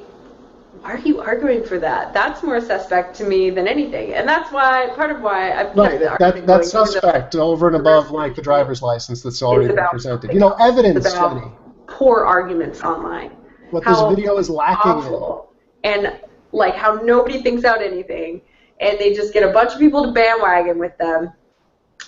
why are you arguing for that? That's more suspect to me than anything, and that's part of why I've that's suspect over and above like the driver's license that's already been presented. Evidence, Jenny. Poor arguments online. What this video is lacking in. And like how nobody thinks out anything, and they just get a bunch of people to bandwagon with them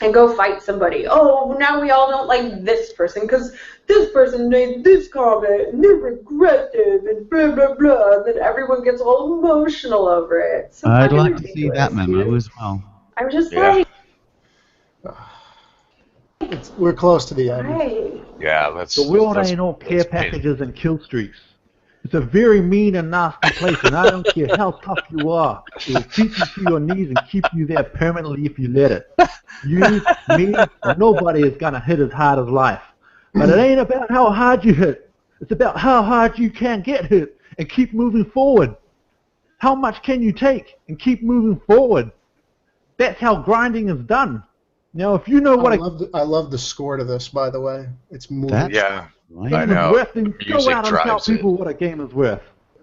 and go fight somebody. Oh, now we all don't like this person because this person made this comment and they're regressive and blah, blah, blah. And then everyone gets all emotional over it. So I'd like to see that memo as well. I'm just like... We're close to the end. Right. Yeah, let's... The world ain't all care packages and kill streaks. It's a very mean and nasty place, and I don't care how tough you are. It will beat you to your knees and keep you there permanently if you let it. You, me, or nobody is going to hit as hard as life. But it ain't about how hard you hit. It's about how hard you can get hit and keep moving forward. How much can you take and keep moving forward? That's how grinding is done. Now, if you know what I love the score to this, by the way. It's moving. Yeah, I know. Worth, then go out and tell people what a game is worth.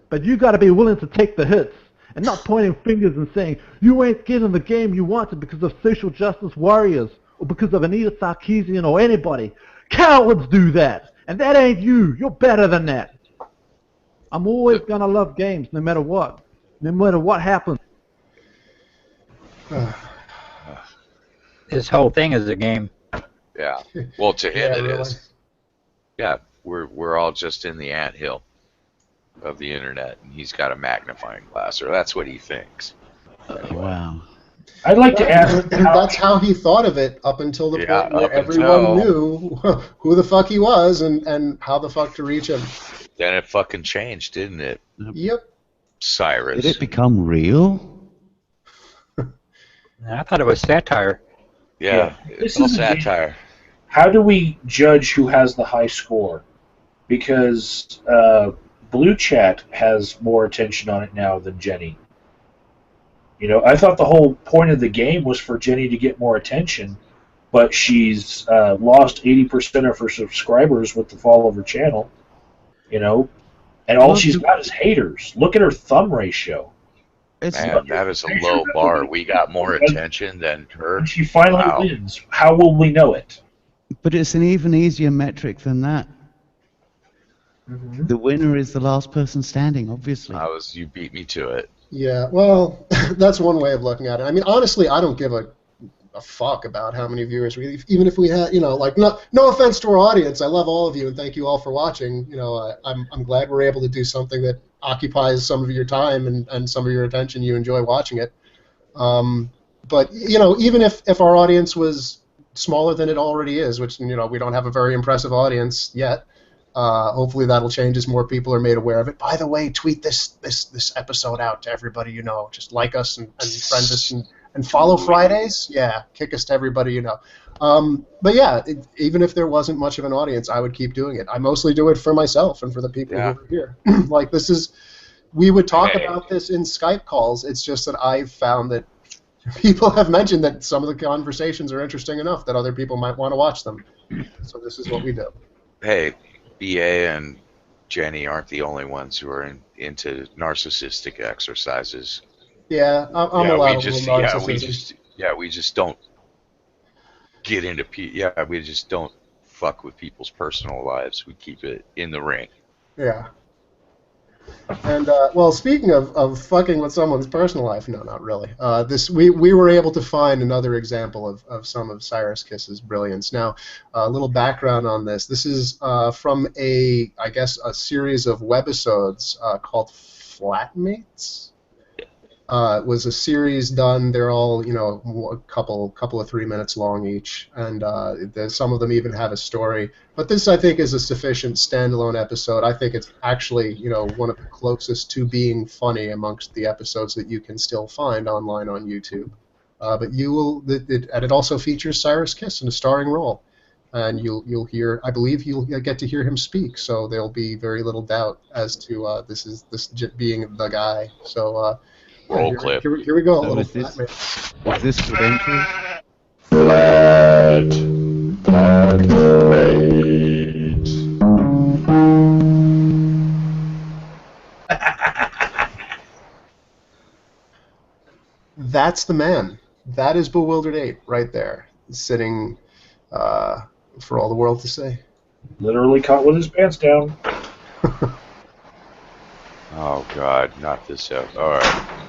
But you got to be willing to take the hits and not pointing fingers and saying you ain't getting the game you wanted because of social justice warriors or because of Anita Sarkeesian or anybody. Cowards do that, and that ain't you. You're better than that. I'm always gonna love games, no matter what happens. This whole thing is a game. Yeah. Well, to him it is. Yeah, we're all just in the anthill of the internet, and he's got a magnifying glass, or that's what he thinks. Anyway. Wow. I'd like to ask. That's how he thought of it up until the point where everyone knew who the fuck he was and how the fuck to reach him. Then it fucking changed, didn't it? Yep. Cyrus. Did it become real? I thought it was satire. Yeah, it's all satire. How do we judge who has the high score? Because Blue Chat has more attention on it now than Jenny. I thought the whole point of the game was for Jenny to get more attention, but she's lost 80% of her subscribers with the fall of her channel. And all she's got is haters. Look at her thumb ratio. Man, that is a low bar. We got more attention than her. And she finally wins. How will we know it? But it's an even easier metric than that. Mm-hmm. The winner is the last person standing, obviously. You beat me to it. Yeah, well, that's one way of looking at it. I mean, honestly, I don't give a fuck about how many viewers even if we had, no offense to our audience. I love all of you and thank you all for watching. I'm glad we're able to do something that occupies some of your time and some of your attention. You enjoy watching it. But, even if our audience was smaller than it already is, which, we don't have a very impressive audience yet, hopefully that'll change as more people are made aware of it. By the way, tweet this episode out to everybody you know. Just like us and friend us and follow Fridays. Yeah, kick us to everybody you know. But yeah, even if there wasn't much of an audience, I would keep doing it. I mostly do it for myself and for the people who are here. Like we would talk about this in Skype calls. It's just that I've found that people have mentioned that some of the conversations are interesting enough that other people might want to watch them. So this is what we do. Hey, BA and Jenny aren't the only ones who are into narcissistic exercises. Yeah, I'm allowed a little narcissism. We just don't get into we just don't fuck with people's personal lives. We keep it in the ring. Yeah. And well, speaking of fucking with someone's personal life, no, not really. We were able to find another example of some of Cyrus Kiss's brilliance. Now, a little background on this. This is from a series of webisodes called Flatmates. It was a series done. They're all a couple of 3 minutes long each, and some of them even have a story. But this, I think, is a sufficient standalone episode. I think it's actually one of the closest to being funny amongst the episodes that you can still find online on YouTube. But and it also features Cyrus Kiss in a starring role, and you'll hear. I believe you'll get to hear him speak. So there'll be very little doubt as to this being the guy. So. Roll clip. Here we go. So is this credentials? That's the man. That is Bewildered Ape right there, sitting for all the world to see. Literally caught with his pants down. Oh God, not this up. All right.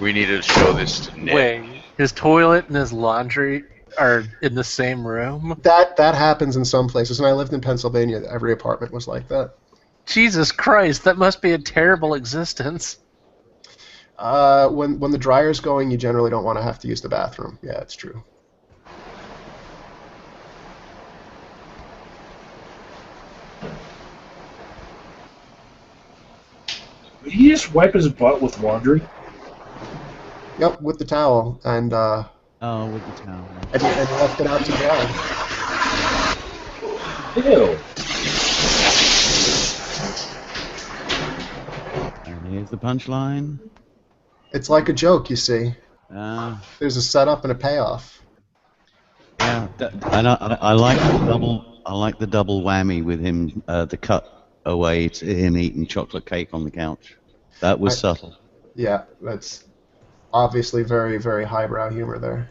We need to show this to Nick. Wait, his toilet and his laundry are in the same room? That happens in some places. When I lived in Pennsylvania, every apartment was like that. Jesus Christ, that must be a terrible existence. When the dryer's going, you generally don't want to have to use the bathroom. Yeah, it's true. Did he just wipe his butt with laundry? Yep, with the towel, and Oh, with the towel. and left it out to dry. Ew. And here's the punchline. It's like a joke, you see. Uh, There's a setup and a payoff. yeah, and I like the double. I like the double whammy with him. The cut away to him eating chocolate cake on the couch. That was subtle. Yeah, that's obviously very, very highbrow humor there.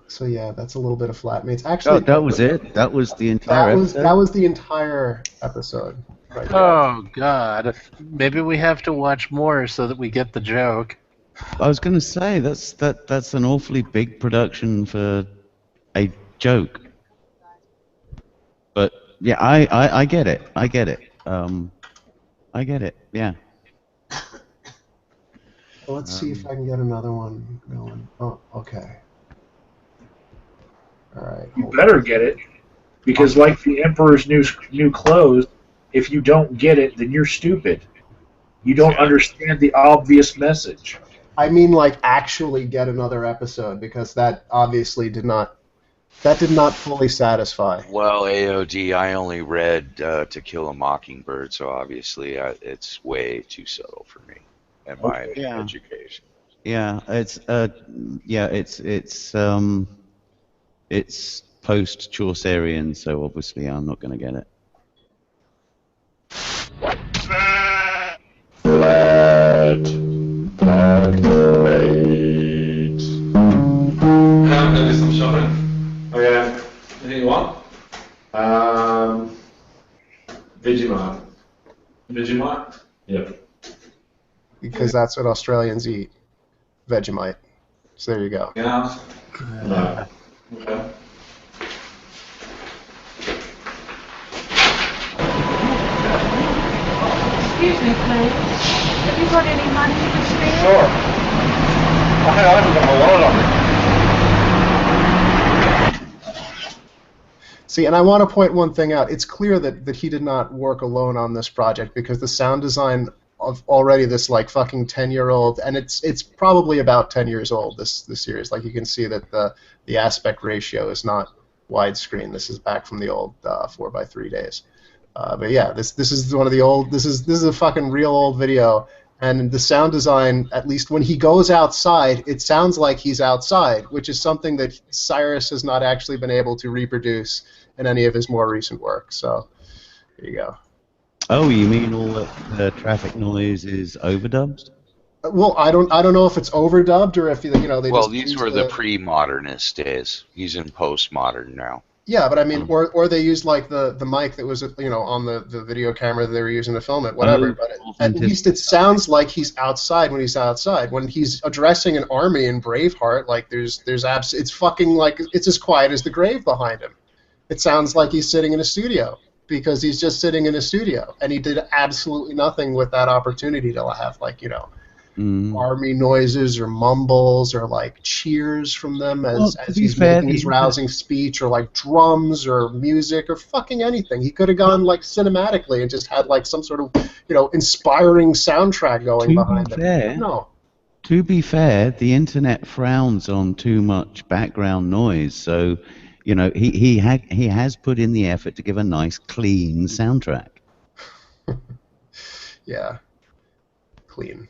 So yeah, that's a little bit of Flatmates. Actually, Oh, that was it. That was the entire episode. that was the entire episode. Right there. Oh, God. Maybe we have to watch more so that we get the joke. I was going to say that's an awfully big production for a joke. But yeah, I get it. I get it. I get it. Yeah. Well, let's see if I can get another one going. Oh, okay. All right. You better get it, because like the Emperor's new clothes, if you don't get it, then you're stupid. You don't understand the obvious message. I mean, like, actually get another episode, because that obviously did not fully satisfy. Well, AOD, I only read To Kill a Mockingbird, so obviously it's way too subtle for me and my education. Yeah, it's post Chaucerian, so obviously I'm not going to get it. I'm gonna do some shopping. Okay, anything you want? Vegemite. Vegemite? Yep. Because that's what Australians eat. Vegemite. So there you go. Yeah. No. Okay. Excuse me, please. Have you got any money to spare? Sure. Oh, hey, I haven't got my wallet on me. See, and I want to point one thing out. It's clear that he did not work alone on this project, because the sound design of already this like fucking 10-year-old, and it's probably about 10 years old, this series. Like, you can see that the aspect ratio is not widescreen. This is back from the old 4x3 days. But yeah, this is one of the old. This is a fucking real old video, and the sound design, at least when he goes outside, it sounds like he's outside, which is something that Cyrus has not actually been able to reproduce in any of his more recent work. So there you go. Oh, you mean all the traffic noise is overdubbed? Well, I don't know if it's overdubbed or if they Well, just these use were the pre-modernist days. He's in postmodern now. Yeah, but I mean, or they used like the mic that was on the video camera that they were using to film it, whatever. But at least it sounds like he's outside when he's outside. When he's addressing an army in Braveheart, like it's fucking like it's as quiet as the grave behind him. It sounds like he's sitting in a studio because he's just sitting in a studio, and he did absolutely nothing with that opportunity to have army noises or mumbles or like cheers from them as he's making his rousing speech, or like drums or music or fucking anything. He could have gone like cinematically and just had like some sort of inspiring soundtrack going behind him. No. To be fair, the internet frowns on too much background noise, so he has put in the effort to give a nice clean soundtrack. Yeah, clean.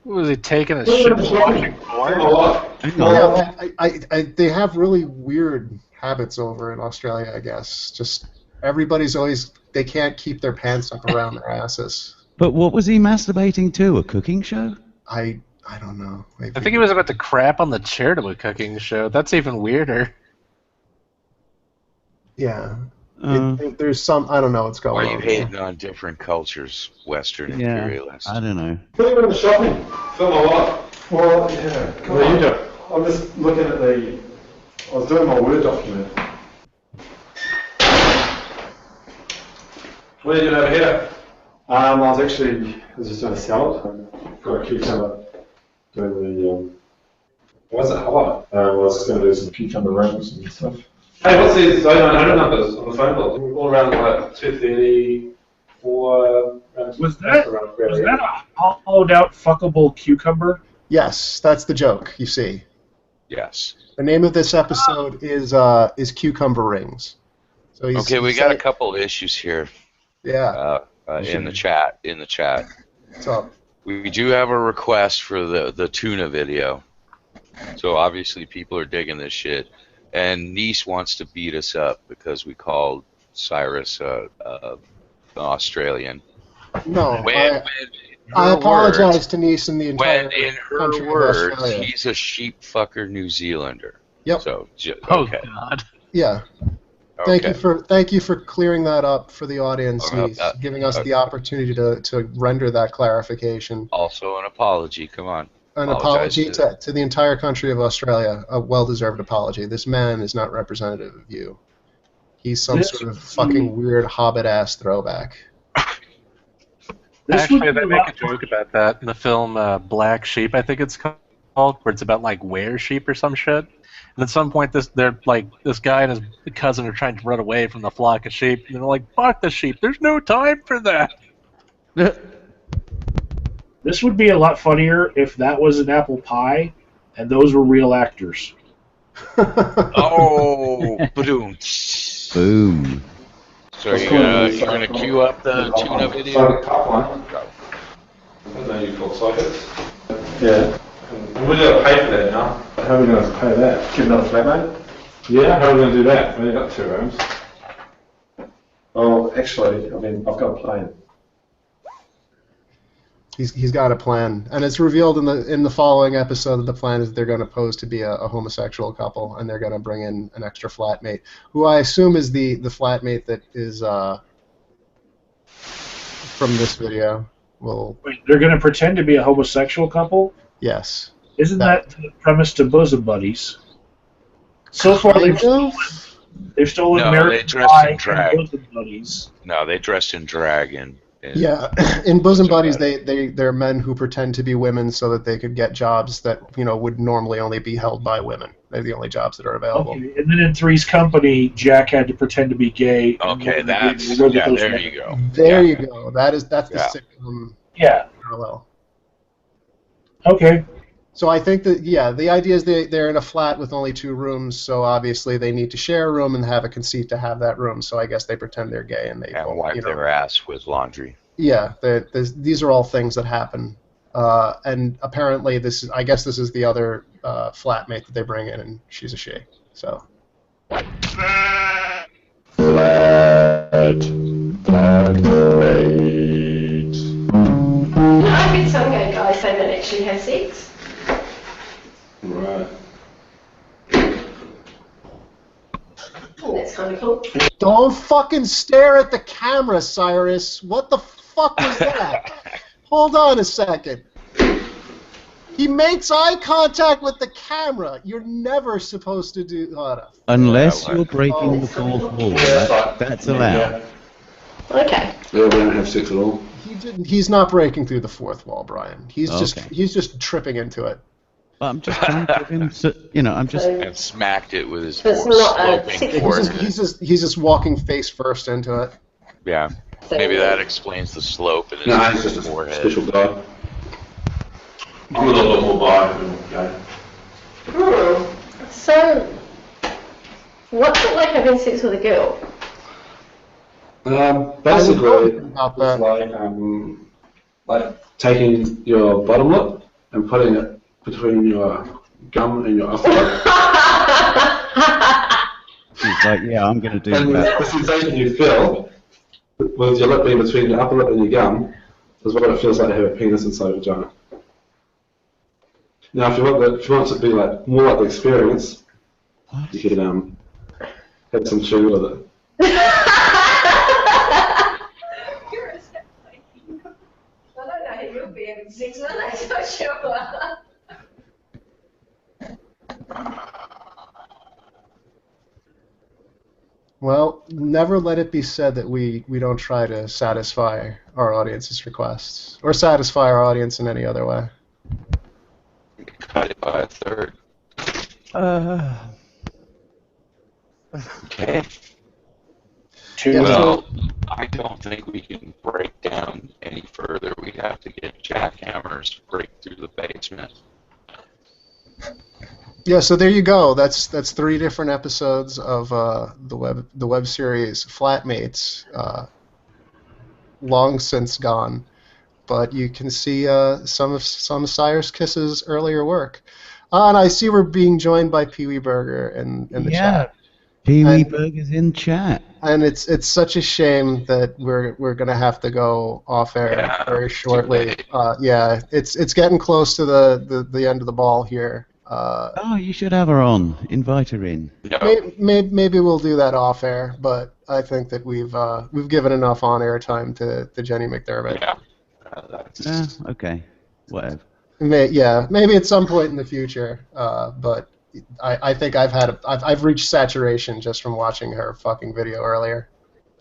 Was he taking a shit watching porn? Yeah, they have really weird habits over in Australia, I guess. Just everybody's always, they can't keep their pants up around their asses. But what was he masturbating to? A cooking show? I don't know. Maybe. I think he was about to crap on the chair to a cooking show. That's even weirder. Yeah. There's some, I don't know what's going on. Why are you hating on different cultures, Western imperialists? I don't know. Really went shopping. Film a lot. Well, yeah. What are you doing? I'm just looking at I was doing my Word document. What are you doing over here? I was just doing a salad. Got a cucumber. Doing the, why is it hot? I was just going to do some cucumber rings and stuff. Hey, what's these 0900 numbers on the phone book? All around like 230, 4... Was that a hollowed out fuckable cucumber? Yes, that's the joke, you see. Yes. The name of this episode is Cucumber Rings. So okay, we got a couple issues here. Yeah. In the chat. What's up? We do have a request for the tuna video. So obviously people are digging this shit. And Nice wants to beat us up because we called Cyrus an Australian. No, I apologize to Nice and the entire country. In her words, he's a sheep fucker New Zealander. Yep. So, okay. Oh God. Yeah. Okay. Thank you for clearing that up for the audience, Nice, giving us the opportunity to render that clarification. Also an apology. Come on. An apology to the entire country of Australia, a well-deserved apology. This man is not representative of you. He's some sort of fucking weird hobbit-ass throwback. Actually, they make a joke about that in the film Black Sheep, I think it's called, where it's about like were sheep or some shit. And at some point, this guy and his cousin are trying to run away from the flock of sheep, and they're like, "Fuck the sheep! There's no time for that." This would be a lot funnier if that was an apple pie and those were real actors. Oh, boom. Boom. So you're gonna queue up the tuna video? I know you call sockets. Yeah. And we're going to pay for that now. How are we going to pay that? Give another flatmate? Yeah, how are we going to do that? We've got 2 rooms. Well, actually, I've got a plan. He's got a plan, and it's revealed in the following episode that the plan is that they're going to pose to be a homosexual couple, and they're going to bring in an extra flatmate, who I assume is the flatmate that is from this video. Wait, they're going to pretend to be a homosexual couple? Yes. Isn't that the premise to Bosom Buddies? So far, they've stolen American Pie and Bosom Buddies. No, they dressed in drag and yeah, in Bosom Buddies, they're men who pretend to be women so that they could get jobs that would normally only be held by women. They're the only jobs that are available. Okay, and then in Three's Company, Jack had to pretend to be gay. Okay, there you go. There you go. That's the sitcom parallel. Okay. So I think that the idea is they're in a flat with only 2 rooms, so obviously they need to share a room and have a conceit to have that room. So I guess they pretend they're gay and they wipe their ass with laundry. Yeah, these are all things that happen, and apparently I guess this is the other flatmate that they bring in, and she's a she. So. Flatmate. say they actually have sex. Right. Oh, that's kind of cool. Don't fucking stare at the camera, Cyrus. What the fuck was that? Hold on a second. He makes eye contact with the camera. You're never supposed to do that. Unless you're breaking the fourth wall. That's allowed. Okay. Yeah, we don't have sex at all. He's not breaking through the fourth wall, Brian. He's just tripping into it. Well, I'm just trying to give him, I'm just... And smacked it with his It's not sloping forehead. He's just walking face first into it. Yeah. Maybe that explains the slope in his No, he's just a forehead. special guy. I'm a little bit more bi than gay. So, what's it like having sex with a girl? Basically, it's like taking your bottom lip and putting it between your gum and your upper lip. He's like, yeah, I'm going to do And that. the sensation you feel with your lip being between your upper lip and your gum is what it feels like to have a penis inside a vagina. Now, if you want it to be like more like the experience, you could have some chew with it. You're a step like I don't know how you'll be having sex with it, I'm not sure. Well, never let it be said that we don't try to satisfy our audience's requests or satisfy our audience in any other way. Cut it by a third. Okay. Well, I don't think we can break down any further. We'd have to get jackhammers to break through the basement. Yeah, so there you go. That's 3 different episodes of the web series Flatmates, long since gone, but you can see some of Cyrus Kiss's earlier work. And I see we're being joined by Pee Wee Burger in the chat. Pee Wee Burger's in chat. And it's such a shame that we're gonna have to go off air very shortly. Yeah, it's getting close to the end of the ball here. You should have her on. Invite her in. Maybe we'll do that off air, but I think that we've given enough on air time to Jenny McDermott. Yeah. Okay. Whatever. Maybe at some point in the future. But I think I've reached saturation just from watching her fucking video earlier.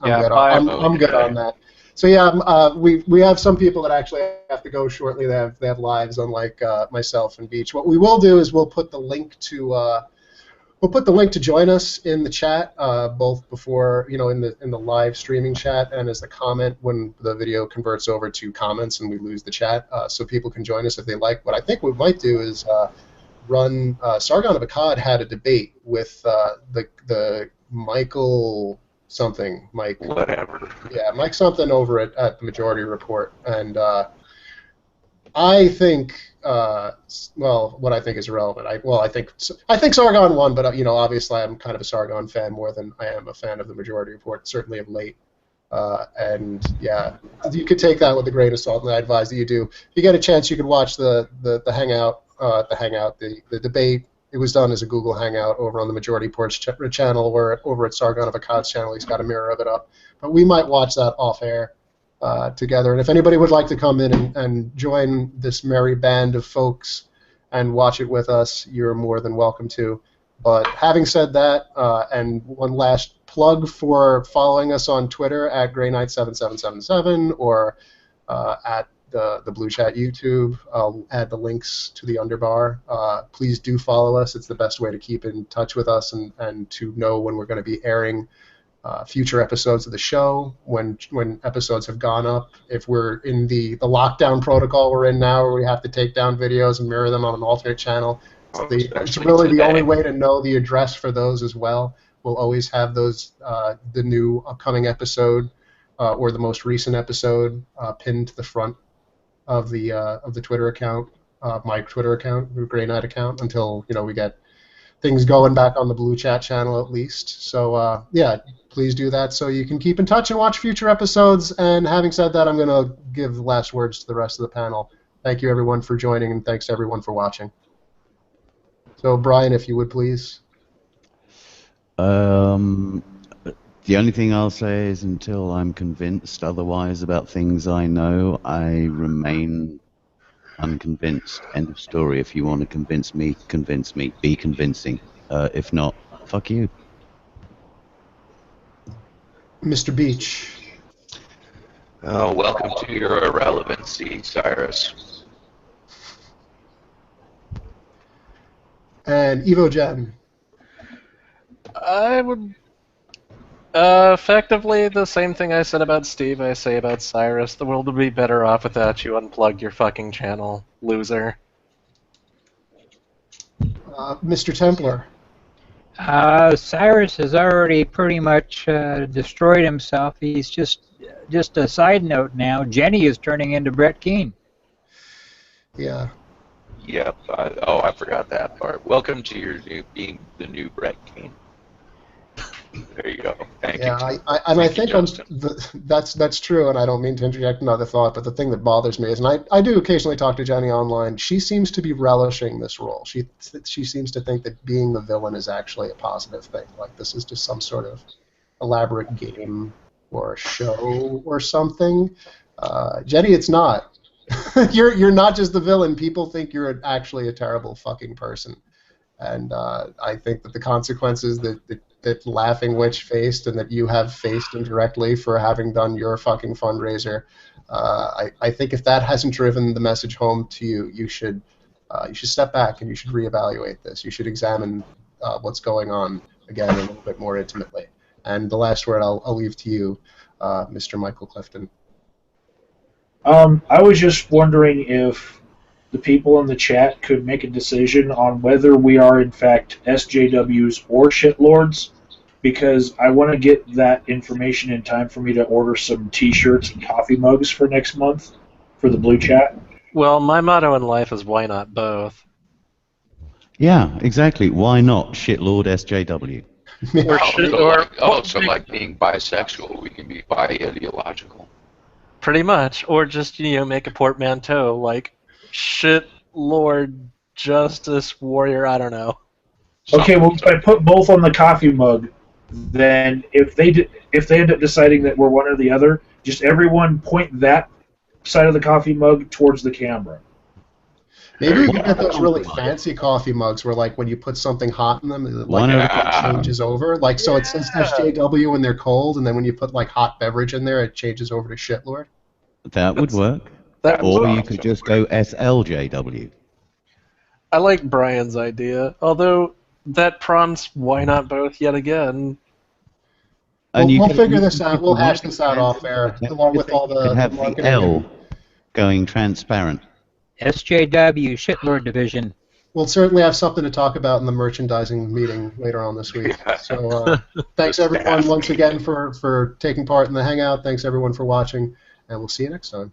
I'm good on that. So yeah, we have some people that actually have to go shortly. They have lives, unlike myself and Beach. What we will do is we'll put the link to join us in the chat, both before in the live streaming chat and as a comment when the video converts over to comments and we lose the chat, so people can join us if they like. What I think we might do is run. Sargon of Akkad had a debate with the Michael. Something, Mike. Whatever. Yeah, Mike something over at the Majority Report, and I think, what I think is irrelevant. I think Sargon won, but obviously I'm kind of a Sargon fan more than I am a fan of the Majority Report, certainly of late. And yeah, you could take that with a grain of salt, and I advise that you do. If you get a chance, you could watch the hangout, the debate. It was done as a Google Hangout over on the Majority Report's channel, or over at Sargon of Akkad's channel. He's got a mirror of it up. But we might watch that off air together. And if anybody would like to come in and join this merry band of folks and watch it with us, you're more than welcome to. But having said that, and one last plug for following us on Twitter at GreyKnight7777 or at the Blue Chat YouTube. I'll add the links to the underbar. Please do follow us. It's the best way to keep in touch with us and to know when we're going to be airing future episodes of the show, when episodes have gone up. If we're in the lockdown protocol we're in now, where we have to take down videos and mirror them on an alternate channel, it's really the only way to know the address for those as well. We'll always have those, the new upcoming episode or the most recent episode pinned to the front of the Twitter account, my Twitter account, the Grey Knight account, until we get things going back on the Blue Chat channel at least. So yeah, please do that so you can keep in touch and watch future episodes. And having said that, I'm going to give the last words to the rest of the panel. Thank you, everyone, for joining, and thanks to everyone for watching. So, Brian, if you would please. The only thing I'll say is until I'm convinced otherwise about things I know, I remain unconvinced. End of story. If you want to convince me, be convincing. If not, fuck you. Mr. Beach. Welcome to your irrelevancy, Cyrus. And Evo Jen. I would effectively the same thing I said about Steve, I say about Cyrus. The world would be better off without you. Unplug your fucking channel, loser. Mr. Templar. Cyrus has already pretty much destroyed himself. He's just a side note now. Jenny is turning into Brett Keane. Yeah. Yep. I forgot that part. Welcome to being the new Brett Keane. There you go. Thank you. I think that's true, and I don't mean to interject another thought, but the thing that bothers me is, and I do occasionally talk to Jenny online, she seems to be relishing this role. She seems to think that being the villain is actually a positive thing. Like this is just some sort of elaborate game or a show or something. Jenny, it's not. You're not just the villain. People think you're actually a terrible fucking person. And I think that the consequences that Laughing Witch faced and that you have faced indirectly for having done your fucking fundraiser, I think if that hasn't driven the message home to you, you should step back and you should reevaluate this. You should examine what's going on again a little bit more intimately. And the last word I'll leave to you, Mr. Michael Clifton. I was just wondering if the people in the chat could make a decision on whether we are in fact SJWs or shitlords, because I want to get that information in time for me to order some t-shirts and coffee mugs for next month for the blue chat. Well, my motto in life is why not both? Yeah, exactly. Why not shitlord SJW? So like being bisexual, we can be bi-ideological. Pretty much, or just make a portmanteau like shit, Lord, Justice, Warrior. I don't know. Okay, well, if I put both on the coffee mug, then if they end up deciding that we're one or the other, just everyone point that side of the coffee mug towards the camera. Maybe we can get those really fancy coffee mugs where, like, when you put something hot in them, it changes over. Like, so it says SJW when they're cold, and then when you put like hot beverage in there, it changes over to shitlord. That would work. Or you could just go SLJW. I like Brian's idea, although that prompts why not both yet again. We'll figure this out. We'll hash this out off air, along with all the have the L going transparent. SJW, Shitlord Division. We'll certainly have something to talk about in the merchandising meeting later on this week. So thanks everyone once again for taking part in the Hangout. Thanks everyone for watching, and we'll see you next time.